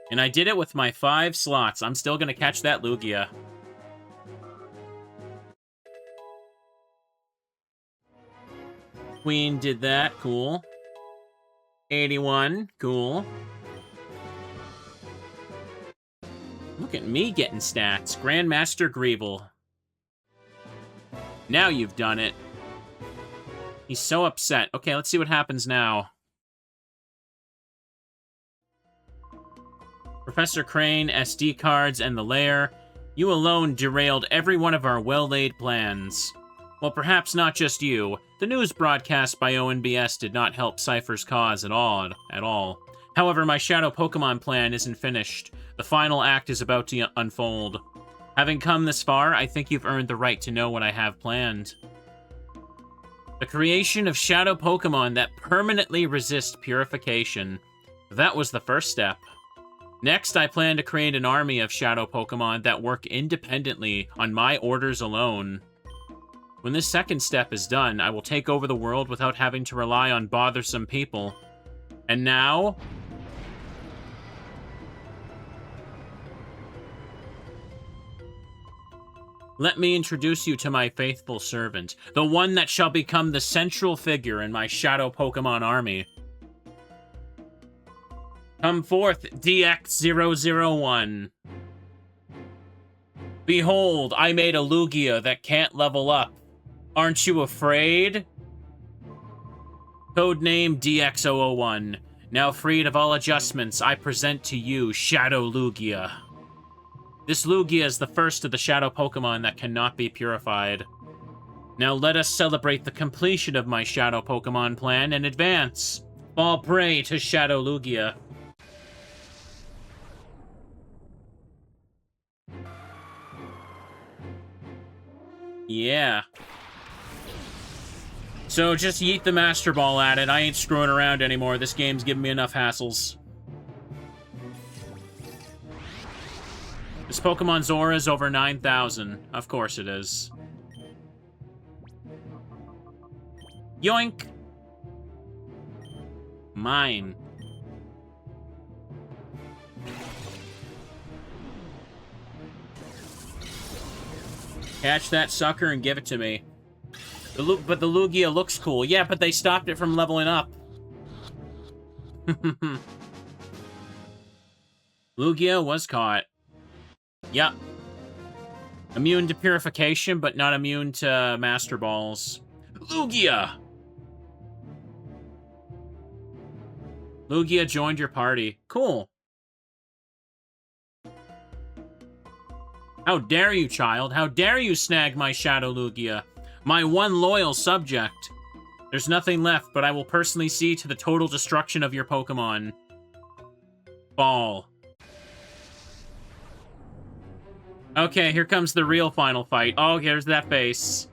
S1: And I did it with my 5 slots. I'm still gonna catch that Lugia. Queen did that. Cool. 81. Cool. Look at me getting stats. Grandmaster Greevil. Now you've done it. He's so upset. Okay, let's see what happens now. Professor Crane, SD cards, and the lair. You alone derailed every one of our well-laid plans. Well, perhaps not just you. The news broadcast by ONBS did not help Cypher's cause at all. However, my Shadow Pokemon plan isn't finished. The final act is about to unfold. Having come this far, I think you've earned the right to know what I have planned. The creation of Shadow Pokemon that permanently resist Purification. That was the first step. Next, I plan to create an army of Shadow Pokemon that work independently on my orders alone. When this second step is done, I will take over the world without having to rely on bothersome people. And now... let me introduce you to my faithful servant, the one that shall become the central figure in my Shadow Pokemon army. Come forth, DX001. Behold, I made a Lugia that can't level up. Aren't you afraid? Codename DX001. Now freed of all adjustments, I present to you Shadow Lugia. This Lugia is the first of the Shadow Pokemon that cannot be purified. Now let us celebrate the completion of my Shadow Pokemon plan and advance. Fall prey to Shadow Lugia. Yeah. So just yeet the Master Ball at it. I ain't screwing around anymore. This game's giving me enough hassles. This Pokemon's aura is over 9,000. Of course it is. Yoink! Mine. Catch that sucker and give it to me. But the Lugia looks cool. Yeah, but they stopped it from leveling up. Lugia was caught. Yep. Immune to Purification, but not immune to Master Balls. Lugia! Lugia joined your party. Cool. How dare you, child? How dare you snag my Shadow Lugia? My one loyal subject. There's nothing left, but I will personally see to the total destruction of your Pokemon. Ball. Okay, here comes the real final fight. Oh, here's that face.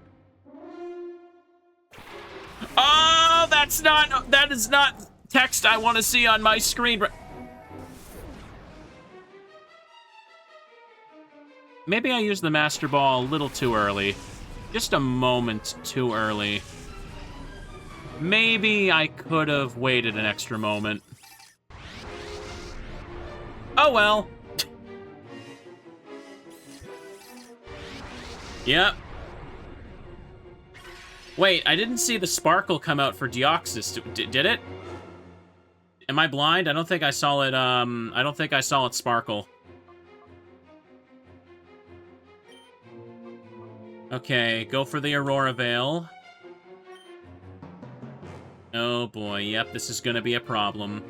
S1: Oh, that is not text I want to see on my screen. Maybe I used the Master Ball a little too early. Just a moment too early. Maybe I could have waited an extra moment. Oh well. Yep. Wait, I didn't see the sparkle come out for Deoxys. Did it? Am I blind? I don't think I saw it, I don't think I saw it sparkle. Okay, go for the Aurora Veil. Oh boy, yep, this is gonna be a problem.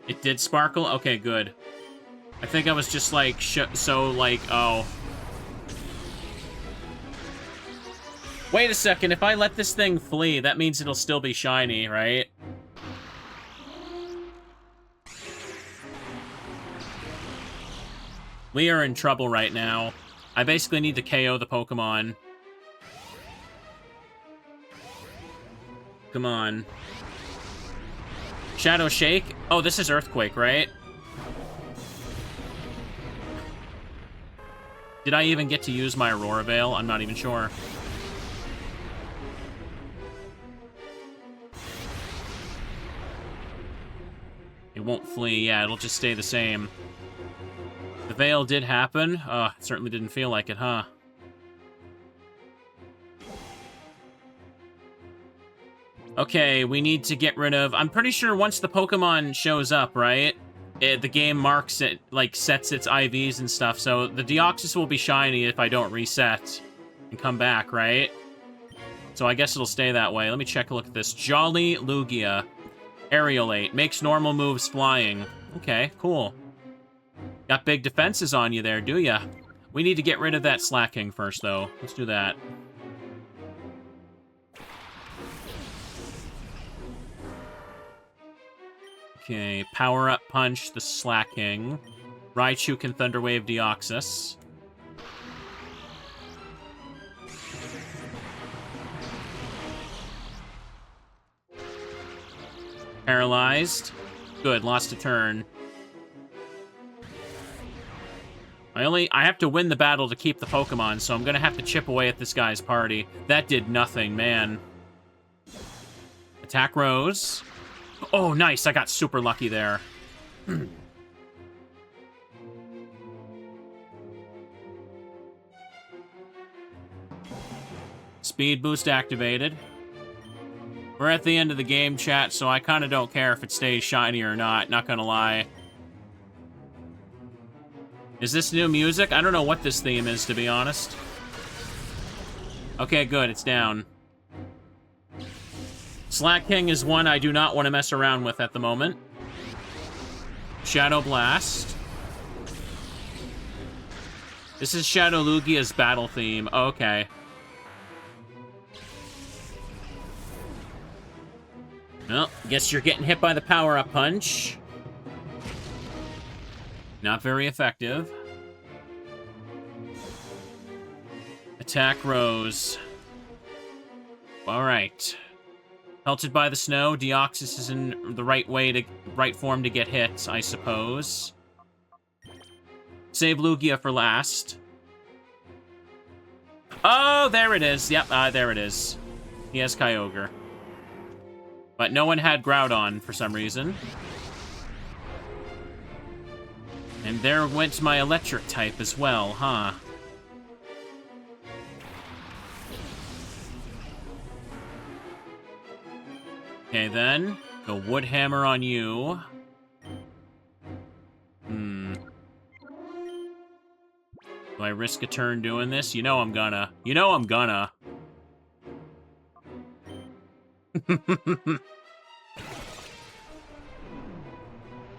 S1: It did sparkle? Okay, good. I think I was just like, oh. Wait a second, if I let this thing flee, that means it'll still be shiny, right? We are in trouble right now. I basically need to KO the Pokemon. Come on. Shadow Shake? Oh, this is Earthquake, right? Did I even get to use my Aurora Veil? I'm not even sure. It won't flee. Yeah, it'll just stay the same. The Veil did happen. It certainly didn't feel like it, huh? Okay, we need to get rid of... I'm pretty sure once the Pokemon shows up, right? The game marks it, like, sets its IVs and stuff, so the Deoxys will be shiny if I don't reset and come back, right? So I guess it'll stay that way. Let me check a look at this. Jolly Lugia. Aerialate. Makes normal moves flying. Okay, cool. Got big defenses on you there, do ya? We need to get rid of that Slacking first, though. Let's do that. Okay, Power Up Punch the Slacking. Raichu can Thunder Wave Deoxys. Paralyzed. Good, lost a turn. I have to win the battle to keep the Pokemon, so I'm gonna have to chip away at this guy's party. That did nothing, man. Attack Rose. Oh, nice, I got super lucky there. Speed boost activated. We're at the end of the game, chat, so I kind of don't care if it stays shiny or not gonna lie. Is this new music? I don't know what this theme is, to be honest. Okay, good, it's down. Slacking is one I do not want to mess around with at the moment. Shadow Blast. This is Shadow Lugia's battle theme. Okay. Well, guess you're getting hit by the power-up punch. Not very effective. Attack Rose. Alright. Pelted by the snow, Deoxys is in the right form to get hit, I suppose. Save Lugia for last. Oh, there it is. Yep, there it is. He has Kyogre. But no one had Groudon for some reason. And there went my electric type as well, huh? Okay, then. Go Wood Hammer on you. Do I risk a turn doing this? You know I'm gonna. You know I'm gonna. Come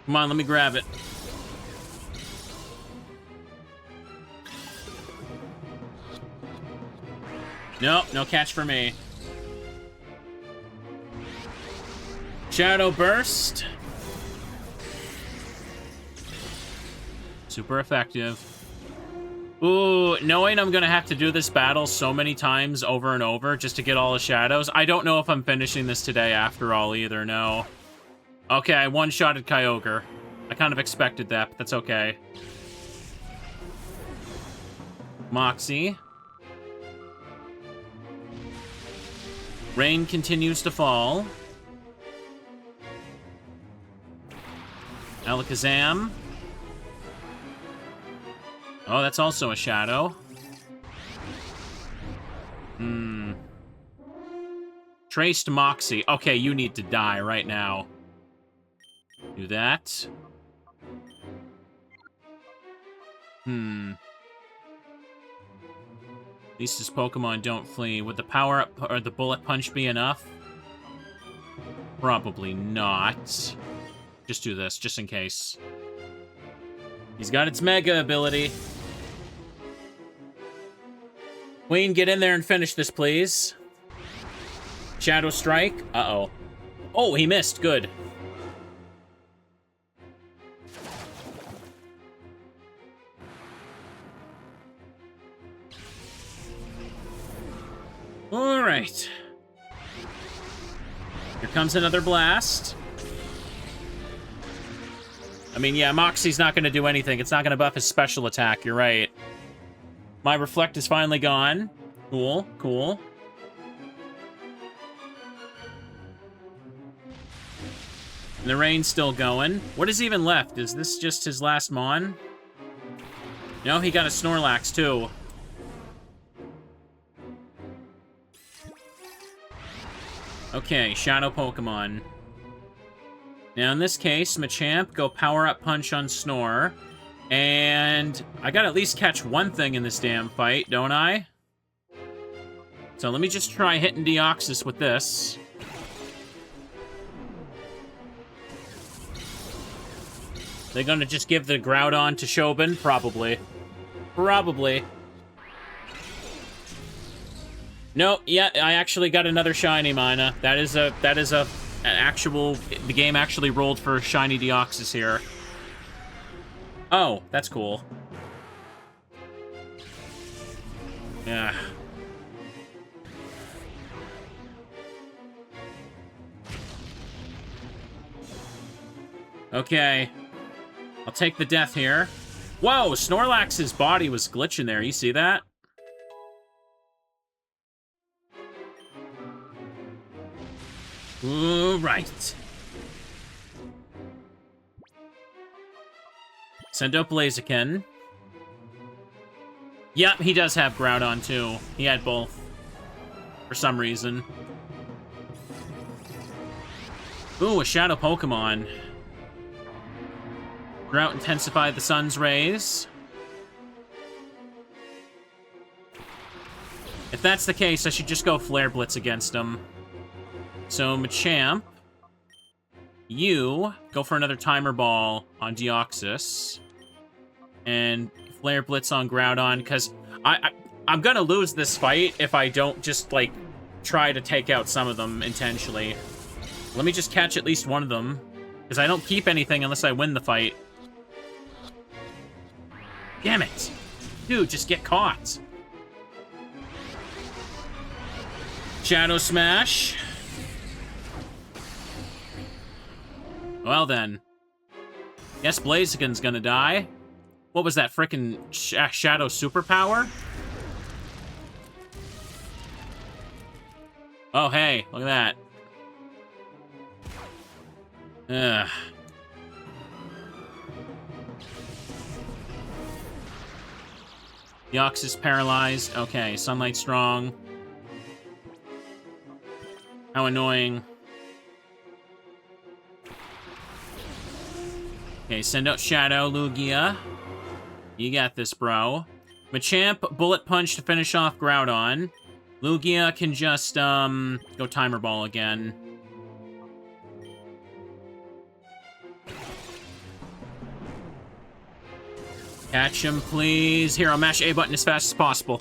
S1: on, let me grab it. Nope, no catch for me. Shadow Burst. Super effective. Ooh, knowing I'm gonna have to do this battle so many times over and over just to get all the shadows, I don't know if I'm finishing this today after all either, no. Okay, I one-shotted Kyogre. I kind of expected that, but that's okay. Moxie. Rain continues to fall. Alakazam. Oh, that's also a shadow. Traced Moxie. Okay, you need to die right now. Do that. At least his Pokemon don't flee. Would the power-up or the bullet punch be enough? Probably not. Just do this, just in case. He's got its Mega ability. Queen, get in there and finish this, please. Shadow Strike. Uh-oh. Oh, he missed. Good. All right. Here comes another blast. I mean, yeah, Moxie's not going to do anything. It's not going to buff his special attack. You're right. My Reflect is finally gone. Cool, cool. And the rain's still going. What is even left? Is this just his last Mon? No, he got a Snorlax, too. Okay, Shadow Pokemon. Now, in this case, Machamp, go Power-Up Punch on Snore. And I gotta at least catch one thing in this damn fight, don't I? So let me just try hitting Deoxys with this. They're gonna just give the Groudon to Shoben? Probably. Probably. No, yeah, I actually got another shiny Mina. That is an actual, the game actually rolled for shiny Deoxys here. Oh, that's cool. Yeah. Okay. I'll take the death here. Whoa, Snorlax's body was glitching there. You see that? All right. Send out Blaziken. Yep, he does have Groudon, too. He had both. For some reason. Ooh, a Shadow Pokemon. Drought intensify the sun's rays. If that's the case, I should just go Flare Blitz against him. So, Machamp, you go for another Timer Ball on Deoxys. And Flare Blitz on Groudon, because I'm gonna lose this fight if I don't just, like, try to take out some of them intentionally. Let me just catch at least one of them, because I don't keep anything unless I win the fight. Damn it! Dude, just get caught. Shadow Smash. Well then. Guess Blaziken's gonna die. What was that frickin' Shadow Superpower? Oh, hey, look at that. Ugh. Deoxys is paralyzed. Okay, Sunlight strong. How annoying. Okay, send out Shadow, Lugia. You got this, bro. Machamp, Bullet Punch to finish off Groudon. Lugia can just, go Timer Ball again. Catch him, please. Here, I'll mash A button as fast as possible.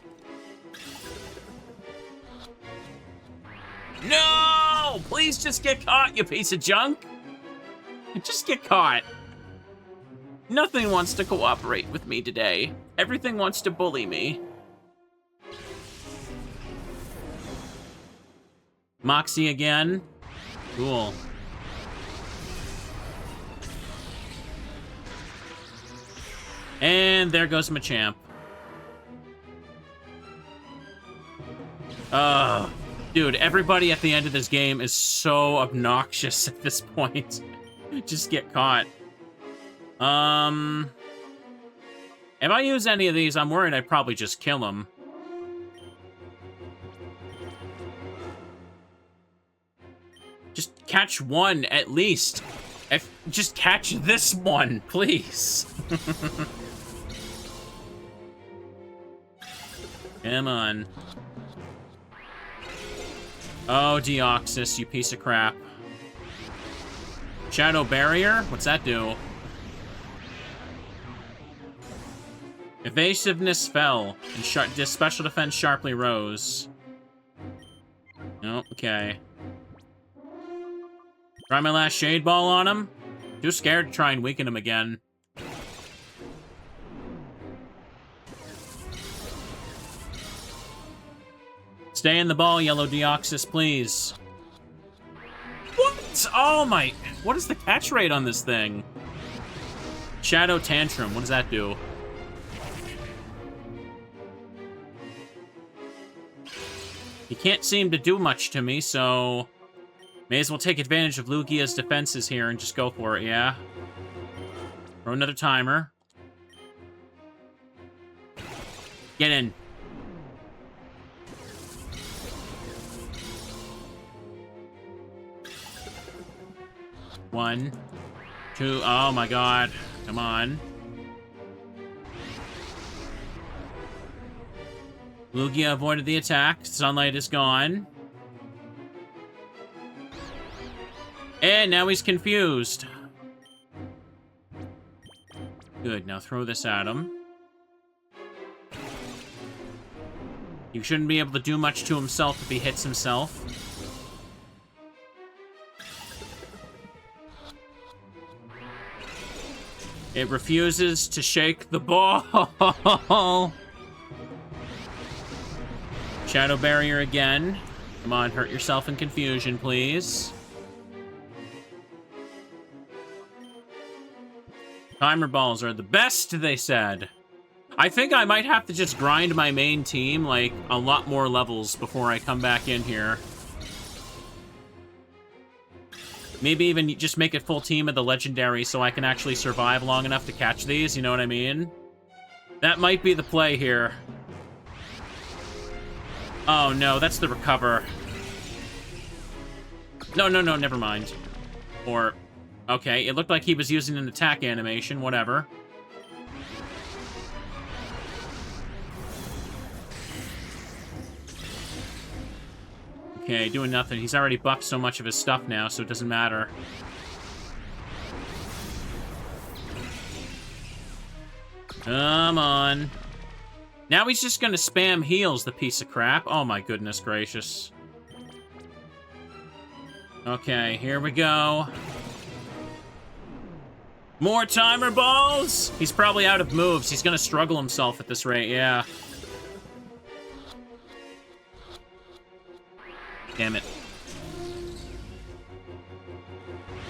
S1: No! Please just get caught, you piece of junk. Just get caught. Nothing wants to cooperate with me today. Everything wants to bully me. Moxie again. Cool. And there goes Machamp. Dude, everybody at the end of this game is so obnoxious at this point. Just get caught. If I use any of these, I'm worried I'd probably just kill him. Just catch one, at least. Just catch this one, please. Come on. Oh, Deoxys, you piece of crap. Shadow Barrier? What's that do? Evasiveness fell, and this special defense sharply rose. Oh, okay. Try my last Shade Ball on him? Too scared to try and weaken him again. Stay in the ball, Yellow Deoxys, please. What? Oh my... What is the catch rate on this thing? Shadow Tantrum, what does that do? He can't seem to do much to me, so... May as well take advantage of Lugia's defenses here and just go for it, yeah? Throw another timer. Get in. One, two, oh my god. Come on. Lugia avoided the attack. Sunlight is gone. And now he's confused. Good, now throw this at him. He shouldn't be able to do much to himself if he hits himself. It refuses to shake the ball. Shadow Barrier again. Come on, hurt yourself in confusion, please. Timer balls are the best, they said. I think I might have to just grind my main team, like, a lot more levels before I come back in here. Maybe even just make it full team of the legendary so I can actually survive long enough to catch these, you know what I mean? That might be the play here. Oh no, that's the recover. No, never mind. Or, okay, it looked like he was using an attack animation, whatever. Okay, doing nothing. He's already buffed so much of his stuff now, so it doesn't matter. Come on. Now he's just gonna spam heals, the piece of crap. Oh my goodness gracious. Okay, here we go. More timer balls! He's probably out of moves. He's gonna struggle himself at this rate, yeah. Damn it.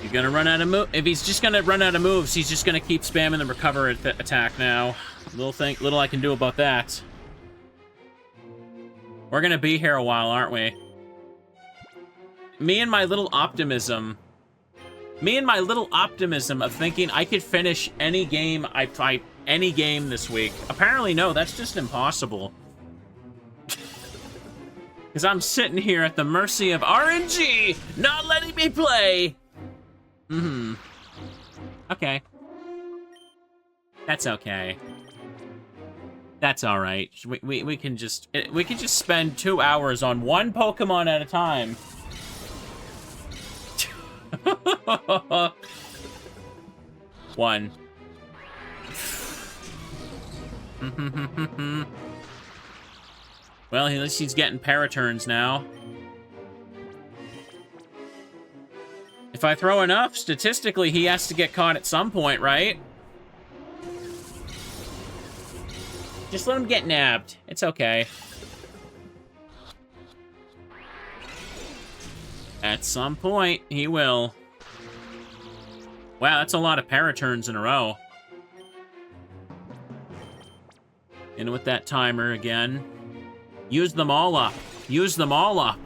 S1: You're gonna run out of moves. If he's just gonna run out of moves, he's just gonna keep spamming the recover attack now. Little I can do about that. We're gonna be here a while, aren't we? Me and my little optimism of thinking I could finish any game I fight, any game this week. Apparently, no, that's just impossible. Because I'm sitting here at the mercy of RNG, not letting me play. Okay. That's okay. That's all right. We can just spend 2 hours on one Pokemon at a time. One. Well, at least he's getting paraturns now. If I throw enough, statistically, he has to get caught at some point, right? Just let him get nabbed. It's okay. At some point, he will. Wow, that's a lot of paraturns in a row. In with that timer again. Use them all up. Use them all up.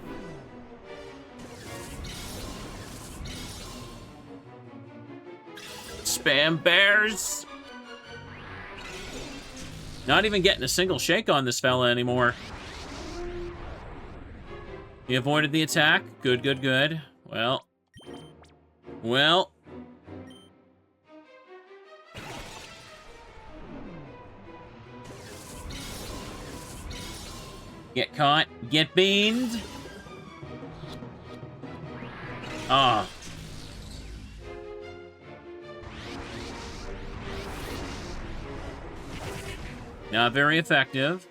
S1: Spam bears. Not even getting a single shake on this fella anymore. He avoided the attack. Good, good, good. Well. Well. Get caught. Get beamed. Ah. Not very effective.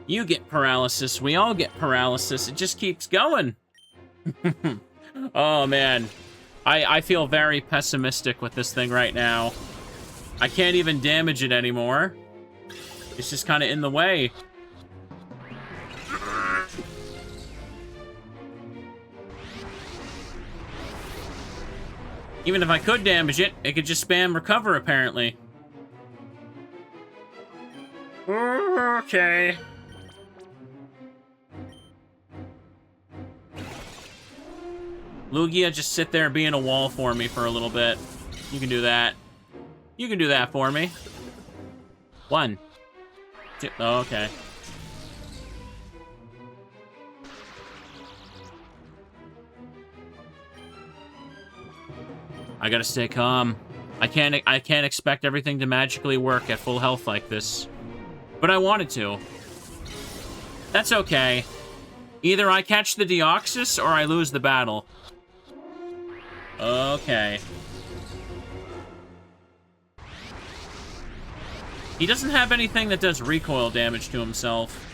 S1: You get paralysis. We all get paralysis. It just keeps going. Oh, man. I feel very pessimistic with this thing right now. I can't even damage it anymore. It's just kind of in the way. Even if I could damage it, it could just spam recover, apparently. Okay. Lugia, just sit there being a wall for me for a little bit. You can do that. You can do that for me. 1, 2, oh, okay. I gotta stay calm. I can't expect everything to magically work at full health like this. But I wanted to. That's okay. Either I catch the Deoxys or I lose the battle. Okay. He doesn't have anything that does recoil damage to himself.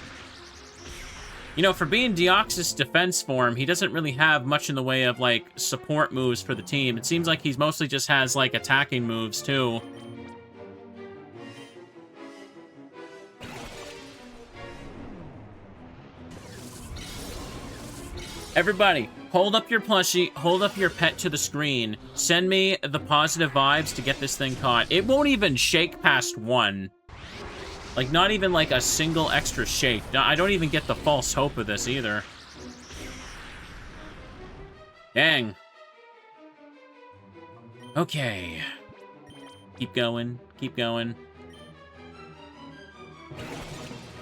S1: You know, for being Deoxys defense form, he doesn't really have much in the way of, like, support moves for the team. It seems like he's mostly just has, like, attacking moves, too. Everybody, hold up your plushie, hold up your pet to the screen. Send me the positive vibes to get this thing caught. It won't even shake past 1. Like, not even, like, a single extra shake. I don't even get the false hope of this, either. Dang. Okay. Keep going. Keep going.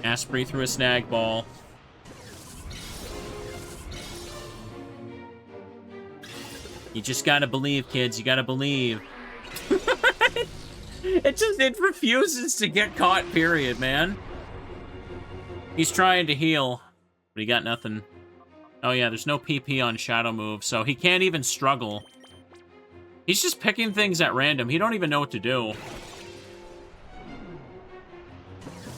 S1: Asprey through a snag ball. You just gotta believe, kids. You gotta believe. It refuses to get caught, period, man. He's trying to heal, but he got nothing. Oh yeah, there's no PP on Shadow Move, so he can't even struggle. He's just picking things at random. He don't even know what to do.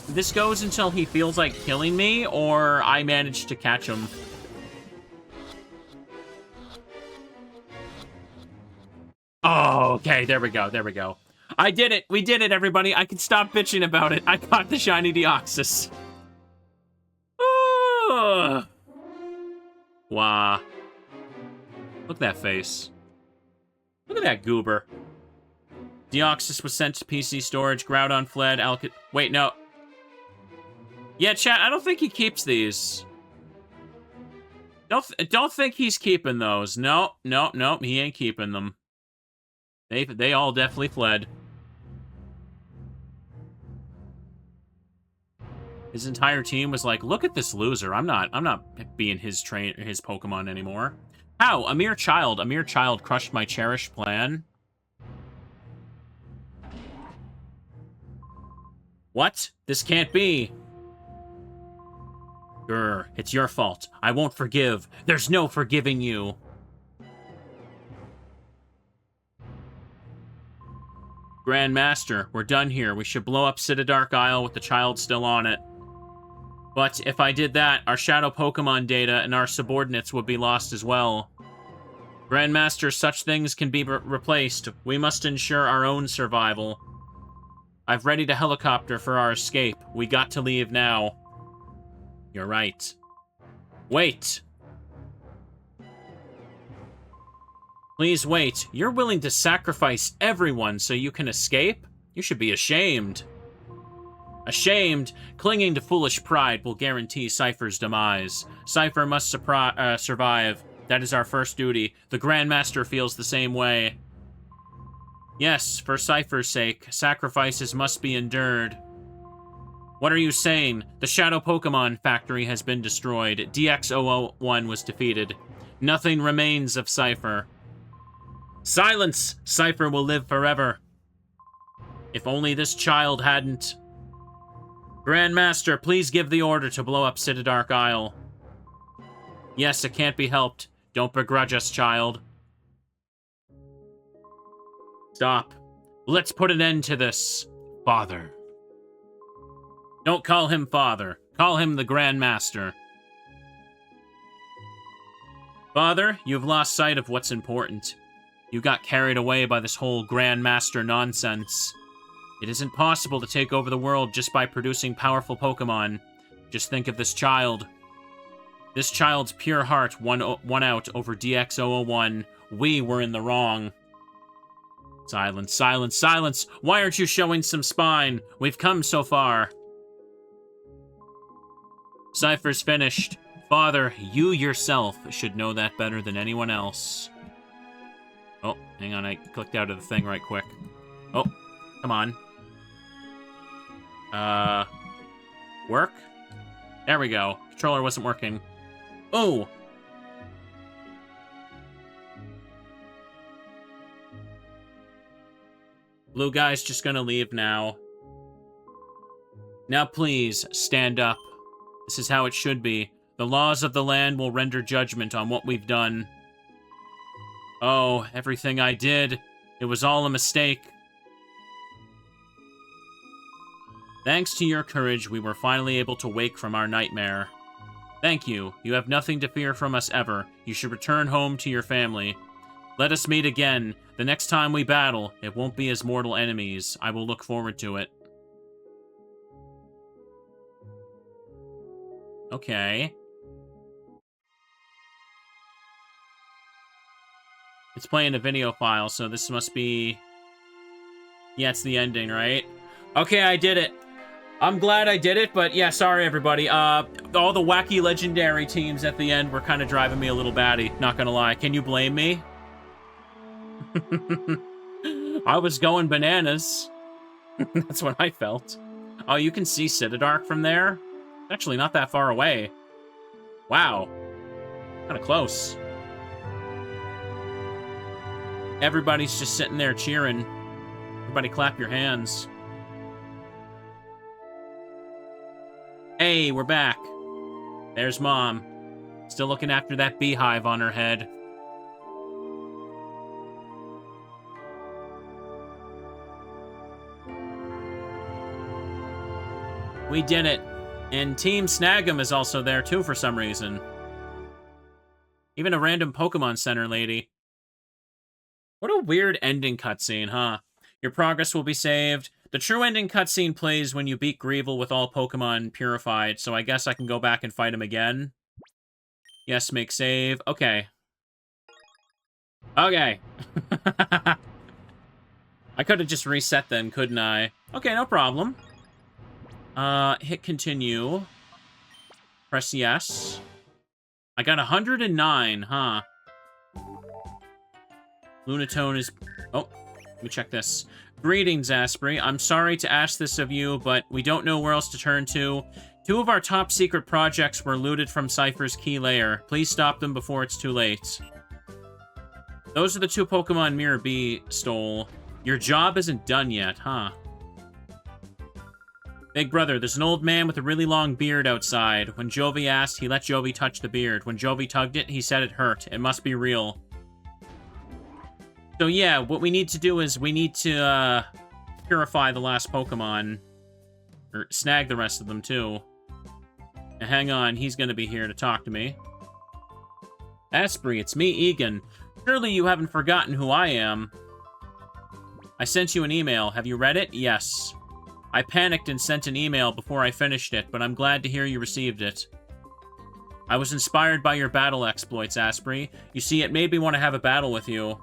S1: This goes until he feels like killing me, or I manage to catch him. Oh, okay, there we go, there we go. I did it! We did it, everybody! I can stop bitching about it. I caught the shiny Deoxys. Oh. Wow. Look at that face. Look at that goober. Deoxys was sent to PC storage. Groudon fled. Wait, no. Yeah, chat, I don't think he keeps these. Don't think he's keeping those. No, no, no, he ain't keeping them. They all definitely fled. His entire team was like, look at this loser. I'm not being his Pokemon anymore. How? A mere child crushed my cherished plan. What? This can't be. Grr, it's your fault. I won't forgive. There's no forgiving you. Grandmaster, we're done here. We should blow up Citadark Isle with the child still on it. But if I did that, our shadow Pokemon data and our subordinates would be lost as well. Grandmaster, such things can be replaced. We must ensure our own survival. I've readied a helicopter for our escape. We got to leave now. You're right. Wait! Please wait. You're willing to sacrifice everyone so you can escape? You should be ashamed. Ashamed, clinging to foolish pride will guarantee Cypher's demise. Cypher must survive. That is our first duty. The Grandmaster feels the same way. Yes, for Cypher's sake, sacrifices must be endured. What are you saying? The Shadow Pokémon factory has been destroyed. DX001 was defeated. Nothing remains of Cypher. Silence! Cypher will live forever. If only this child hadn't... Grandmaster, please give the order to blow up Citadark Isle. Yes, it can't be helped. Don't begrudge us, child. Stop. Let's put an end to this. Father. Don't call him father. Call him the Grandmaster. Father, you've lost sight of what's important. You got carried away by this whole Grandmaster nonsense. It isn't possible to take over the world just by producing powerful Pokémon. Just think of this child. This child's pure heart won out over DX001. We were in the wrong. Silence, silence, silence! Why aren't you showing some spine? We've come so far. Cypher's finished. Father, you yourself should know that better than anyone else. Oh, hang on, I clicked out of the thing right quick. Oh, come on. Work? There we go. Controller wasn't working. Oh! Blue guy's just gonna leave now. Now please, stand up. This is how it should be. The laws of the land will render judgment on what we've done. Oh, everything I did. It was all a mistake. Thanks to your courage, we were finally able to wake from our nightmare. Thank you. You have nothing to fear from us ever. You should return home to your family. Let us meet again. The next time we battle, it won't be as mortal enemies. I will look forward to it. Okay. It's playing a video file, so this must be... Yeah, it's the ending, right? Okay, I did it. I'm glad I did it, but yeah, sorry everybody. All the wacky legendary teams at the end were kind of driving me a little batty, not gonna lie. Can you blame me? I was going bananas. That's what I felt. Oh, you can see Citadark from there? Actually, not that far away. Wow. Kind of close. Everybody's just sitting there cheering. Everybody clap your hands. Hey, we're back. There's Mom. Still looking after that beehive on her head. We did it. And Team Snagging is also there, too, for some reason. Even a random Pokemon Center lady. What a weird ending cutscene, huh? Your progress will be saved. The true ending cutscene plays when you beat Greevil with all Pokemon purified, so I guess I can go back and fight him again. Yes, make save. Okay. Okay. I could have just reset then, couldn't I? Okay, no problem. Hit continue. Press yes. I got 109, huh? Lunatone is... Oh, let me check this. Greetings, Asprey. I'm sorry to ask this of you, but we don't know where else to turn to. 2 of our top secret projects were looted from Cypher's key layer. Please stop them before it's too late. Those are the 2 Pokemon Mirror B stole. Your job isn't done yet, huh? Big brother, there's an old man with a really long beard outside. When Jovi asked, he let Jovi touch the beard. When Jovi tugged it, he said it hurt. It must be real. So yeah, what we need to do is we need to purify the last Pokemon. Or snag the rest of them, too. Now, hang on, he's going to be here to talk to me. Asprey, it's me, Egan. Surely you haven't forgotten who I am. I sent you an email. Have you read it? Yes. I panicked and sent an email before I finished it, but I'm glad to hear you received it. I was inspired by your battle exploits, Asprey. You see, it made me want to have a battle with you.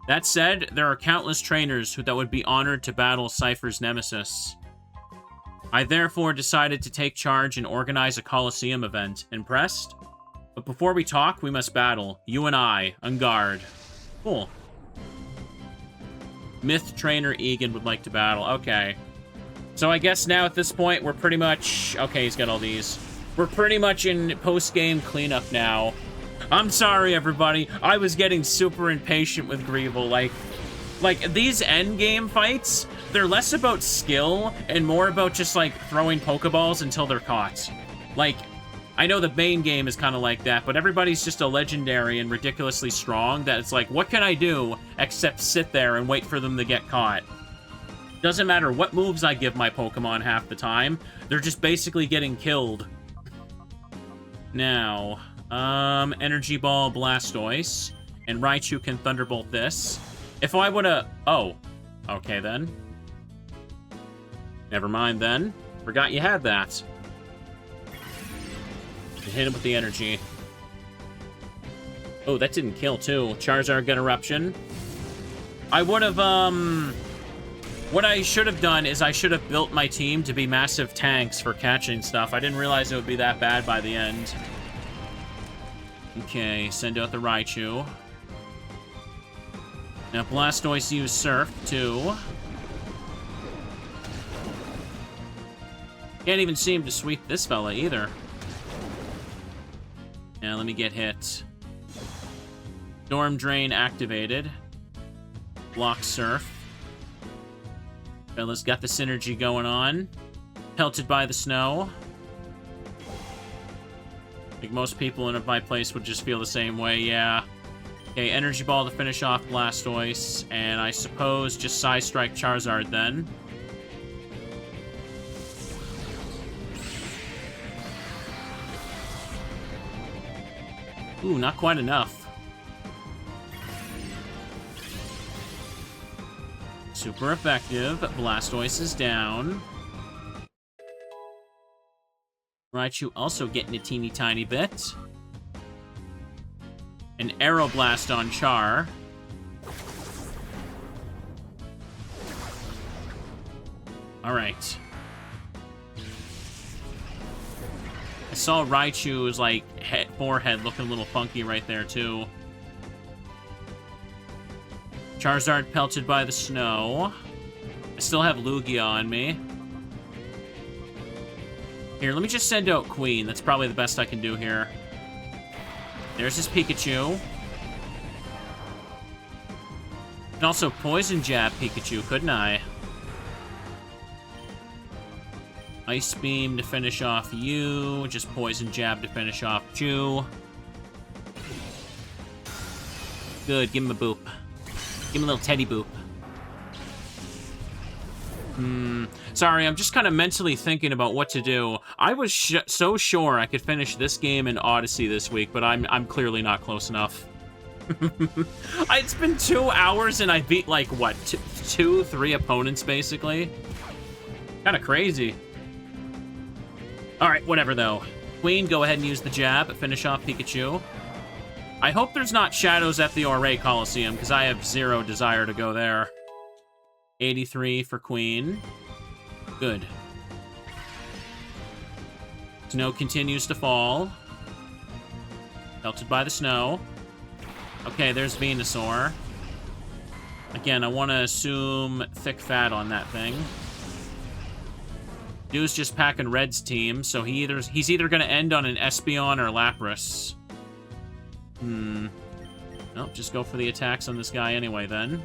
S1: That said, there are countless trainers that would be honored to battle Cypher's nemesis. I therefore decided to take charge and organize a Coliseum event. Impressed? But before we talk, we must battle. You and I, on guard. Cool. Myth trainer Egan would like to battle. Okay. So I guess now at this point, we're pretty much... Okay, he's got all these. We're pretty much in post-game cleanup now. I'm sorry, everybody. I was getting super impatient with Greevil. Like, these endgame fights, they're less about skill and more about just, like, throwing Pokeballs until they're caught. Like, I know the main game is kind of like that, but everybody's just a legendary and ridiculously strong that it's like, what can I do except sit there and wait for them to get caught? Doesn't matter what moves I give my Pokemon half the time, they're just basically getting killed. Now, Energy Ball Blastoise, and Raichu can Thunderbolt this. If I would've... Oh, okay then. Never mind then. Forgot you had that. Hit him with the energy. Oh, that didn't kill too. Charizard got Eruption. I would've, what I should have done is I should have built my team to be massive tanks for catching stuff. I didn't realize it would be that bad by the end. Okay, send out the Raichu. Now Blastoise used Surf, too. Can't even seem to sweep this fella, either. Now, let me get hit. Storm Drain activated. Block Surf. Fella's got the synergy going on. Pelted by the snow. I think most people in my place would just feel the same way, yeah. Okay, Energy Ball to finish off Blastoise, and I suppose just Psy Strike Charizard then. Ooh, not quite enough. Super effective. Blastoise is down. Raichu also getting a teeny tiny bit. An Aeroblast on Char. Alright. I saw Raichu's, like, forehead looking a little funky right there, too. Charizard pelted by the snow. I still have Lugia on me. Here, let me just send out Queen. That's probably the best I can do here. There's his Pikachu. And also Poison Jab Pikachu, couldn't I? Ice Beam to finish off you. Just Poison Jab to finish off Chew. Good, give him a boop. Give him a little teddy boop. Sorry, I'm just kind of mentally thinking about what to do. I was so sure I could finish this game in Odyssey this week, but I'm clearly not close enough. It's been 2 hours and I beat, like, what, 3 opponents, basically? Kind of crazy. Alright, whatever, though. Queen, go ahead and use the jab. Finish off Pikachu. I hope there's not shadows at the Ouray Coliseum, because I have 0 desire to go there. 83 for Queen. Good. Snow continues to fall. Melted by the snow. Okay, there's Venusaur. Again, I want to assume thick fat on that thing. Dude's just packing Red's team, so he's either going to end on an Espeon or Lapras. Nope, just go for the attacks on this guy anyway, then.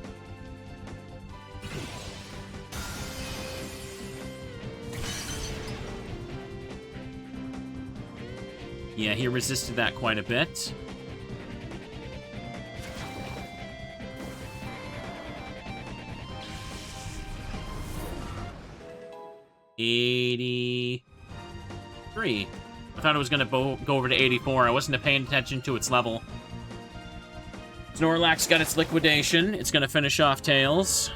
S1: Yeah, he resisted that quite a bit. $83. I thought it was going to go over to 84. I wasn't paying attention to its level. Snorlax got its liquidation. It's going to finish off Tails.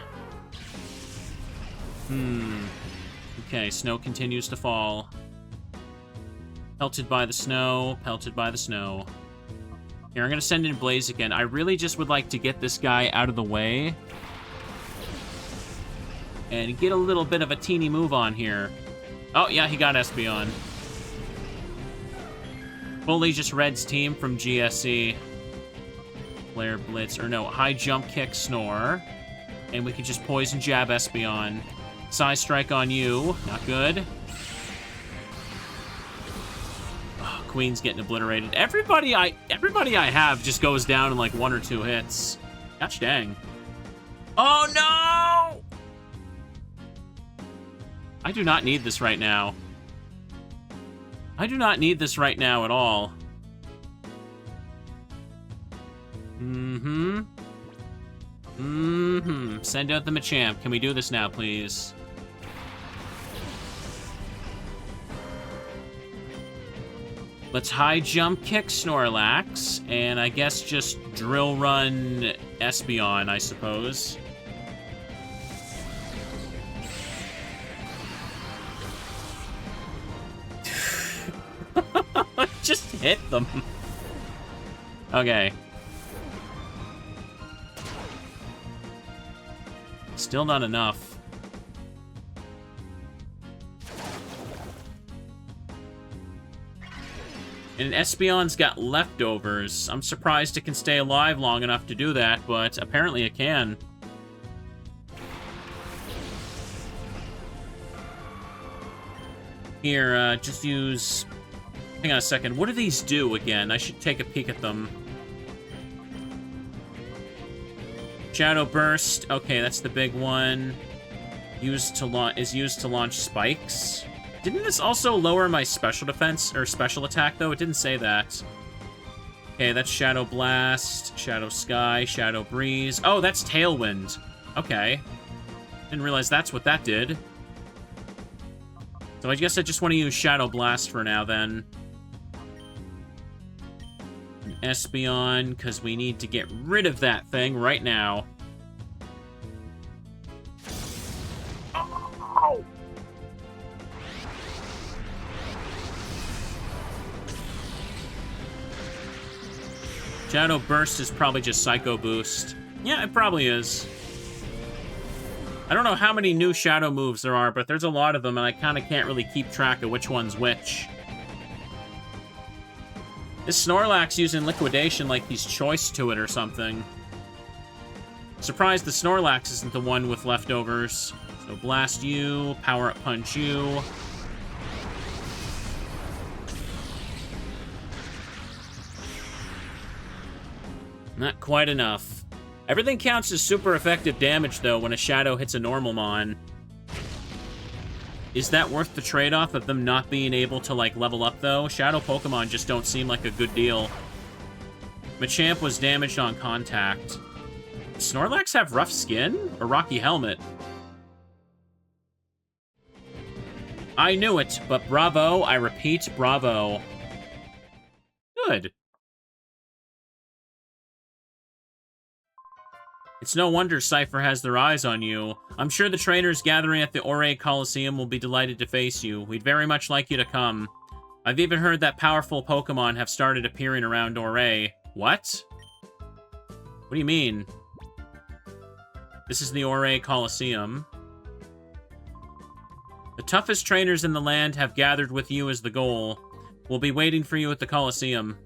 S1: Okay, snow continues to fall. Pelted by the snow, pelted by the snow. Here, I'm gonna send in Blaziken. I really just would like to get this guy out of the way. And get a little bit of a teeny move on here. Oh, yeah, he got Espeon. Fully just Red's team from GSE. Flare Blitz, or no, High Jump Kick Snore. And we can just Poison Jab Espeon. Size Strike on you, not good. Oh, Queen's getting obliterated. Everybody I have just goes down in like 1 or 2 hits. Gosh dang. Oh no! I do not need this right now. I do not need this right now at all. Send out the Machamp. Can we do this now, please? Let's High Jump Kick Snorlax, and I guess just Drill Run Espeon, I suppose. Just hit them. Okay. Still not enough. And Espeon's got leftovers. I'm surprised it can stay alive long enough to do that, but apparently it can. Here, just use... Hang on a second. What do these do again? I should take a peek at them. Shadow Burst. Okay, that's the big one. Used to launch spikes. Didn't this also lower my special defense or special attack though? It didn't say that. Okay, that's Shadow Blast, Shadow Sky, Shadow Breeze. Oh, that's Tailwind. Okay. Didn't realize that's what that did. So I guess I just want to use Shadow Blast for now then. Espeon, because we need to get rid of that thing right now. Oh. Shadow Burst is probably just Psycho Boost. Yeah, it probably is. I don't know how many new Shadow moves there are, but there's a lot of them, and I kind of can't really keep track of which one's which. This Snorlax using Liquidation like he's choice to it or something. Surprised the Snorlax isn't the one with leftovers. So Blast you, Power Up Punch you. Not quite enough. Everything counts as super effective damage, though, when a Shadow hits a normal Mon. Is that worth the trade-off of them not being able to, like, level up, though? Shadow Pokemon just don't seem like a good deal. Machamp was damaged on contact. Does Snorlax have rough skin? Or Rocky Helmet? I knew it, but bravo, I repeat, bravo. Good. It's no wonder Cypher has their eyes on you. I'm sure the trainers gathering at the Ore Coliseum will be delighted to face you. We'd very much like you to come. I've even heard that powerful Pokemon have started appearing around Ore. What? What do you mean? This is the Ore Coliseum. The toughest trainers in the land have gathered with you as the goal. We'll be waiting for you at the Coliseum.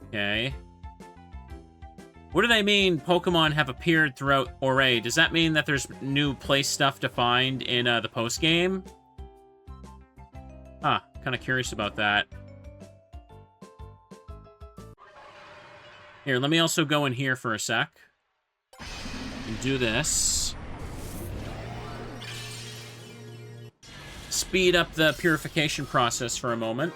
S1: Okay. What do they mean Pokemon have appeared throughout Ore? Does that mean that there's new place stuff to find in the post-game? Huh, kind of curious about that. Here, let me also go in here for a sec. And do this. Speed up the purification process for a moment.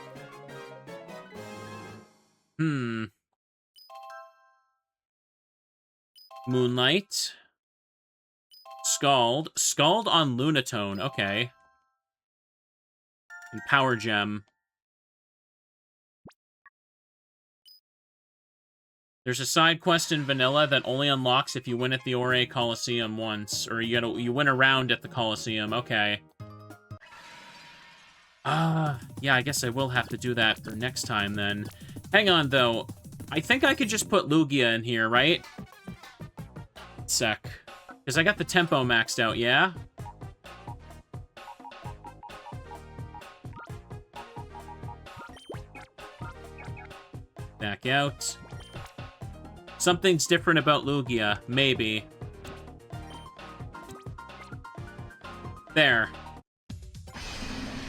S1: Moonlight. Scald. Scald on Lunatone. Okay. And Power Gem. There's a side quest in vanilla that only unlocks if you win at the Ore Coliseum once, or you win a round at the Coliseum. Okay. Yeah, I guess I will have to do that for next time then. Hang on, though. I think I could just put Lugia in here, right? Sec. Because I got the tempo maxed out, yeah? Back out. Something's different about Lugia. Maybe. There.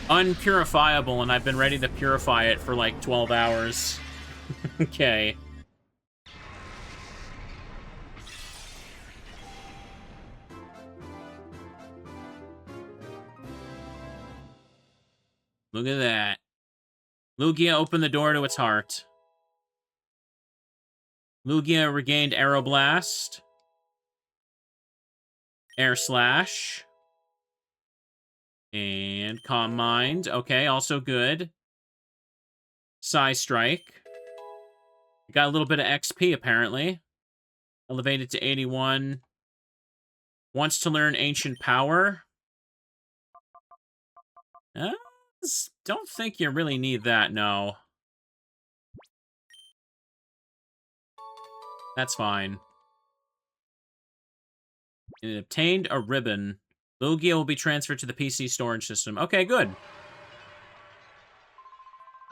S1: Unpurifiable, and I've been ready to purify it for like 12 hours. Okay. Look at that. Lugia opened the door to its heart. Lugia regained Aeroblast. Air Slash. And Calm Mind. Okay, also good. Psy Strike. Got a little bit of XP, apparently. Elevated to 81. Wants to learn Ancient Power. Don't think you really need that, no. That's fine. It obtained a ribbon. Lugia will be transferred to the PC storage system. Okay, good.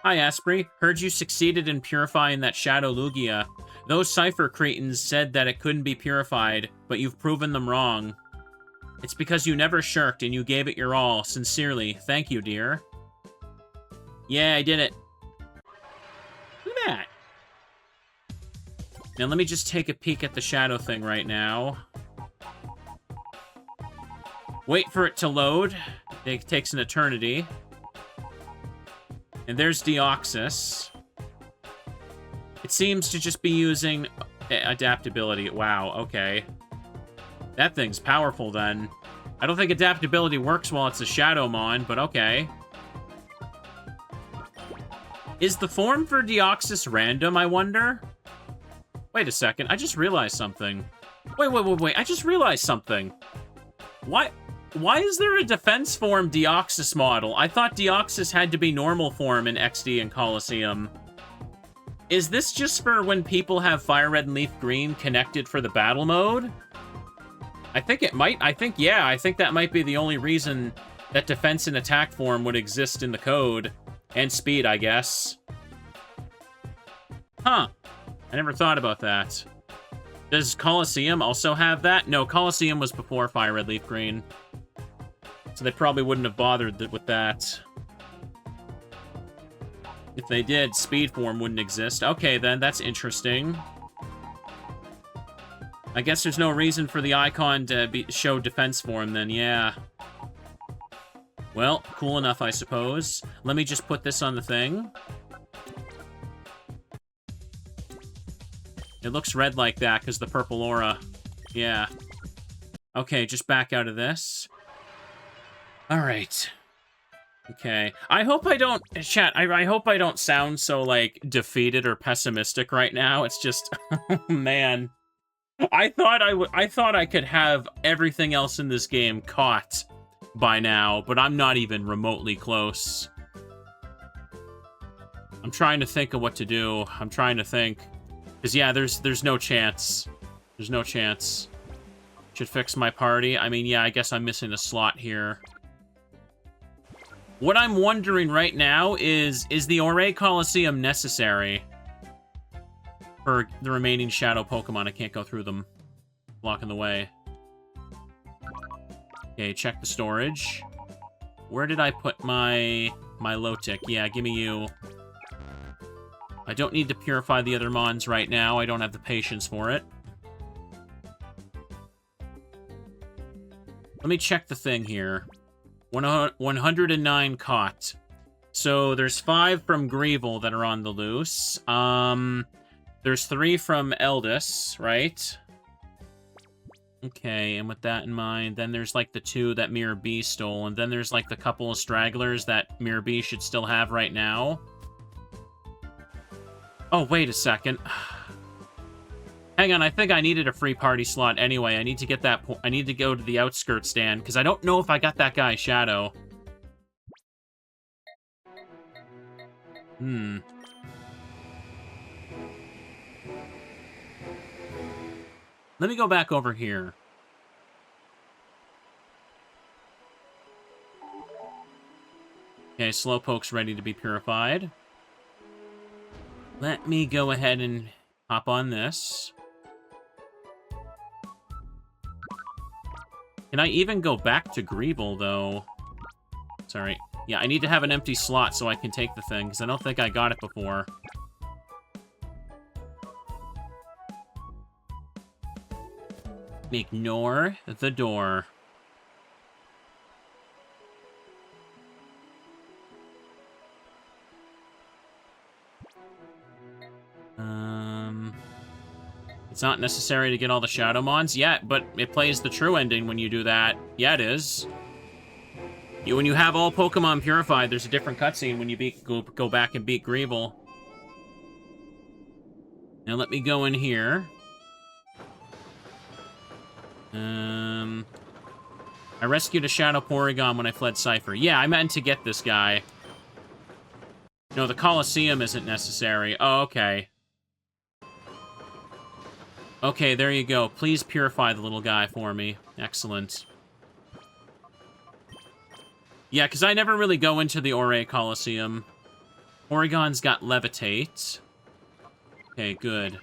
S1: Hi, Asprey. Heard you succeeded in purifying that Shadow Lugia. Those Cypher Cretins said that it couldn't be purified, but you've proven them wrong. It's because you never shirked and you gave it your all. Sincerely. Thank you, dear. Yeah, I did it. Look at that. Now, let me just take a peek at the Shadow thing right now. Wait for it to load. It takes an eternity. And there's Deoxys. It seems to just be using adaptability. Wow, okay. That thing's powerful, then. I don't think adaptability works while it's a Shadowmon, but okay. Is the form for Deoxys random, I wonder? Wait a second, I just realized something. Wait, I just realized something. Why is there a defense form Deoxys model? I thought Deoxys had to be normal form in XD and Coliseum. Is this just for when people have Fire Red and Leaf Green connected for the battle mode? I think it might. I think that might be the only reason that defense and attack form would exist in the code. And speed, I guess. Huh. I never thought about that. Does Coliseum also have that? No, Coliseum was before Fire Red Leaf Green. So they probably wouldn't have bothered with that. If they did, speed form wouldn't exist. Okay, then, that's interesting. I guess there's no reason for the icon to show defense form, then, yeah. Well, cool enough, I suppose. Let me just put this on the thing. It looks red like that, because the purple aura. Yeah. Okay, just back out of this. Alright. Okay. I hope I don't... Chat, I hope I don't sound so, like, defeated or pessimistic right now. It's just... Oh, man. I thought I could have everything else in this game caught by now, but I'm not even remotely close. I'm trying to think of what to do. I'm trying to think. Because, yeah, there's no chance. There's no chance. Should fix my party. I mean, yeah, I guess I'm missing a slot here. What I'm wondering right now is the Ore Coliseum necessary for the remaining Shadow Pokemon? I can't go through them. Blocking the way. Okay, check the storage. Where did I put my Lotic? Yeah, give me you. I don't need to purify the other Mons right now. I don't have the patience for it. Let me check the thing here. 109 caught. So there's 5 from Greevil that are on the loose. There's 3 from Eldis, right? Okay, and with that in mind, then there's like the 2 that Mirror B stole, and then there's like the couple of stragglers that Mirror B should still have right now. Oh, wait a second. Hang on, I think I needed a free party slot anyway. I need to get that. I need to go to the outskirts stand, because I don't know if I got that guy Shadow. Let me go back over here. Okay, Slowpoke's ready to be purified. Let me go ahead and hop on this. Can I even go back to Greevil, though? Sorry. Yeah, I need to have an empty slot so I can take the thing, because I don't think I got it before. Ignore the door. It's not necessary to get all the Shadow Mons yet, but it plays the true ending when you do that. Yeah, it is. When you have all Pokemon purified, there's a different cutscene when you go back and beat Greevil. Now let me go in here. I rescued a Shadow Porygon when I fled Cypher. Yeah, I meant to get this guy. No, the Coliseum isn't necessary. Oh, okay. Okay, there you go. Please purify the little guy for me. Excellent. Yeah, because I never really go into the Ore Coliseum. Porygon's got Levitate. Okay, good.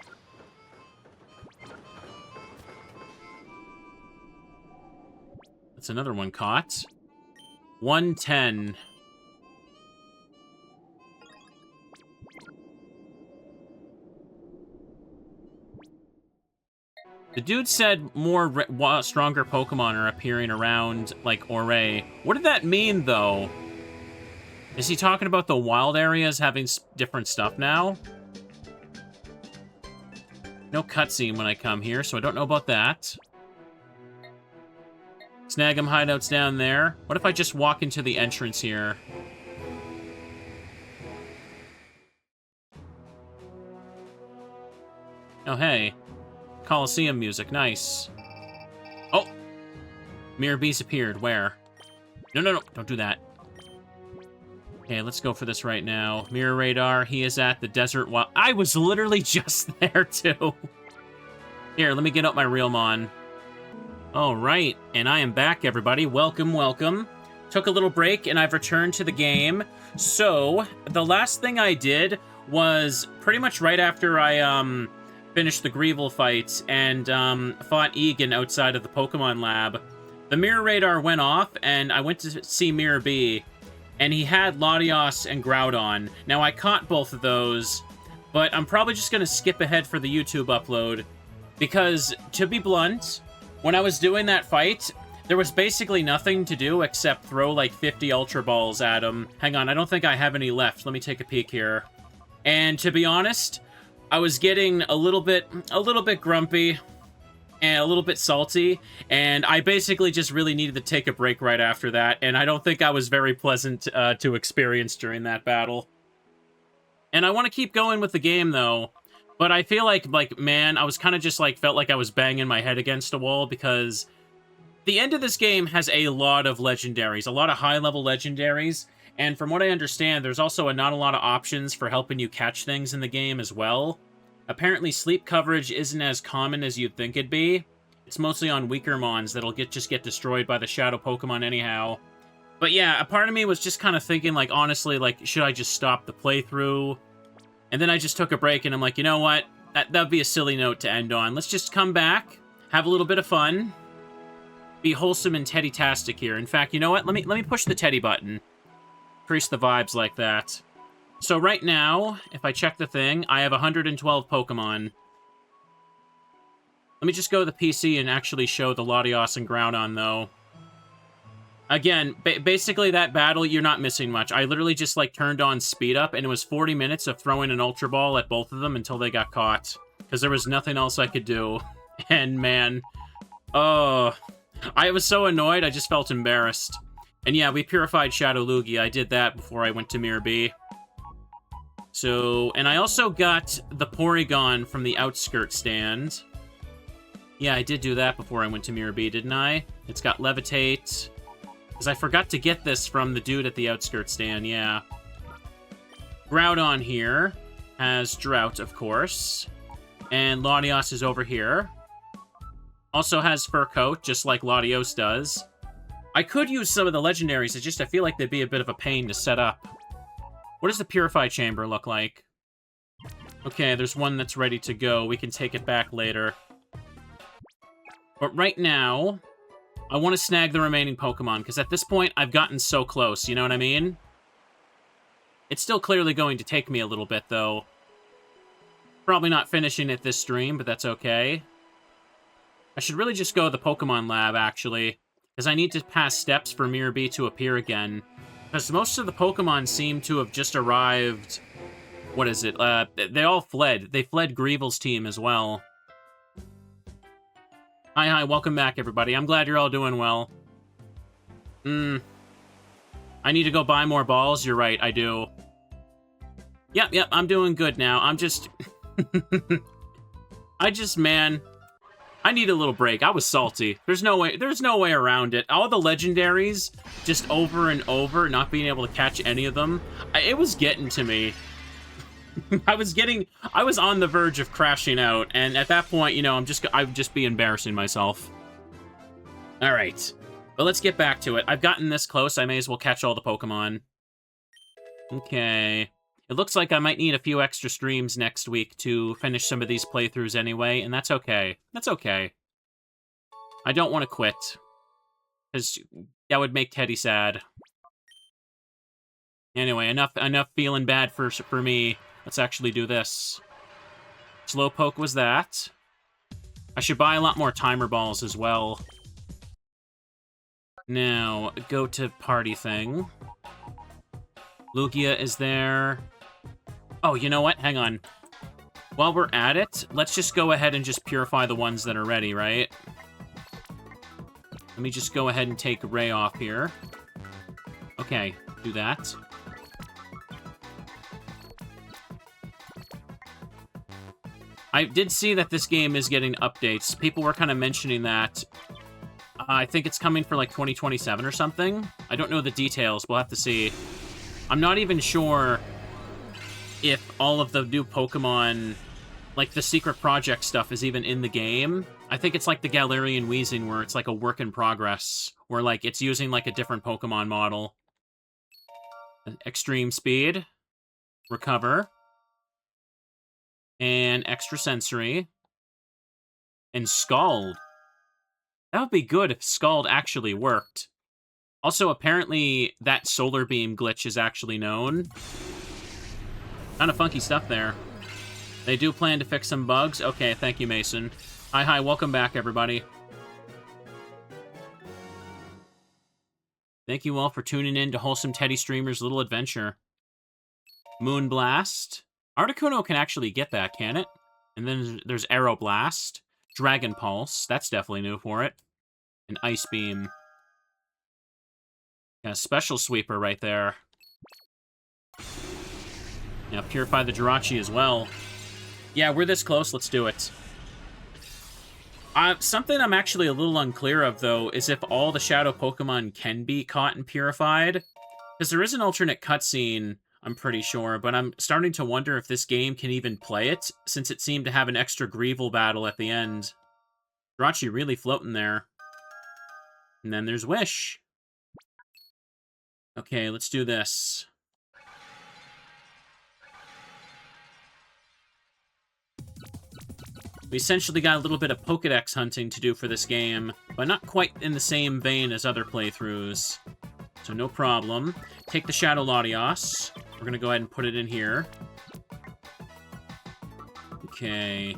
S1: That's another one caught. 110. The dude said more stronger Pokemon are appearing around, like, Ore. What did that mean, though? Is he talking about the wild areas having different stuff now? No cutscene when I come here, so I don't know about that. Snag 'em hideouts down there. What if I just walk into the entrance here? Oh, hey. Coliseum music, nice. Oh! Mirror Beast appeared, where? No, no, no, don't do that. Okay, let's go for this right now. Mirror Radar, he is at the Desert Wild... I was literally just there, too! Here, let me get out my Realmon. Alright, and I am back, everybody. Welcome, welcome. Took a little break, and I've returned to the game. So, the last thing I did was pretty much right after I, finished the Greevil fight and fought Egan outside of the Pokemon Lab. The Mirror Radar went off, and I went to see Mirror B, and he had Latios and Groudon. Now, I caught both of those, but I'm probably just going to skip ahead for the YouTube upload, because, to be blunt, when I was doing that fight, there was basically nothing to do except throw, like, 50 Ultra Balls at him. Hang on, I don't think I have any left. Let me take a peek here. And, to be honest, I was getting a little bit grumpy and a little bit salty, and I basically just really needed to take a break right after that, and I don't think I was very pleasant to experience during that battle. And I want to keep going with the game, though, but I feel like, man, I was kind of just, felt like I was banging my head against a wall, because the end of this game has a lot of legendaries, a lot of high-level legendaries. And from what I understand, there's also not a lot of options for helping you catch things in the game as well. Apparently, sleep coverage isn't as common as you'd think it'd be. It's mostly on weaker mons that'll just get destroyed by the shadow Pokemon anyhow. But yeah, a part of me was just kind of thinking, honestly, should I just stop the playthrough? And then I just took a break, and I'm like, you know what? That'd be a silly note to end on. Let's just come back, have a little bit of fun, be wholesome and teddy-tastic here. In fact, you know what? Let me push the teddy button. Increase the vibes like that. So right now, if I check the thing, I have 112 Pokemon. Let me just go to the PC and actually show the Latios and Groudon, though. Again, basically that battle, you're not missing much. I literally just, turned on speed up, and it was 40 minutes of throwing an Ultra Ball at both of them until they got caught. Because there was nothing else I could do. And, man, oh, I was so annoyed, I just felt embarrassed. And yeah, we purified Shadow Lugia. I did that before I went to Mirror B. So, and I also got the Porygon from the Outskirt stand. Yeah, I did do that before I went to Mirror B, didn't I? It's got Levitate. Because I forgot to get this from the dude at the Outskirt stand, yeah. Groudon here has Drought, of course. And Latios is over here. Also has Fur Coat, just like Latios does. I could use some of the legendaries, it's just I feel like they'd be a bit of a pain to set up. What does the Purify Chamber look like? Okay, there's one that's ready to go. We can take it back later. But right now, I want to snag the remaining Pokemon, because at this point, I've gotten so close, you know what I mean? It's still clearly going to take me a little bit, though. Probably not finishing it this stream, but that's okay. I should really just go to the Pokemon Lab, actually, because I need to pass steps for Mirror B to appear again. Because most of the Pokemon seem to have just arrived... What is it? They all fled. They fled Greevil's team as well. Hi, welcome back, everybody. I'm glad you're all doing well. I need to go buy more balls? You're right, I do. Yep, I'm doing good now. I'm just... man... I need a little break. I was salty. There's no way around it. All the legendaries, just over and over, not being able to catch any of them. It was getting to me. I was on the verge of crashing out, and at that point, you know, I'd just be embarrassing myself. All right, but let's get back to it. I've gotten this close. I may as well catch all the Pokemon. Okay. It looks like I might need a few extra streams next week to finish some of these playthroughs anyway, and that's okay. That's okay. I don't want to quit, because that would make Teddy sad. Anyway, enough feeling bad for me. Let's actually do this. Slowpoke was that. I should buy a lot more timer balls as well. Now, go to party thing. Lugia is there. Oh, you know what? Hang on. While we're at it, let's just go ahead and just purify the ones that are ready, right? Let me just go ahead and take Ray off here. Okay, do that. I did see that this game is getting updates. People were kind of mentioning that. I think it's coming for like 2027 or something. I don't know the details. We'll have to see. I'm not even sure if all of the new Pokemon, like the secret project stuff, is even in the game. I think it's like the Galarian Weezing, where it's like a work in progress, where like it's using like a different Pokemon model. Extreme Speed. Recover. And Extra Sensory. And Scald. That would be good if Scald actually worked. Also, apparently, that Solar Beam glitch is actually known. Kind of funky stuff there. They do plan to fix some bugs? Okay, thank you, Mason. Hi, welcome back, everybody. Thank you all for tuning in to Wholesome Teddy Streamer's Little Adventure. Moonblast. Articuno can actually get that, can it? And then there's Aeroblast. Dragon Pulse. That's definitely new for it. And Ice Beam. Got a Special Sweeper right there. Now Purify the Jirachi as well. Yeah, we're this close. Let's do it. Something I'm actually a little unclear of, though, is if all the Shadow Pokemon can be caught and purified. Because there is an alternate cutscene, I'm pretty sure, but I'm starting to wonder if this game can even play it, since it seemed to have an extra Greevil battle at the end. Jirachi really floating there. And then there's Wish. Okay, let's do this. We essentially got a little bit of Pokedex hunting to do for this game, but not quite in the same vein as other playthroughs. So no problem. Take the Shadow Latios. We're going to go ahead and put it in here. Okay.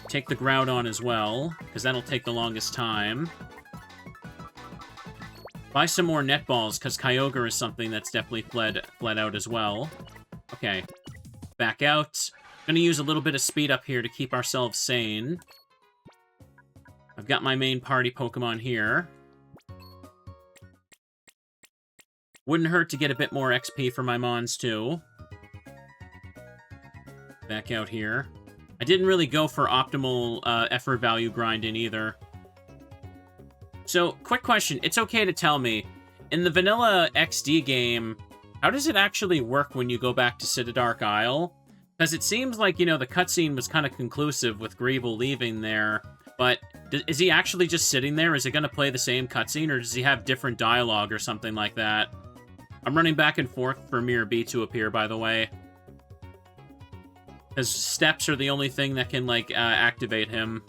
S1: Take the Groudon as well, because that'll take the longest time. Buy some more net balls, because Kyogre is something that's definitely fled out as well. Okay. Back out. Gonna use a little bit of speed up here to keep ourselves sane. I've got my main party Pokemon here. Wouldn't hurt to get a bit more XP for my Mons, too. Back out here. I didn't really go for optimal effort value grinding either. So, quick question. It's okay to tell me, in the vanilla XD game, how does it actually work when you go back to Citadark Isle? Because it seems like, you know, the cutscene was kind of conclusive with Greevil leaving there, but is he actually just sitting there? Is it going to play the same cutscene, or does he have different dialogue or something like that? I'm running back and forth for Mirror B to appear, by the way. Because steps are the only thing that can, like, activate him.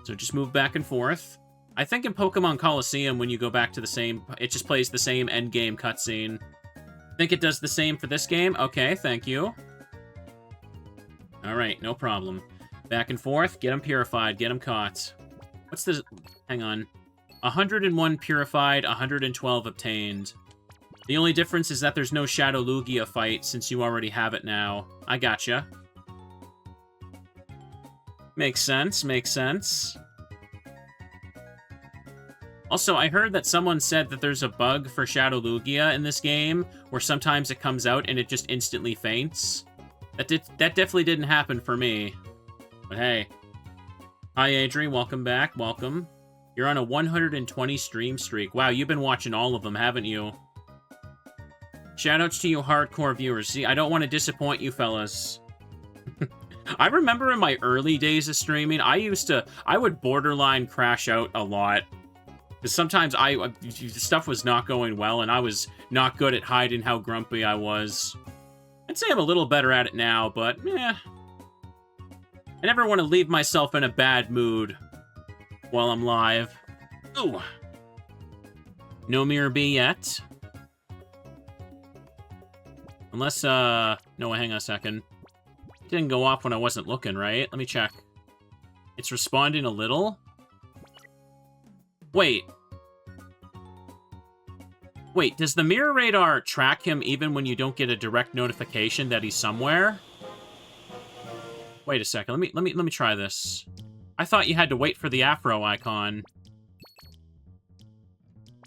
S1: So just move back and forth. I think in Pokemon Coliseum, when you go back to the same... It just plays the same endgame cutscene. Think it does the same for this game? Okay, thank you. Alright, no problem. Back and forth, get him purified, get him caught. What's the... Hang on. 101 purified, 112 obtained. The only difference is that there's no Shadow Lugia fight, since you already have it now. I gotcha. Makes sense, makes sense. Also, I heard that someone said that there's a bug for Shadow Lugia in this game, where sometimes it comes out and it just instantly faints. That definitely didn't happen for me. But hey. Hi, Adri, welcome back, welcome. You're on a 120 stream streak. Wow, you've been watching all of them, haven't you? Shoutouts to you hardcore viewers. See, I don't want to disappoint you fellas. I remember in my early days of streaming, I would borderline crash out a lot. Because sometimes stuff was not going well, and I was not good at hiding how grumpy I was. I'd say I'm a little better at it now, but, eh. I never want to leave myself in a bad mood while I'm live. Ooh. No Mirror B yet. Unless, no, hang on a second. It didn't go off when I wasn't looking, right? Let me check. It's responding a little? Wait. Wait, does the mirror radar track him even when you don't get a direct notification that he's somewhere? Wait a second, let me try this. I thought you had to wait for the Afro icon.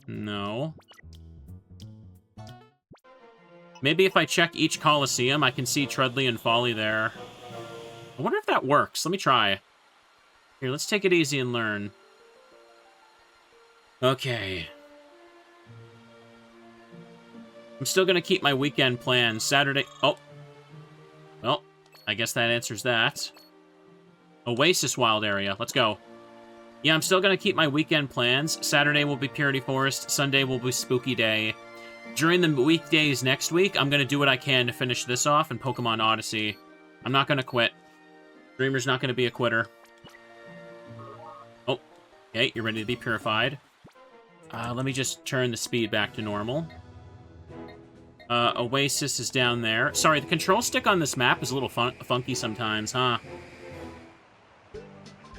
S1: No. Maybe if I check each Coliseum, I can see Trudley and Folly there. I wonder if that works. Let me try. Here, let's take it easy and learn. Okay. I'm still gonna keep my weekend plans. Saturday... Oh. Well, I guess that answers that. Oasis Wild Area. Let's go. Yeah, I'm still gonna keep my weekend plans. Saturday will be Purity Forest. Sunday will be Spooky Day. During the weekdays next week, I'm gonna do what I can to finish this off in Pokemon Odyssey. I'm not gonna quit. Dreamer's not gonna be a quitter. Oh. Okay, you're ready to be purified. Let me just turn the speed back to normal. Oasis is down there. Sorry, the control stick on this map is a little funky sometimes, huh?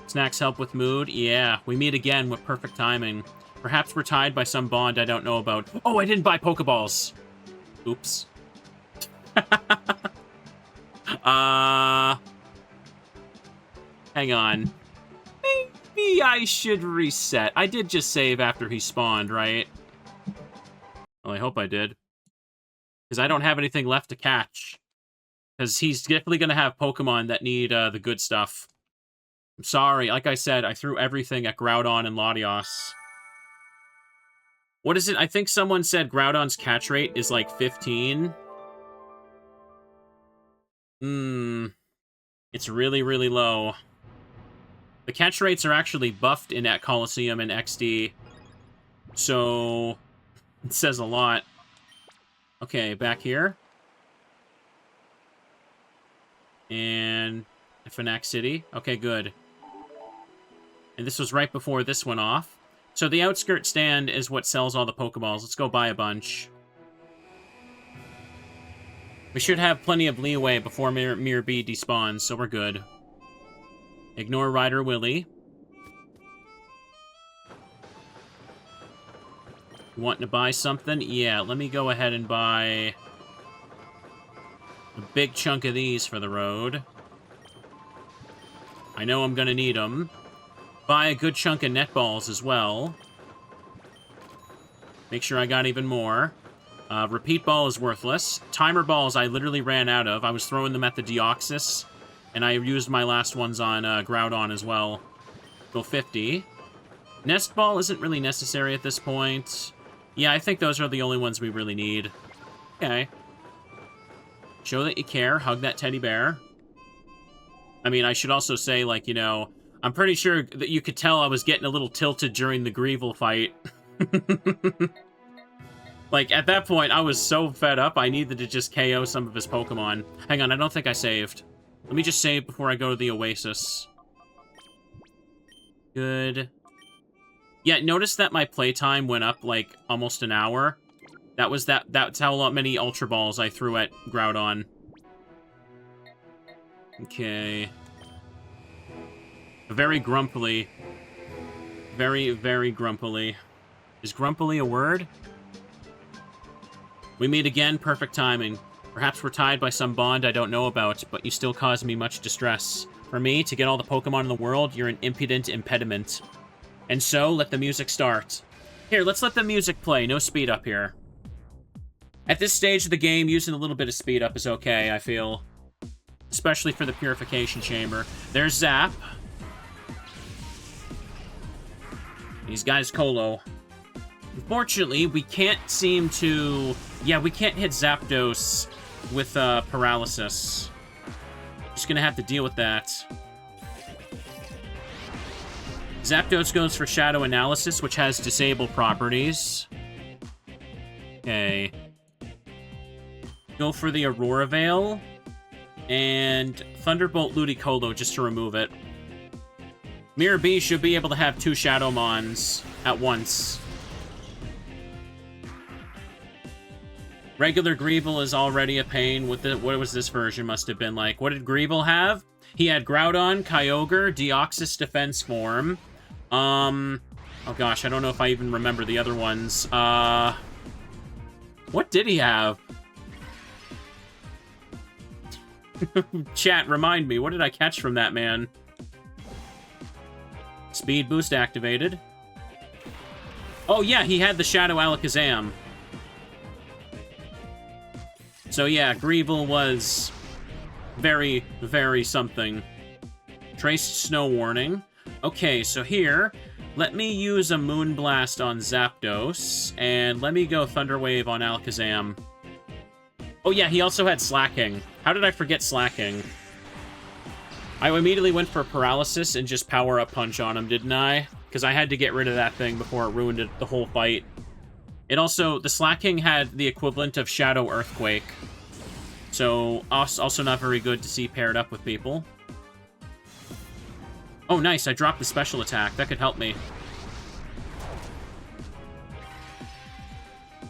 S1: Snacks help with mood? Yeah, we meet again with perfect timing. Perhaps we're tied by some bond I don't know about. Oh, I didn't buy Pokeballs! Oops. Hang on. Maybe I should reset. I did just save after he spawned, right? Well, I hope I did. Because I don't have anything left to catch. Because he's definitely going to have Pokemon that need the good stuff. I'm sorry. Like I said, I threw everything at Groudon and Latios. What is it? I think someone said Groudon's catch rate is like 15. It's really, really low. The catch rates are actually buffed in at Coliseum and XD. So, it says a lot. Okay, back here. And Fnac City. Okay, good. And this was right before this went off. So the outskirt stand is what sells all the Pokeballs. Let's go buy a bunch. We should have plenty of leeway before Mirror B despawns, so we're good. Ignore Ryder Willie. Wanting to buy something? Yeah, let me go ahead and buy a big chunk of these for the road. I know I'm gonna need them. Buy a good chunk of netballs as well. Make sure I got even more. Repeat Ball is worthless. Timer Balls I literally ran out of. I was throwing them at the Deoxys, and I used my last ones on Groudon as well. Go 50. Nest Ball isn't really necessary at this point. Yeah, I think those are the only ones we really need. Okay. Show that you care. Hug that teddy bear. I mean, I should also say, like, you know, I'm pretty sure that you could tell I was getting a little tilted during the Greevil fight. Like, at that point, I was so fed up, I needed to just KO some of his Pokemon. Hang on, I don't think I saved. Let me just save before I go to the Oasis. Good. Yeah, notice that my playtime went up, like, almost an hour. That's how many Ultra Balls I threw at Groudon. Okay. Very grumpily. Very, very grumpily. Is grumpily a word? We meet again, perfect timing. Perhaps we're tied by some bond I don't know about, but you still cause me much distress. For me, to get all the Pokemon in the world, you're an impudent impediment. And so, let the music start. Here, let's let the music play. No speed up here. At this stage of the game, using a little bit of speed up is okay, I feel. Especially for the Purification Chamber. There's Zap. These guys Colo. Unfortunately, we can't seem to... Yeah, we can't hit Zapdos with Paralysis. Just gonna have to deal with that. Zapdos goes for Shadow Analysis, which has Disable properties. Okay. Go for the Aurora Veil. And Thunderbolt Ludicolo just to remove it. Mirror B should be able to have 2 Shadow Mons at once. Regular Greevil is already a pain. What was this version must have been like? What did Greevil have? He had Groudon, Kyogre, Deoxys Defense Form. Oh gosh, I don't know if I even remember the other ones. What did he have? Chat, remind me. What did I catch from that man? Speed boost activated. Oh yeah, he had the Shadow Alakazam. So yeah, Greevil was very, very something. Traced Snow Warning. Okay, so here, let me use a Moonblast on Zapdos, and let me go Thunder Wave on Alakazam. Oh yeah, he also had Slacking. How did I forget Slacking? I immediately went for Paralysis and just Power Up Punch on him, didn't I? Because I had to get rid of that thing before it ruined the whole fight. It also, the Slacking had the equivalent of Shadow Earthquake. So, also not very good to see paired up with people. Oh, nice, I dropped the special attack. That could help me.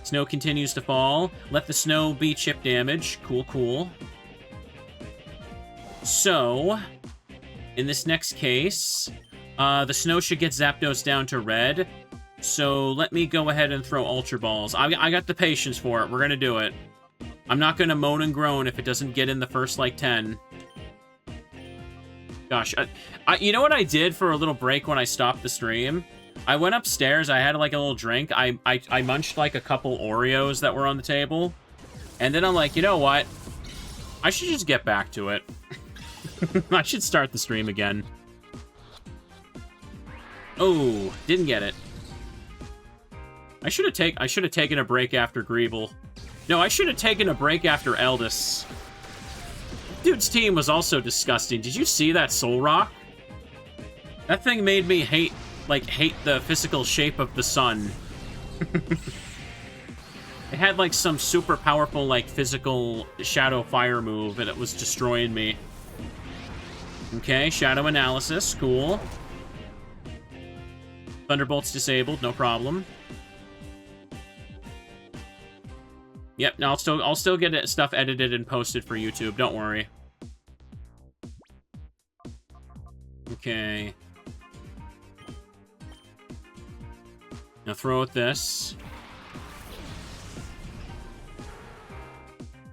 S1: Snow continues to fall. Let the snow be chip damage. Cool, cool. So, in this next case, the snow should get Zapdos down to red. So let me go ahead and throw Ultra Balls. I got the patience for it. We're going to do it. I'm not going to moan and groan if it doesn't get in the first, like, 10. Gosh, you know what I did for a little break when I stopped the stream? I went upstairs, I had, like, a little drink. I munched, like, a couple Oreos that were on the table. And then I'm like, you know what? I should just get back to it. I should start the stream again. Oh, didn't get it. I should have taken a break after Greevil. No, I should have taken a break after Eldis. Dude's team was also disgusting. Did you see that Soul Rock? That thing made me hate the physical shape of the sun. It had, like, some super powerful, like, physical Shadow Fire move, and it was destroying me. Okay, Shadow Analysis, cool. Thunderbolt's disabled, no problem. Yep, no, I'll still get stuff edited and posted for YouTube, don't worry. Okay. Now throw at this.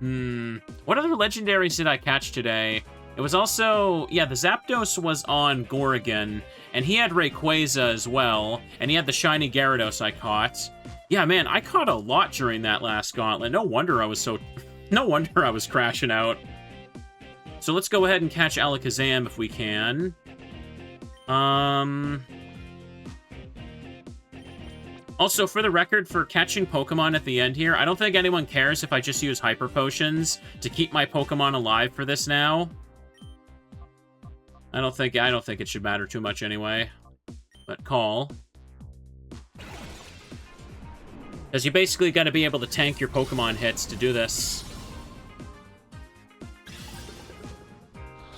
S1: What other legendaries did I catch today? It was also... Yeah, the Zapdos was on Gorigan, and he had Rayquaza as well, and he had the shiny Gyarados I caught. Yeah, man, I caught a lot during that last gauntlet. No wonder I was crashing out. So let's go ahead and catch Alakazam if we can. Also, for the record, for catching Pokemon at the end here, I don't think anyone cares if I just use Hyper Potions to keep my Pokemon alive for this now. I don't think it should matter too much anyway. But call. Because you basically got to be able to tank your Pokemon hits to do this.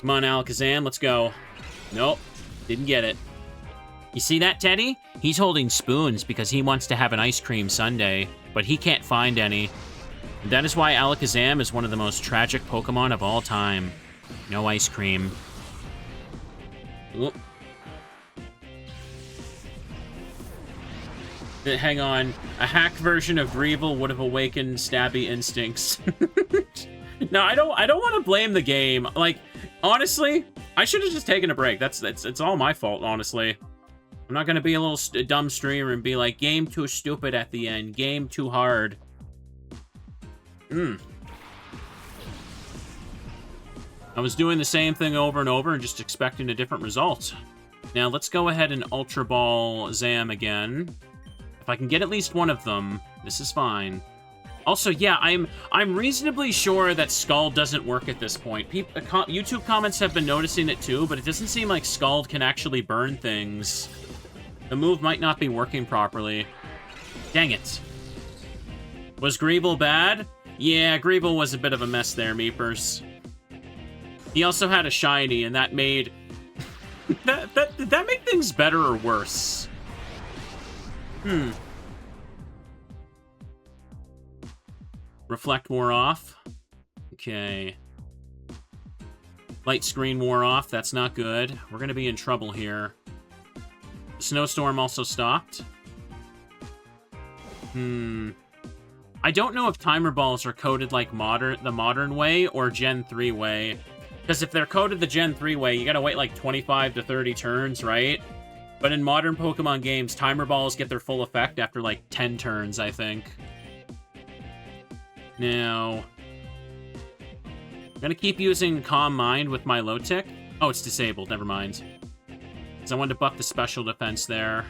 S1: Come on, Alakazam, let's go. Nope, didn't get it. You see that, Teddy? He's holding spoons because he wants to have an ice cream sundae, but he can't find any. And that is why Alakazam is one of the most tragic Pokemon of all time. No ice cream. Oop. Hang on. A hacked version of Greevil would have awakened stabby instincts. No, I don't want to blame the game. Like, honestly, I should have just taken a break. It's all my fault, honestly. I'm not going to be a little dumb streamer and be like, game too stupid at the end. Game too hard. I was doing the same thing over and over and just expecting a different result. Now, let's go ahead and Ultra Ball Zam again. If I can get at least one of them, this is fine. Also, yeah, I'm reasonably sure that Scald doesn't work at this point. YouTube comments have been noticing it too, but it doesn't seem like Scald can actually burn things. The move might not be working properly. Dang it. Was Greevil bad? Yeah, Greevil was a bit of a mess there, Meepers. He also had a shiny, and that made... Did that make things better or worse? Reflect wore off. Okay. Light screen wore off. That's not good. We're going to be in trouble here. Snowstorm also stopped. I don't know if timer balls are coded like the modern way or Gen 3 way. Because if they're coded the Gen 3 way, you gotta wait like 25 to 30 turns, right? But in modern Pokemon games, timer balls get their full effect after like 10 turns, I think. Now, I'm gonna keep using Calm Mind with my low tick. Oh, it's disabled, never mind. Because I wanted to buff the special defense there.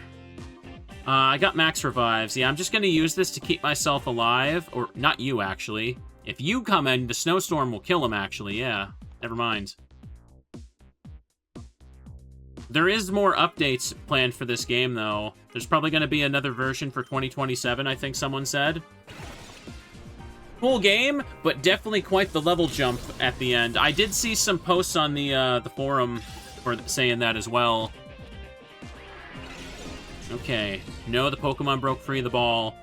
S1: I got max revives. Yeah, I'm just gonna use this to keep myself alive. Or, not you, actually. If you come in, the snowstorm will kill him, actually, yeah. Never mind. There is more updates planned for this game, though. There's probably gonna be another version for 2027, I think someone said. Cool game, but definitely quite the level jump at the end. I did see some posts on the forum for saying that as well. Okay. No, the Pokemon broke free of the ball.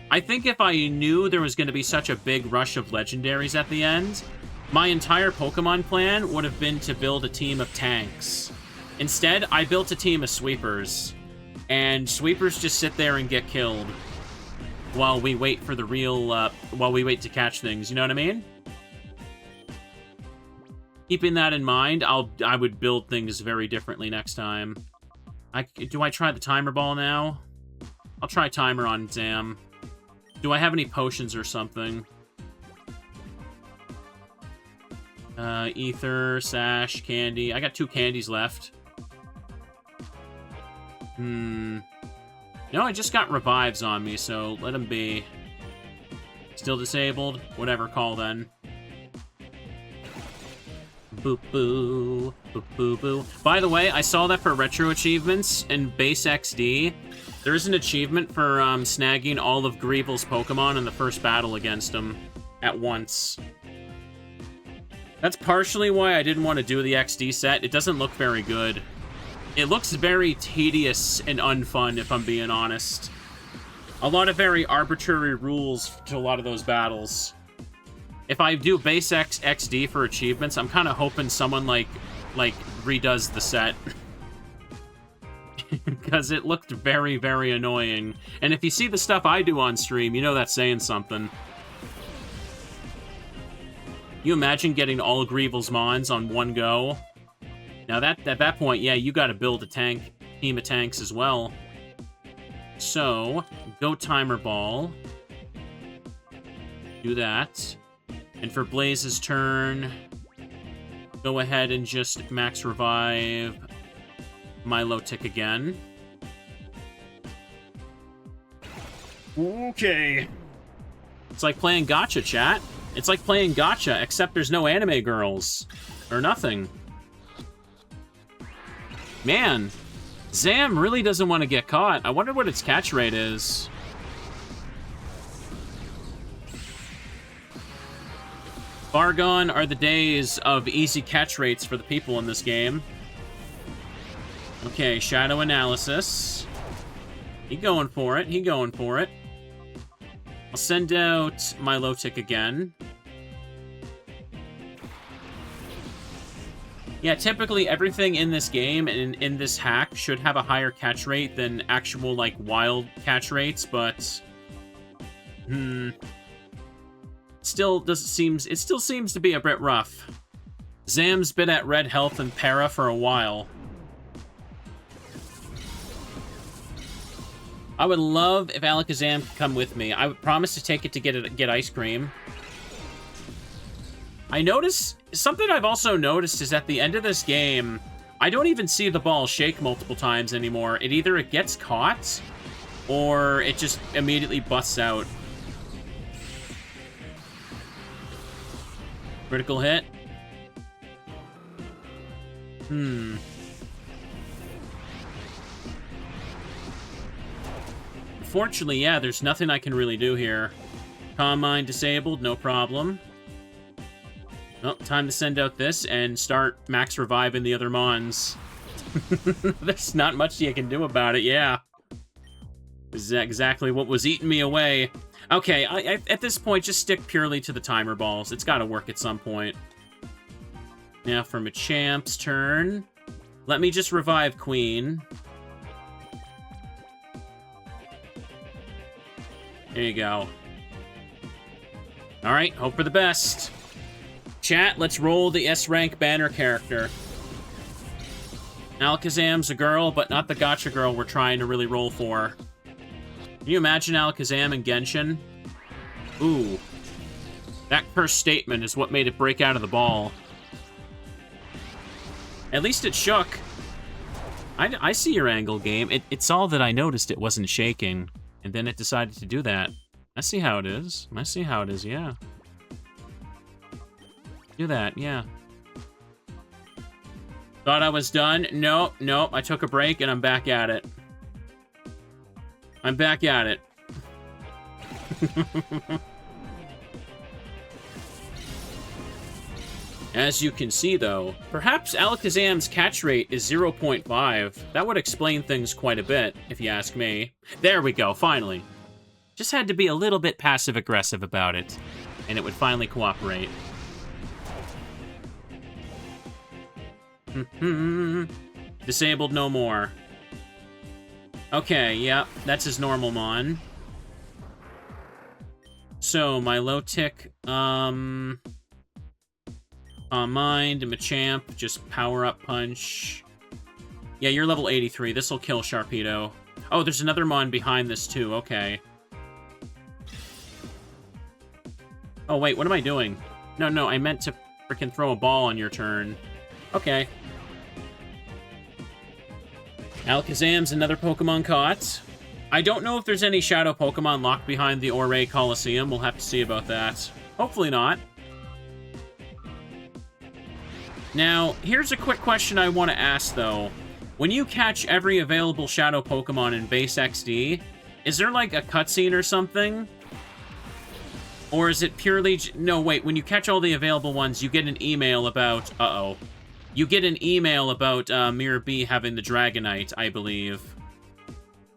S1: I think if I knew there was going to be such a big rush of legendaries at the end, my entire Pokemon plan would have been to build a team of tanks. Instead, I built a team of sweepers. And sweepers just sit there and get killed while we wait for the real, while we wait to catch things, you know what I mean? Keeping that in mind, I would build things very differently next time. Do I try the timer ball now? I'll try timer on Zam. Do I have any potions or something? Ether, Sash, Candy. I got 2 candies left. No, I just got revives on me, so let him be. Still disabled? Whatever, call then. Boop boo, boop boo boo. By the way, I saw that for retro achievements in base XD, there's an achievement for snagging all of Greevil's Pokemon in the first battle against him at once. That's partially why I didn't want to do the XD set. It doesn't look very good. It looks very tedious and unfun, if I'm being honest. A lot of very arbitrary rules to a lot of those battles. If I do base XD for achievements, I'm kind of hoping someone, like redoes the set. Because it looked very, very annoying. And if you see the stuff I do on stream, you know that's saying something. You imagine getting all Greevil's Mons on one go? Now, at that point, yeah, you gotta build a team of tanks as well. So, go Timer Ball. Do that. And for Blaze's turn, go ahead and just max revive Milotic again. Okay. It's like playing gacha, chat. It's like playing gacha, except there's no anime girls. Or nothing. Man, Zam really doesn't want to get caught. I wonder what its catch rate is. Far gone are the days of easy catch rates for the people in this game. Okay, Shadow Analysis. He going for it. He going for it. I'll send out Milotic again. Yeah, typically everything in this game and in this hack should have a higher catch rate than actual, like, wild catch rates, but... It still seems to be a bit rough. Zam's been at red health and para for a while. I would love if Alakazam could come with me. I would promise to take it to get ice cream. I notice... Something I've also noticed is at the end of this game, I don't even see the ball shake multiple times anymore. It gets caught, or it just immediately busts out. Critical hit. Unfortunately, yeah, there's nothing I can really do here. Calm Mind disabled, no problem. Well, time to send out this and start max reviving the other Mons. There's not much you can do about it, yeah. This is exactly what was eating me away. Okay, at this point, just stick purely to the timer balls. It's gotta work at some point. Now for Machamp's turn. Let me just revive Queen. There you go. Alright, hope for the best. Chat, let's roll the S-rank banner character. Alakazam's a girl, but not the gacha girl we're trying to really roll for. Can you imagine Alakazam and Genshin? Ooh. That cursed statement is what made it break out of the ball. At least it shook. I see your angle, game. It's all that I noticed it wasn't shaking. And then it decided to do that. I see how it is. I see how it is, yeah. Do that, yeah. Thought I was done. Nope, nope. I took a break and I'm back at it. I'm back at it. As you can see, though, perhaps Alakazam's catch rate is 0.5. That would explain things quite a bit, if you ask me. There we go, finally. Just had to be a little bit passive-aggressive about it, and it would finally cooperate. Disabled no more. Okay, yeah, that's his normal mon. So, Milotic, Mind and Machamp, just power up punch. Yeah, you're level 83. This'll kill Sharpedo. Oh, there's another mon behind this too, okay. Oh, wait, what am I doing? No, I meant to frickin' throw a ball on your turn. Okay. Alakazam's another Pokemon caught. I don't know if there's any Shadow Pokemon locked behind the Ouray Coliseum. We'll have to see about that. Hopefully not. Now, here's a quick question I want to ask, though. When you catch every available Shadow Pokemon in base XD, is there, like, a cutscene or something? Or is it purely... No, wait, when you catch all the available ones, you get an email about... Uh-oh. You get an email about Mirror B having the Dragonite, I believe.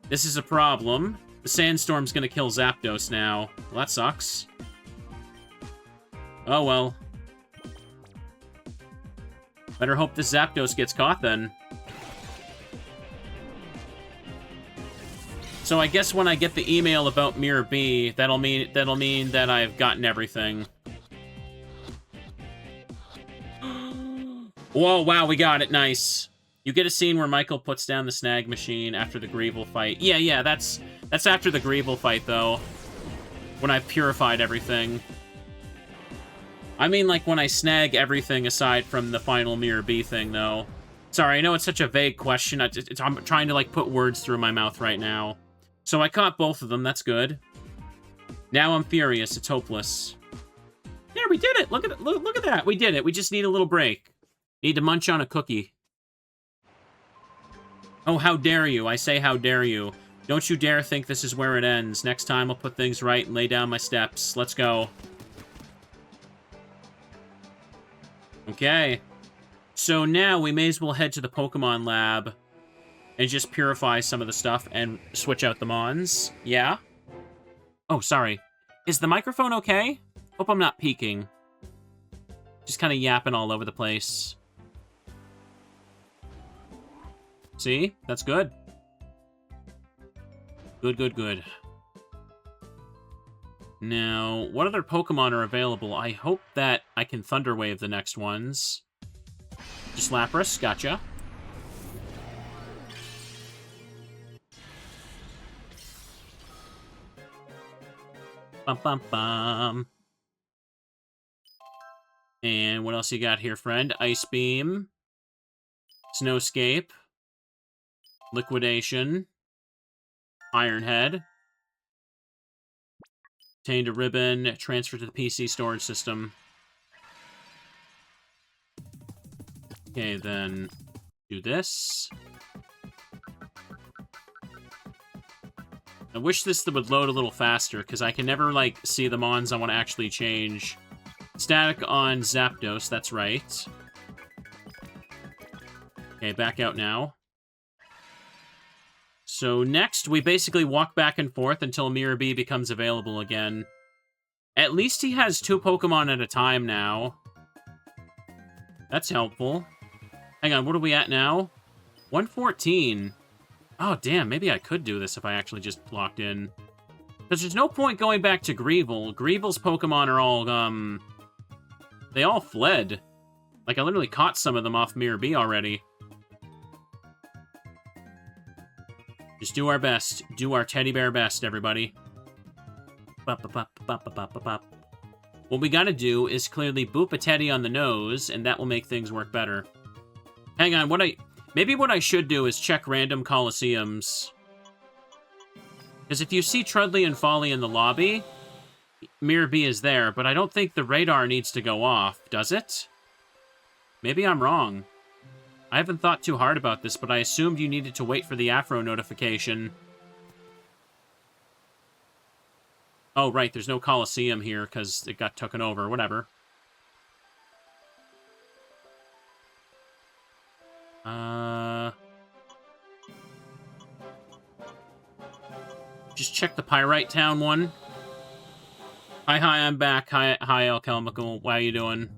S1: This is a problem. The Sandstorm's gonna kill Zapdos now. Well, that sucks. Oh, well. Better hope this Zapdos gets caught, then. So I guess when I get the email about Mirror B, that'll mean that I've gotten everything. Whoa, wow, we got it. Nice. You get a scene where Michael puts down the snag machine after the Greevil fight. Yeah, that's That's after the Greevil fight, though. When I've purified everything. I mean, like, when I snag everything aside from the final Mirror B thing, though. Sorry, I know it's such a vague question. I'm trying to, like, put words through my mouth right now. So I caught both of them. That's good. Now I'm furious. It's hopeless. There, we did it. Look at it. Look at that. We did it. We just need a little break. Need to munch on a cookie. Oh, how dare you. I say how dare you. Don't you dare think this is where it ends. Next time I'll put things right and lay down my steps. Let's go. Okay. So now we may as well head to the Pokemon lab and just purify some of the stuff and switch out the Mons. Yeah? Oh, sorry. Is the microphone okay? Hope I'm not peeking. Just kind of yapping all over the place. See? That's good. Good, good, good. Now, what other Pokemon are available? I hope that I can Thunder Wave the next ones. Just Lapras, gotcha. Bum, bum, bum. And what else you got here, friend? Ice Beam. Snowscape. Liquidation. Iron Head. Obtained a ribbon. Transfer to the PC storage system. Okay, then do this. I wish this would load a little faster, because I can never, like, see the Mons I want to actually change. Static on Zapdos, that's right. Okay, back out now. So next, we basically walk back and forth until Mirror B becomes available again. At least he has 2 Pokemon at a time now. That's helpful. Hang on, what are we at now? 114. Oh, damn, maybe I could do this if I actually just locked in. Because there's no point going back to Greevil. Greevil's Pokemon are all, they all fled. Like, I literally caught some of them off Mirror B already. Just do our best. Do our teddy bear best, everybody. What we gotta do is clearly boop a Teddy on the nose, and that will make things work better. Hang on, maybe what I should do is check random Coliseums. Because if you see Trudley and Folly in the lobby, Mirror B is there, but I don't think the radar needs to go off, does it? Maybe I'm wrong. I haven't thought too hard about this, but I assumed you needed to wait for the Afro notification. Oh, right, there's no Coliseum here because it got taken over. Whatever. Just check the Pyrite Town one. Hi, I'm back. Hi, Alchemical. How you doing?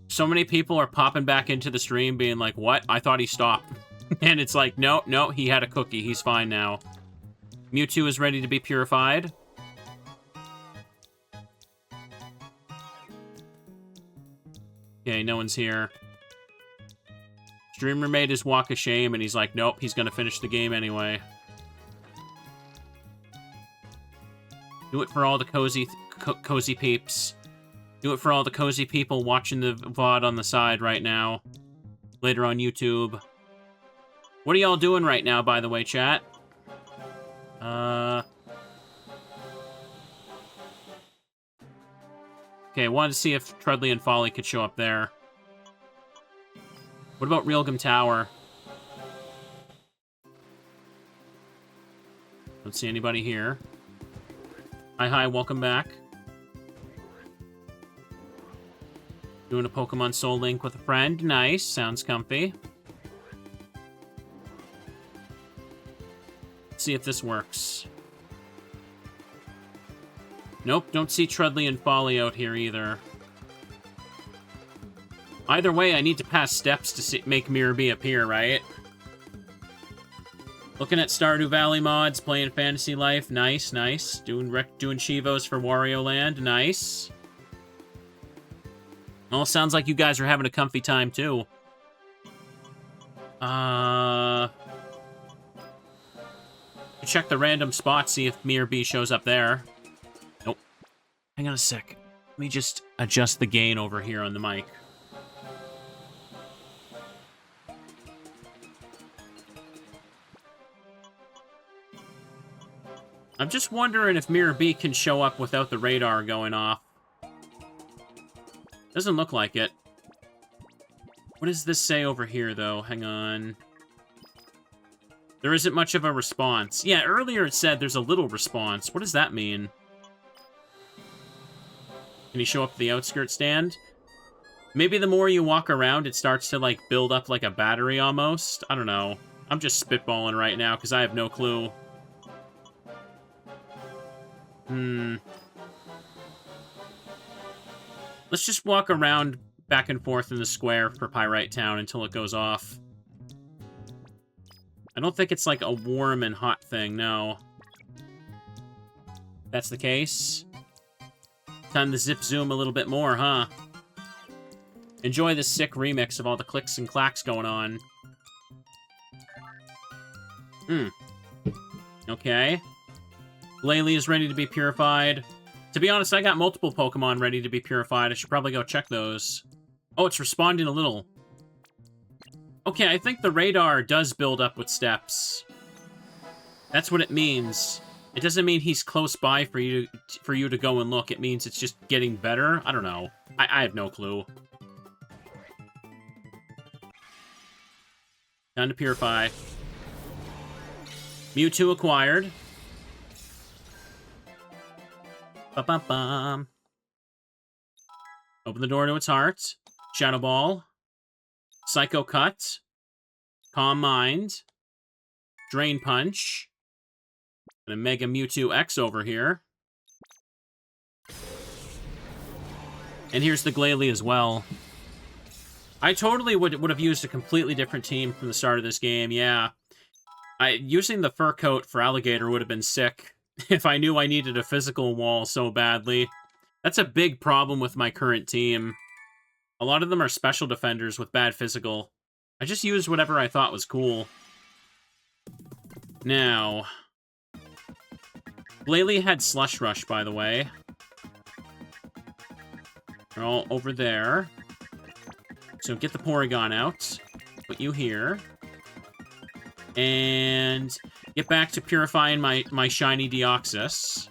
S1: So many people are popping back into the stream being like, what? I thought he stopped. And it's like, no, he had a cookie. He's fine now. Mewtwo is ready to be purified. Okay, no one's here. Streamer made his walk of shame, and he's like, nope, he's gonna finish the game anyway. Do it for all the cozy peeps. Do it for all the cozy people watching the VOD on the side right now. Later on YouTube. What are y'all doing right now, by the way, chat? Okay, wanted to see if Trudley and Folly could show up there. What about Realgam Tower? Don't see anybody here. Hi, welcome back. Doing a Pokemon Soul Link with a friend. Nice, sounds comfy. Let's see if this works. Nope, don't see Trudley and Folly out here either. Either way, I need to pass steps to make Mirror B appear, right? Looking at Stardew Valley mods, playing Fantasy Life. Nice, nice. Doing Chivos for Wario Land. Nice. Well, sounds like you guys are having a comfy time, too. Check the random spot, see if me or B shows up there. Nope. Hang on a sec. Let me just adjust the gain over here on the mic. I'm just wondering if Mirror B can show up without the radar going off. Doesn't look like it. What does this say over here, though? Hang on. There isn't much of a response. Yeah, earlier it said there's a little response. What does that mean? Can you show up at the outskirt stand? Maybe the more you walk around, it starts to, like, build up like a battery almost. I don't know. I'm just spitballing right now because I have no clue. Let's just walk around back and forth in the square for Pyrite Town until it goes off. I don't think it's like a warm and hot thing, no. That's the case. Time to zip zoom a little bit more, huh? Enjoy this sick remix of all the clicks and clacks going on. Okay. Glalie is ready to be purified. To be honest, I got multiple Pokemon ready to be purified. I should probably go check those. Oh, it's responding a little. Okay, I think the radar does build up with steps. That's what it means. It doesn't mean he's close by for you to go and look. It means it's just getting better. I don't know. I have no clue. Time to purify. Mewtwo acquired. Ba-ba-bum. Open the door to its heart. Shadow Ball. Psycho Cut. Calm Mind. Drain Punch. And a Mega Mewtwo X over here. And here's the Glalie as well. I totally would have used a completely different team from the start of this game, yeah. Using the fur coat for Alligator would have been sick if I knew I needed a physical wall so badly. That's a big problem with my current team. A lot of them are special defenders with bad physical. I just used whatever I thought was cool. Now, Glalie had Slush Rush, by the way. They're all over there. So get the Porygon out. Put you here. And get back to purifying my shiny Deoxys.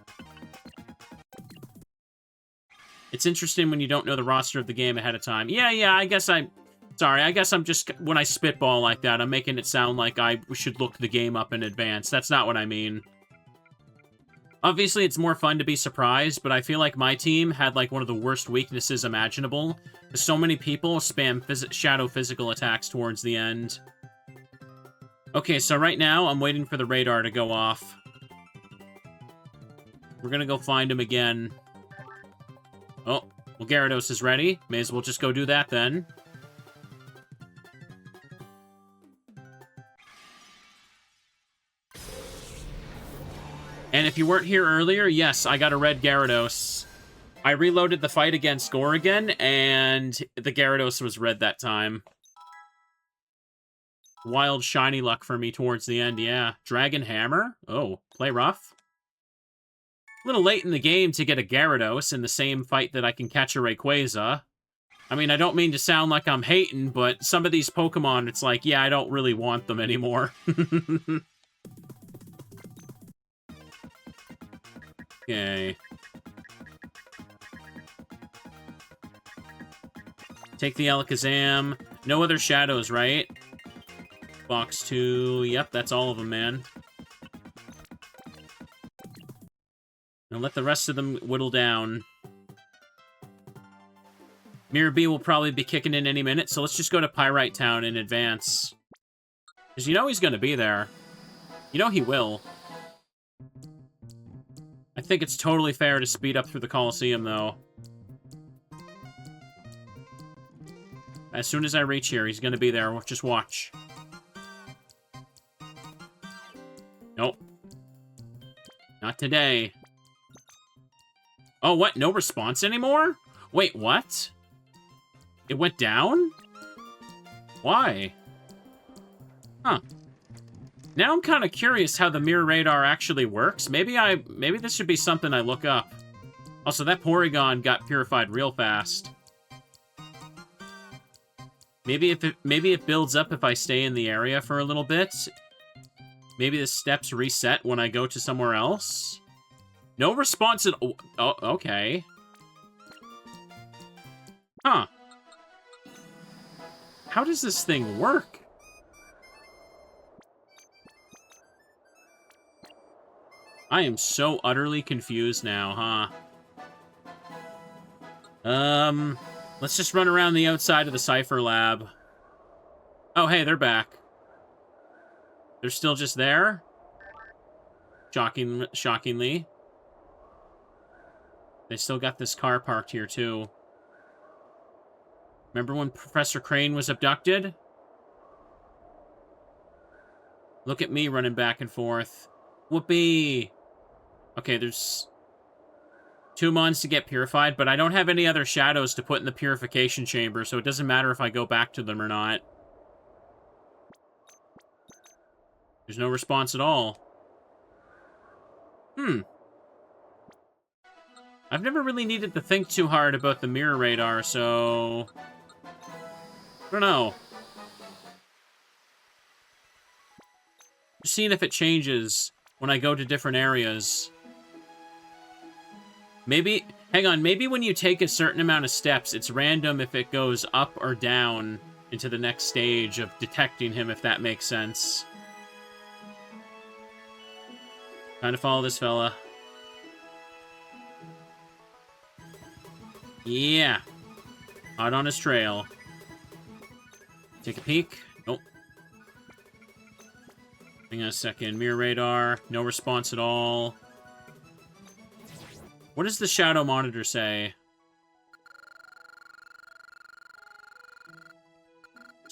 S1: It's interesting when you don't know the roster of the game ahead of time. Yeah, I guess I'm just, when I spitball like that, I'm making it sound like I should look the game up in advance. That's not what I mean. Obviously, it's more fun to be surprised, but I feel like my team had, like, one of the worst weaknesses imaginable. So many people spam shadow physical attacks towards the end. Okay, so right now, I'm waiting for the radar to go off. We're gonna go find him again. Oh, well, Gyarados is ready. May as well just go do that, then. And if you weren't here earlier, yes, I got a red Gyarados. I reloaded the fight against Gorigan, and the Gyarados was red that time. Wild shiny luck for me towards the end, yeah. Dragon Hammer? Oh, play rough. A little late in the game to get a Gyarados in the same fight that I can catch a Rayquaza. I mean, I don't mean to sound like I'm hating, but some of these Pokemon, it's like, yeah, I don't really want them anymore. Okay. Take the Alakazam. No other shadows, right? Box 2. Yep, that's all of them, man. Now let the rest of them whittle down. Mirror B will probably be kicking in any minute, so let's just go to Pyrite Town in advance. Because you know he's going to be there. You know he will. I think it's totally fair to speed up through the Coliseum, though. As soon as I reach here, he's going to be there. Just watch. Nope. Not today. Oh, what? No response anymore? Wait, what? It went down? Why? Huh. Now I'm kind of curious how the mirror radar actually works. Maybe this should be something I look up. Also, that Porygon got purified real fast. Maybe it builds up if I stay in the area for a little bit. Maybe the steps reset when I go to somewhere else. No response at all. Oh, okay. Huh. How does this thing work? I am so utterly confused now, huh? Let's just run around the outside of the Cypher Lab. Oh, hey, they're back. They're still just there? Shockingly. They still got this car parked here, too. Remember when Professor Crane was abducted? Look at me running back and forth. Whoopee! Okay, there's 2 months to get purified, but I don't have any other shadows to put in the purification chamber, so it doesn't matter if I go back to them or not. There's no response at all. I've never really needed to think too hard about the mirror radar, so... I don't know. Just seeing if it changes when I go to different areas. Maybe... Hang on, maybe when you take a certain amount of steps, it's random if it goes up or down into the next stage of detecting him, if that makes sense. Trying to follow this fella. Yeah. Out on his trail. Take a peek. Nope. Hang on a second. Mirror radar. No response at all. What does the shadow monitor say?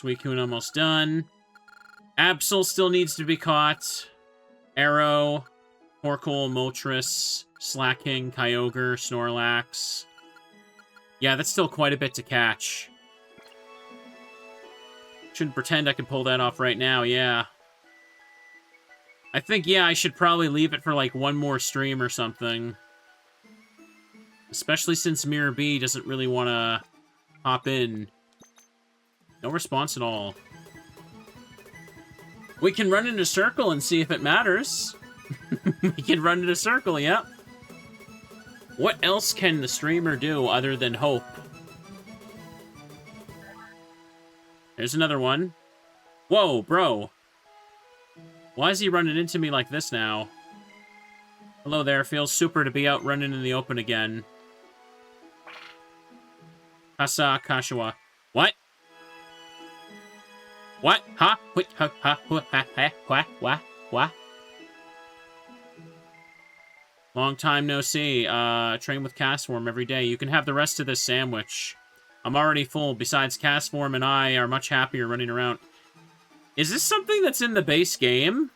S1: Suicune almost done. Absol still needs to be caught. Arrow. Torkoal, Moltres, Slacking, Kyogre, Snorlax. Yeah, that's still quite a bit to catch. Shouldn't pretend I can pull that off right now, yeah. I think, yeah, I should probably leave it for, like, one more stream or something. Especially since Mirror B doesn't really want to hop in. No response at all. We can run in a circle and see if it matters. We can run in a circle, yep. What else can the streamer do other than hope? There's another one. Whoa, bro. Why is he running into me like this now? Hello there, feels super to be out running in the open again. Hasa Kashiwa. What? What? Huh? Wait, huh, what? Long time no see. Train with Castform every day. You can have the rest of this sandwich. I'm already full. Besides, Castform and I are much happier running around. Is this something that's in the base game?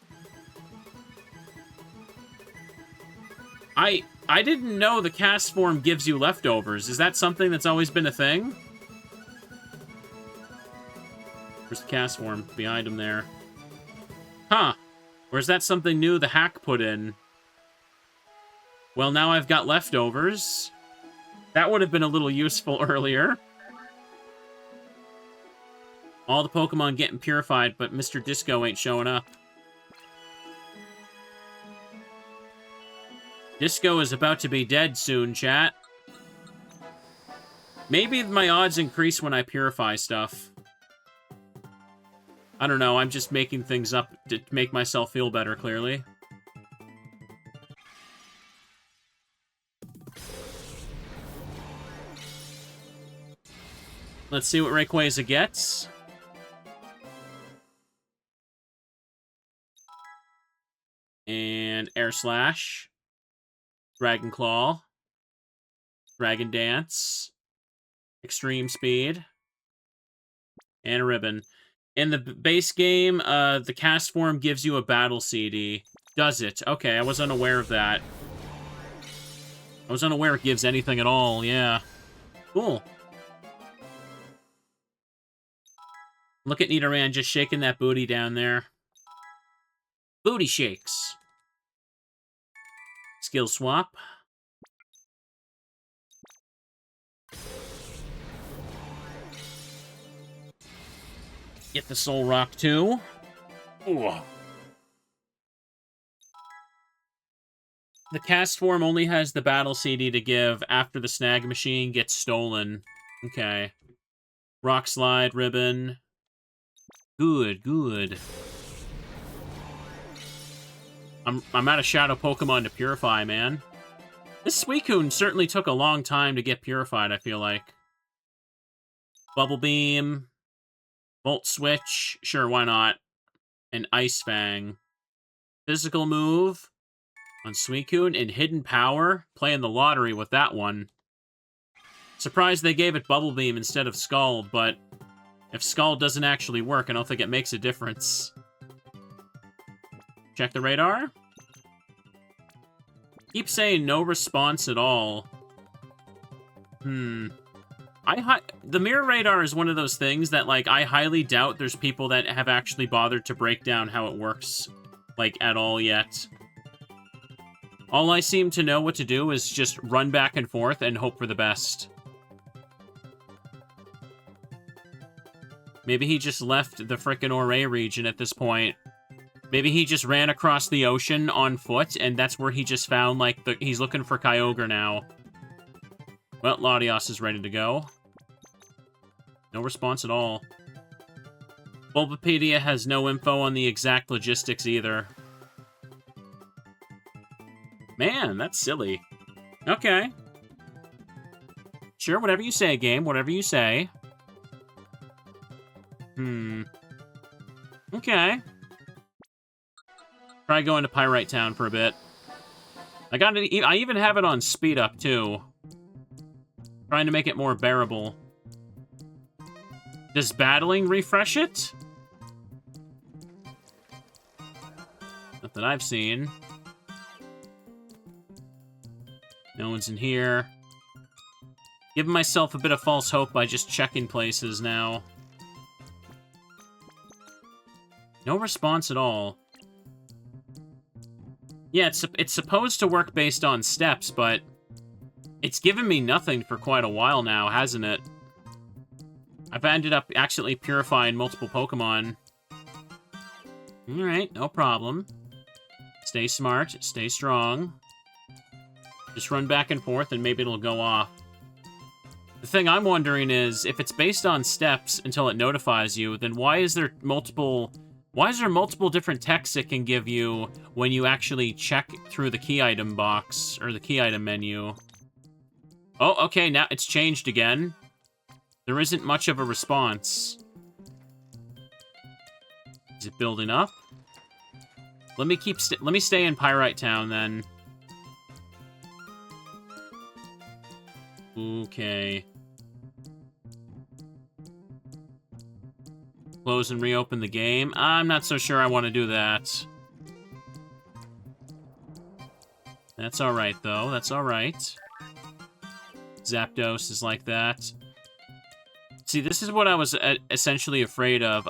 S1: I didn't know the Castform gives you leftovers. Is that something that's always been a thing? Where's the Castform? Behind him there. Huh. Or is that something new the hack put in? Well, now I've got leftovers. That would have been a little useful earlier. All the Pokemon getting purified, but Mr. Disco ain't showing up. Disco is about to be dead soon, chat. Maybe my odds increase when I purify stuff. I don't know, I'm just making things up to make myself feel better, clearly. Let's see what Rayquaza gets. And Air Slash. Dragon Claw. Dragon Dance. Extreme Speed. And a Ribbon. In the base game, the Castform gives you a Battle CD. Does it? Okay, I was unaware of that. I was unaware it gives anything at all, yeah. Cool. Look at Nidoran just shaking that booty down there. Booty shakes. Skill swap. Get the Soul Rock too. Ooh. The cast form only has the battle CD to give after the snag machine gets stolen. Okay. Rock Slide, Ribbon. Good, good. I'm out of Shadow Pokemon to Purify, man. This Suicune certainly took a long time to get purified, I feel like. Bubble Beam. Volt Switch. Sure, why not? And Ice Fang. Physical move on Suicune and Hidden Power. Playing the lottery with that one. Surprised they gave it Bubble Beam instead of Scald, but if Scald doesn't actually work, I don't think it makes a difference. Check the radar. Keep saying no response at all. The mirror radar is one of those things that, like, I highly doubt there's people that have actually bothered to break down how it works, like, at all yet. All I seem to know what to do is just run back and forth and hope for the best. Maybe he just left the frickin' Ouray region at this point. Maybe he just ran across the ocean on foot, and that's where he just found, like, he's looking for Kyogre now. Well, Latios is ready to go. No response at all. Bulbapedia has no info on the exact logistics either. Man, that's silly. Okay. Sure, whatever you say, game. Whatever you say. Okay. Try going to Pyrite Town for a bit. I even have it on speed up, too. Trying to make it more bearable. Does battling refresh it? Not that I've seen. No one's in here. Giving myself a bit of false hope by just checking places now. No response at all. Yeah, it's supposed to work based on steps, but it's given me nothing for quite a while now, hasn't it? I've ended up accidentally purifying multiple Pokemon. Alright, no problem. Stay smart, stay strong. Just run back and forth and maybe it'll go off. The thing I'm wondering is, if it's based on steps until it notifies you, then why is there multiple different texts it can give you when you actually check through the key item box, or the key item menu? Oh, okay, now it's changed again. There isn't much of a response. Is it building up? Let me stay in Pyrite Town, then. Okay. Close and reopen the game. I'm not so sure I want to do that. That's alright, though. That's alright. Zapdos is like that. See, this is what I was essentially afraid of.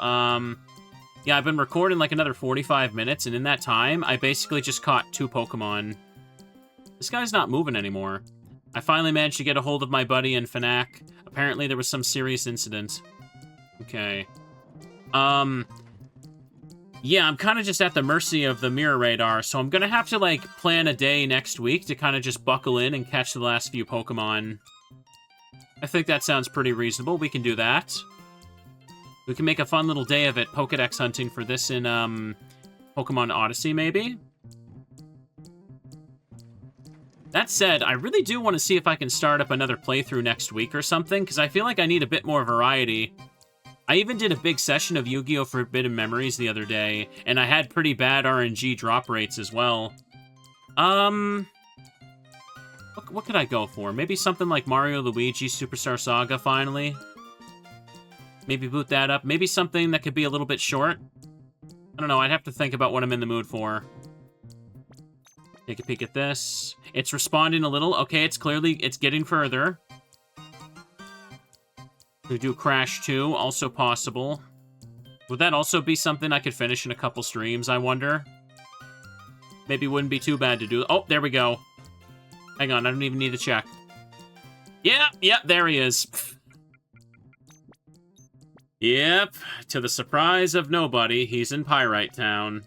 S1: Yeah, I've been recording like another 45 minutes, and in that time, I basically just caught 2 Pokemon. This guy's not moving anymore. I finally managed to get a hold of my buddy in Fnac. Apparently, there was some serious incident. Okay. Yeah, I'm kind of just at the mercy of the mirror radar, so I'm gonna have to, like, plan a day next week to kind of just buckle in and catch the last few Pokemon. I think that sounds pretty reasonable. We can do that. We can make a fun little day of it, Pokedex hunting for this in, Pokemon Odyssey, maybe? That said, I really do want to see if I can start up another playthrough next week or something, because I feel like I need a bit more variety. I even did a big session of Yu-Gi-Oh! Forbidden Memories the other day, and I had pretty bad RNG drop rates as well. What could I go for? Maybe something like Mario Luigi Superstar Saga, finally? Maybe boot that up. Maybe something that could be a little bit short? I don't know, I'd have to think about what I'm in the mood for. Take a peek at this. It's responding a little. Okay, it's getting further. We do Crash 2, also possible. Would that also be something I could finish in a couple streams, I wonder? maybe wouldn't be too bad to do. Oh, there we go. Hang on, I don't even need to check. Yeah, there he is. Yep, to the surprise of nobody, he's in Pyrite Town.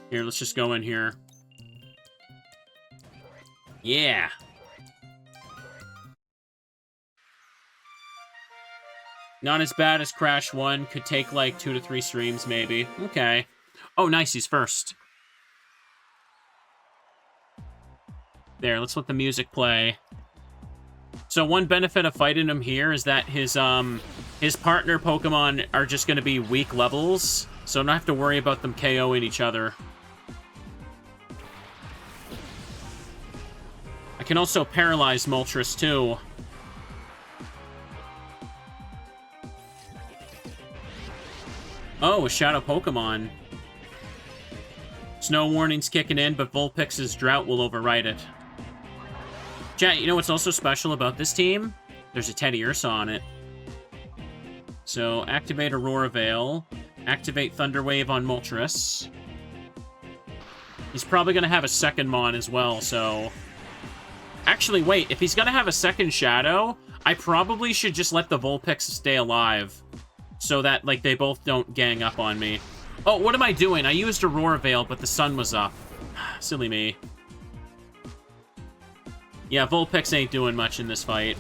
S1: Here, let's just go in here. Yeah. Not as bad as Crash 1. Could take like 2 to 3 streams, maybe. Okay. Oh, nice, he's first. There, let's let the music play. So one benefit of fighting him here is that his partner Pokemon are just going to be weak levels, so I don't have to worry about them KOing each other. I can also paralyze Moltres too. Oh, a Shadow Pokemon. Snow Warning's kicking in, but Vulpix's Drought will override it. Chat, you know what's also special about this team? There's a Teddy Ursa on it. So, activate Aurora Veil. Activate Thunder Wave on Moltres. He's probably going to have a second Mon as well, so... Actually, wait, if he's going to have a second Shadow, I probably should just let the Vulpix stay alive. So that, like, they both don't gang up on me. Oh, what am I doing? I used Aurora Veil, but the sun was up. Silly me. Yeah, Vulpix ain't doing much in this fight.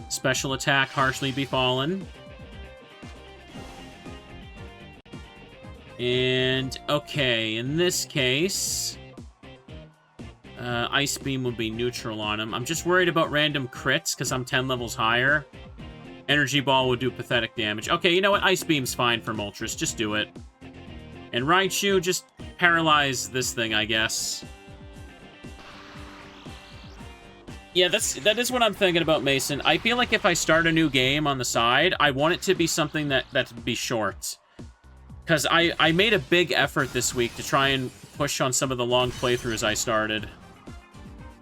S1: Special attack, Harshly Befallen. And, okay, in this case... Ice Beam would be neutral on him. I'm just worried about random crits, because I'm 10 levels higher. Energy Ball will do pathetic damage. Okay, you know what? Ice Beam's fine for Moltres. Just do it. And Raichu, just paralyze this thing, I guess. Yeah, that is what I'm thinking about, Mason. I feel like if I start a new game on the side, I want it to be something that'd be short. Because I made a big effort this week to try and push on some of the long playthroughs I started.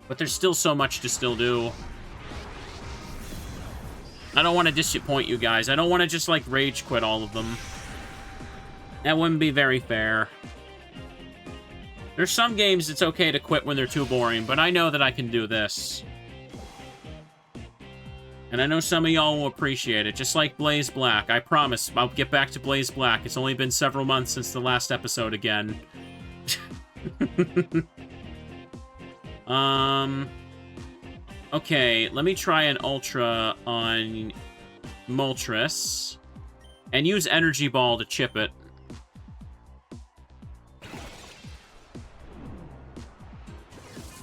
S1: But there's still so much to still do. I don't want to disappoint you guys. I don't want to just, like, rage quit all of them. That wouldn't be very fair. There's some games it's okay to quit when they're too boring, but I know that I can do this. And I know some of y'all will appreciate it, just like Blaze Black. I promise, I'll get back to Blaze Black. It's only been several months since the last episode again. Okay, let me try an Ultra on Moltres. And use Energy Ball to chip it.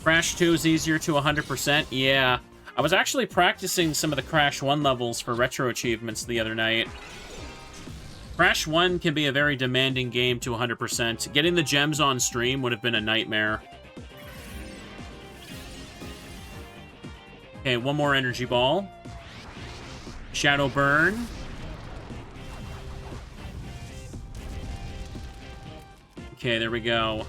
S1: Crash 2 is easier to 100%? Yeah. I was actually practicing some of the Crash 1 levels for retro achievements the other night. Crash 1 can be a very demanding game to 100%. Getting the gems on stream would have been a nightmare. Okay, one more Energy Ball. Shadow Burn. Okay, there we go.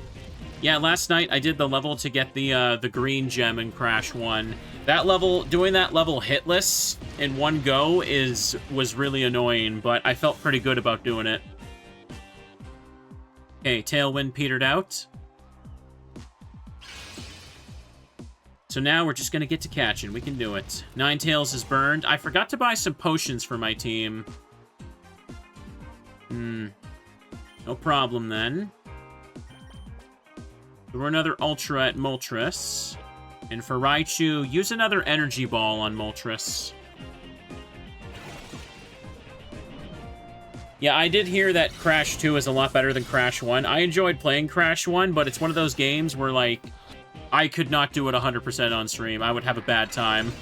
S1: Yeah, last night I did the level to get the green gem in Crash 1. That level, doing that level hitless in one go was really annoying, but I felt pretty good about doing it. Okay, Tailwind petered out. So now we're just gonna get to catching. We can do it. Ninetales is burned. I forgot to buy some potions for my team. No problem then. Throw another Ultra at Moltres. And for Raichu, use another Energy Ball on Moltres. Yeah, I did hear that Crash 2 is a lot better than Crash 1. I enjoyed playing Crash 1, but it's one of those games where, like, I could not do it 100% on stream. I would have a bad time.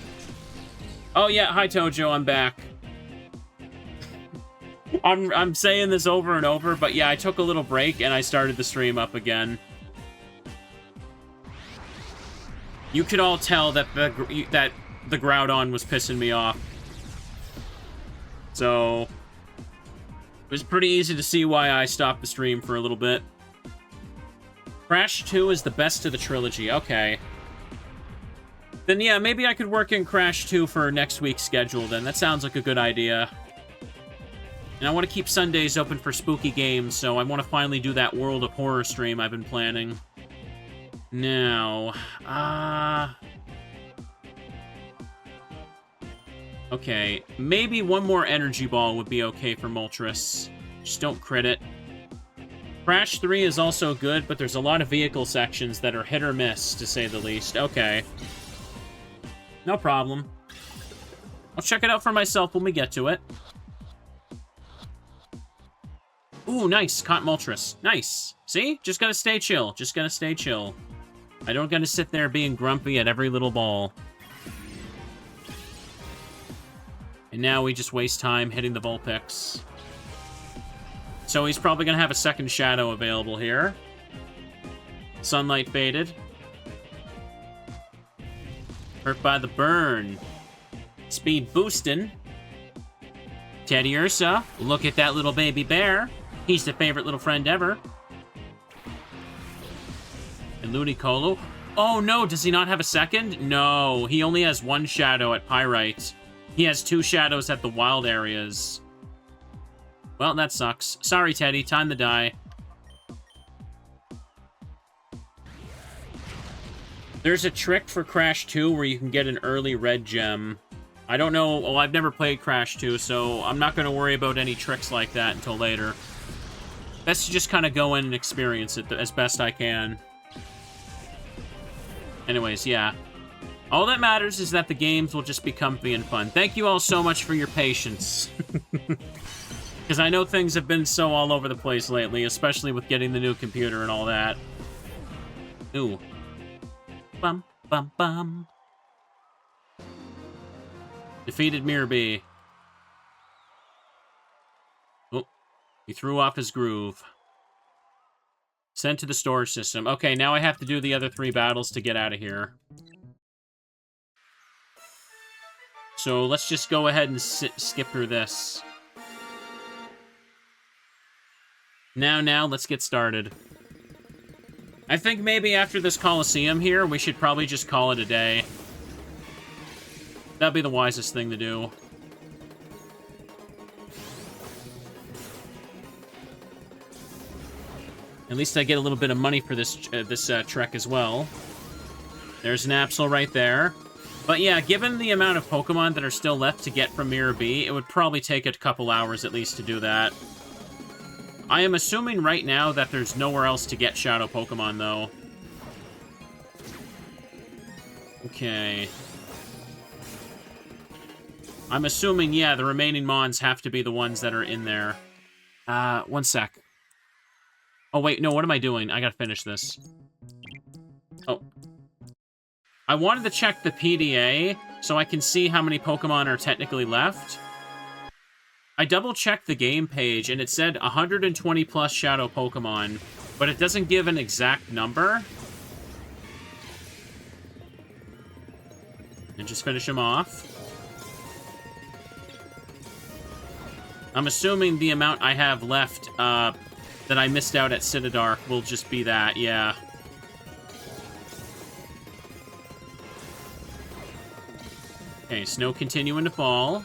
S1: Oh, yeah, hi, Tojo, I'm back. I'm saying this over and over, but yeah, I took a little break and I started the stream up again. You could all tell that the Groudon was pissing me off. So, it was pretty easy to see why I stopped the stream for a little bit. Crash 2 is the best of the trilogy. Okay. Then yeah, maybe I could work in Crash 2 for next week's schedule then. That sounds like a good idea. And I want to keep Sundays open for spooky games, so I want to finally do that World of Horror stream I've been planning. Now, okay, maybe one more energy ball would be okay for Moltres. Just don't crit it. Crash 3 is also good, but there's a lot of vehicle sections that are hit or miss, to say the least. Okay. No problem. I'll check it out for myself when we get to it. Ooh, nice. Caught Moltres. Nice. See? Just gotta stay chill. Just gotta stay chill. I don't gotta sit there being grumpy at every little ball. And now we just waste time hitting the Vulpix. So he's probably gonna have a second Shadow available here. Sunlight faded. Hurt by the burn. Speed boosting. Teddy Ursa, look at that little baby bear. He's the favorite little friend ever. And Ludicolo. Oh no, does he not have a second? No, he only has one Shadow at Pyrite. He has 2 Shadows at the wild areas. Well, that sucks. Sorry, Teddy. Time to die. There's a trick for Crash 2 where you can get an early red gem. I don't know. Well, I've never played Crash 2, so I'm not going to worry about any tricks like that until later. Best to just kind of go in and experience it as best I can. Anyways, yeah. All that matters is that the games will just be comfy and fun. Thank you all so much for your patience. Because I know things have been so all over the place lately, especially with getting the new computer and all that. Ooh. Bum, bum, bum. Defeated Mirror B. Oh, he threw off his groove. Sent to the storage system. Okay, now I have to do the other 3 battles to get out of here. So let's just go ahead and skip through this. Now, let's get started. I think maybe after this Coliseum here, we should probably just call it a day. That'd be the wisest thing to do. At least I get a little bit of money for this trek as well. There's an Absol right there. But yeah, given the amount of Pokemon that are still left to get from Mirror B, it would probably take a couple hours at least to do that. I am assuming right now that there's nowhere else to get Shadow Pokemon, though. Okay. I'm assuming, yeah, the remaining Mons have to be the ones that are in there. One sec. Oh, wait, no, what am I doing? I gotta finish this. Oh. I wanted to check the PDA so I can see how many Pokemon are technically left. I double-checked the game page, and it said 120 plus Shadow Pokemon, but it doesn't give an exact number. And just finish him off. I'm assuming the amount I have left that I missed out at Citadark will just be that, yeah. Okay, snow continuing to fall.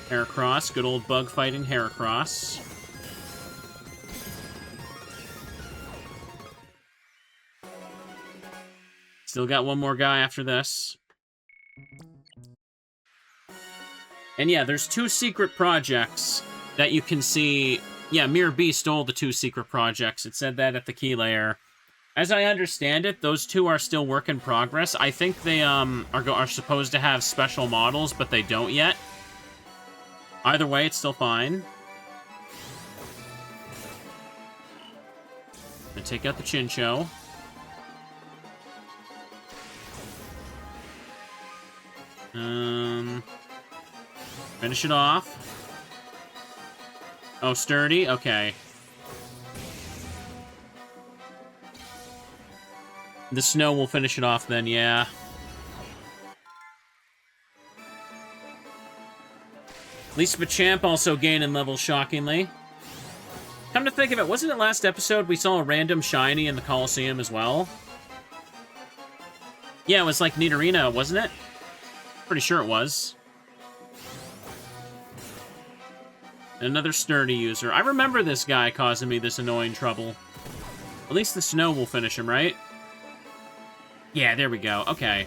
S1: Heracross, good old bug fighting Heracross. Still got one more guy after this. And yeah, there's 2 secret projects that you can see. Yeah, Mirror B stole the 2 secret projects. It said that at the key layer. As I understand it, those 2 are still work in progress. I think they are supposed to have special models, but they don't yet. Either way, it's still fine. Gonna take out the Chincho. Finish it off. Oh, sturdy? Okay. The snow will finish it off then, yeah. At least Machamp also gained in level, shockingly. Come to think of it, wasn't it last episode we saw a random shiny in the Coliseum as well? Yeah, it was like Nidorina, wasn't it? Pretty sure it was. Another sturdy user. I remember this guy causing me this annoying trouble. At least the snow will finish him, right? Yeah, there we go. Okay.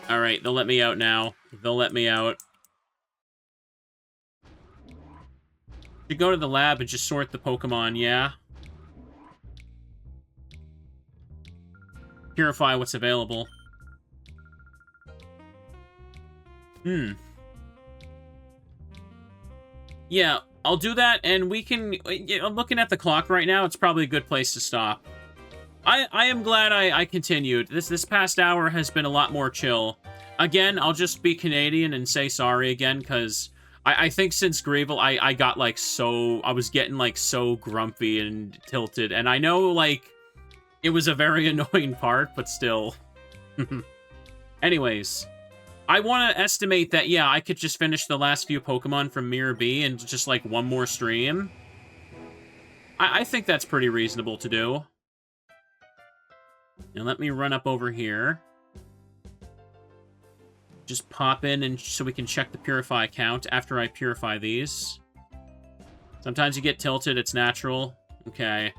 S1: Alright, they'll let me out now. They'll let me out. Should go to the lab and just sort the Pokemon, yeah? Purify what's available. Yeah, I'll do that, and we can... I'm looking at the clock right now. It's probably a good place to stop. I am glad I continued. This past hour has been a lot more chill. Again, I'll just be Canadian and say sorry again, because I think since Greevil, I got, like, so... I was getting, like, so grumpy and tilted, and I know, like, it was a very annoying part, but still. Anyways... I want to estimate that, yeah, I could just finish the last few Pokemon from Mirror B in just, like, one more stream. I think that's pretty reasonable to do. Now, let me run up over here. Just pop in and so we can check the Purify count after I purify these. Sometimes you get tilted, it's natural. Okay.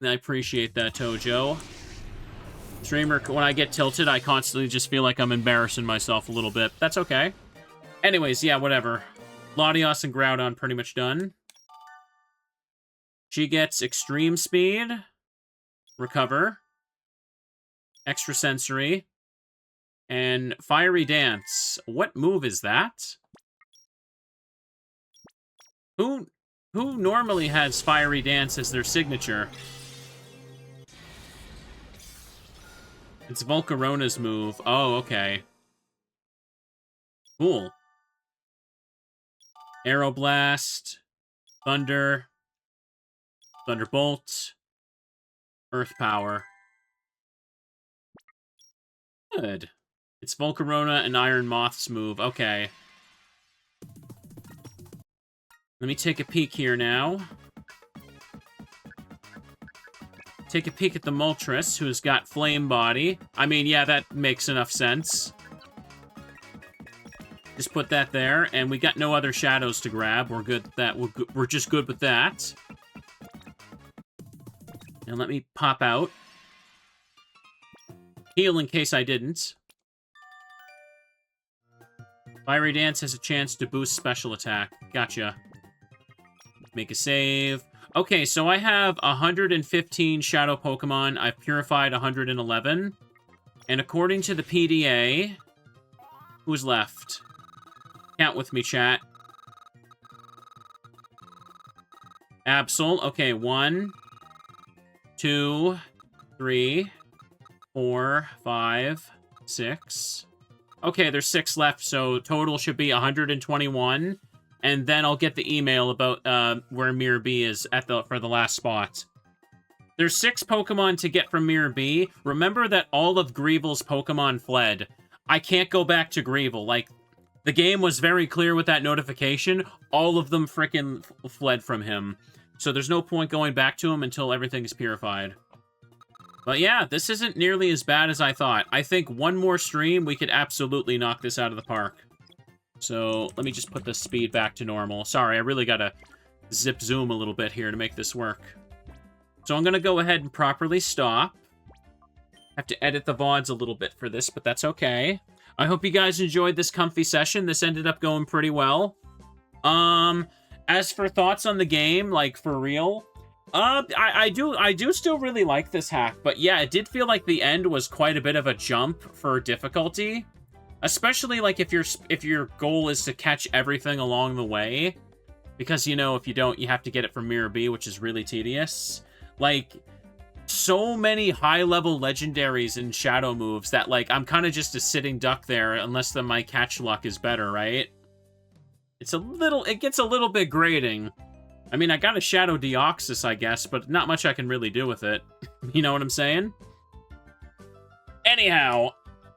S1: I appreciate that, Tojo. Streamer, when I get tilted, I constantly just feel like I'm embarrassing myself a little bit. That's okay. Anyways, yeah, whatever. Latios and Groudon pretty much done. She gets Extreme Speed, Recover, Extrasensory, and Fiery Dance. What move is that? Who normally has Fiery Dance as their signature? It's Volcarona's move. Oh, okay. Cool. Aeroblast. Thunder. Thunderbolt. Earth Power. Good. It's Volcarona and Iron Moth's move. Okay. Let me take a peek here now. Take a peek at the Moltres, who's got Flame Body. I mean, yeah, that makes enough sense. Just put that there, and we got no other shadows to grab. We're good with that. We're just good with that. And let me pop out. Heal in case I didn't. Fiery Dance has a chance to boost special attack. Gotcha. Make a save. Okay, so I have 115 Shadow Pokemon. I've purified 111. And according to the PDA... Who's left? Count with me, chat. Absol. Okay, 1, 2, 3, 4, 5, 6. Okay, there's 6 left, so total should be 121. And then I'll get the email about where Mirror B is for the last spot. There's 6 Pokemon to get from Mirror B. Remember that all of Greevil's Pokemon fled. I can't go back to Greevil. Like, the game was very clear with that notification. All of them frickin' fled from him. So there's no point going back to him until everything is purified. But yeah, this isn't nearly as bad as I thought. I think one more stream, we could absolutely knock this out of the park. So, let me just put the speed back to normal. Sorry, I really gotta zip zoom a little bit here to make this work. So I'm gonna go ahead and properly stop. Have to edit the VODs a little bit for this, but that's okay. I hope you guys enjoyed this comfy session. This ended up going pretty well. As for thoughts on the game, like, for real, I do still really like this hack, but yeah, it did feel like the end was quite a bit of a jump for difficulty. Especially, like, if your goal is to catch everything along the way. Because, you know, if you don't, you have to get it from Mirror B, which is really tedious. Like, so many high-level legendaries and shadow moves that, like, I'm kind of just a sitting duck there unless my catch luck is better, right? It gets a little bit grating. I mean, I got a Shadow Deoxys, I guess, but not much I can really do with it. You know what I'm saying? Anyhow...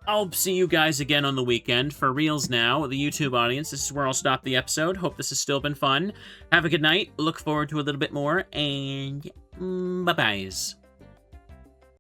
S1: I'll see you guys again on the weekend. For reals now, the YouTube audience, this is where I'll stop the episode. Hope this has still been fun. Have a good night. Look forward to a little bit more, and Bye-byes.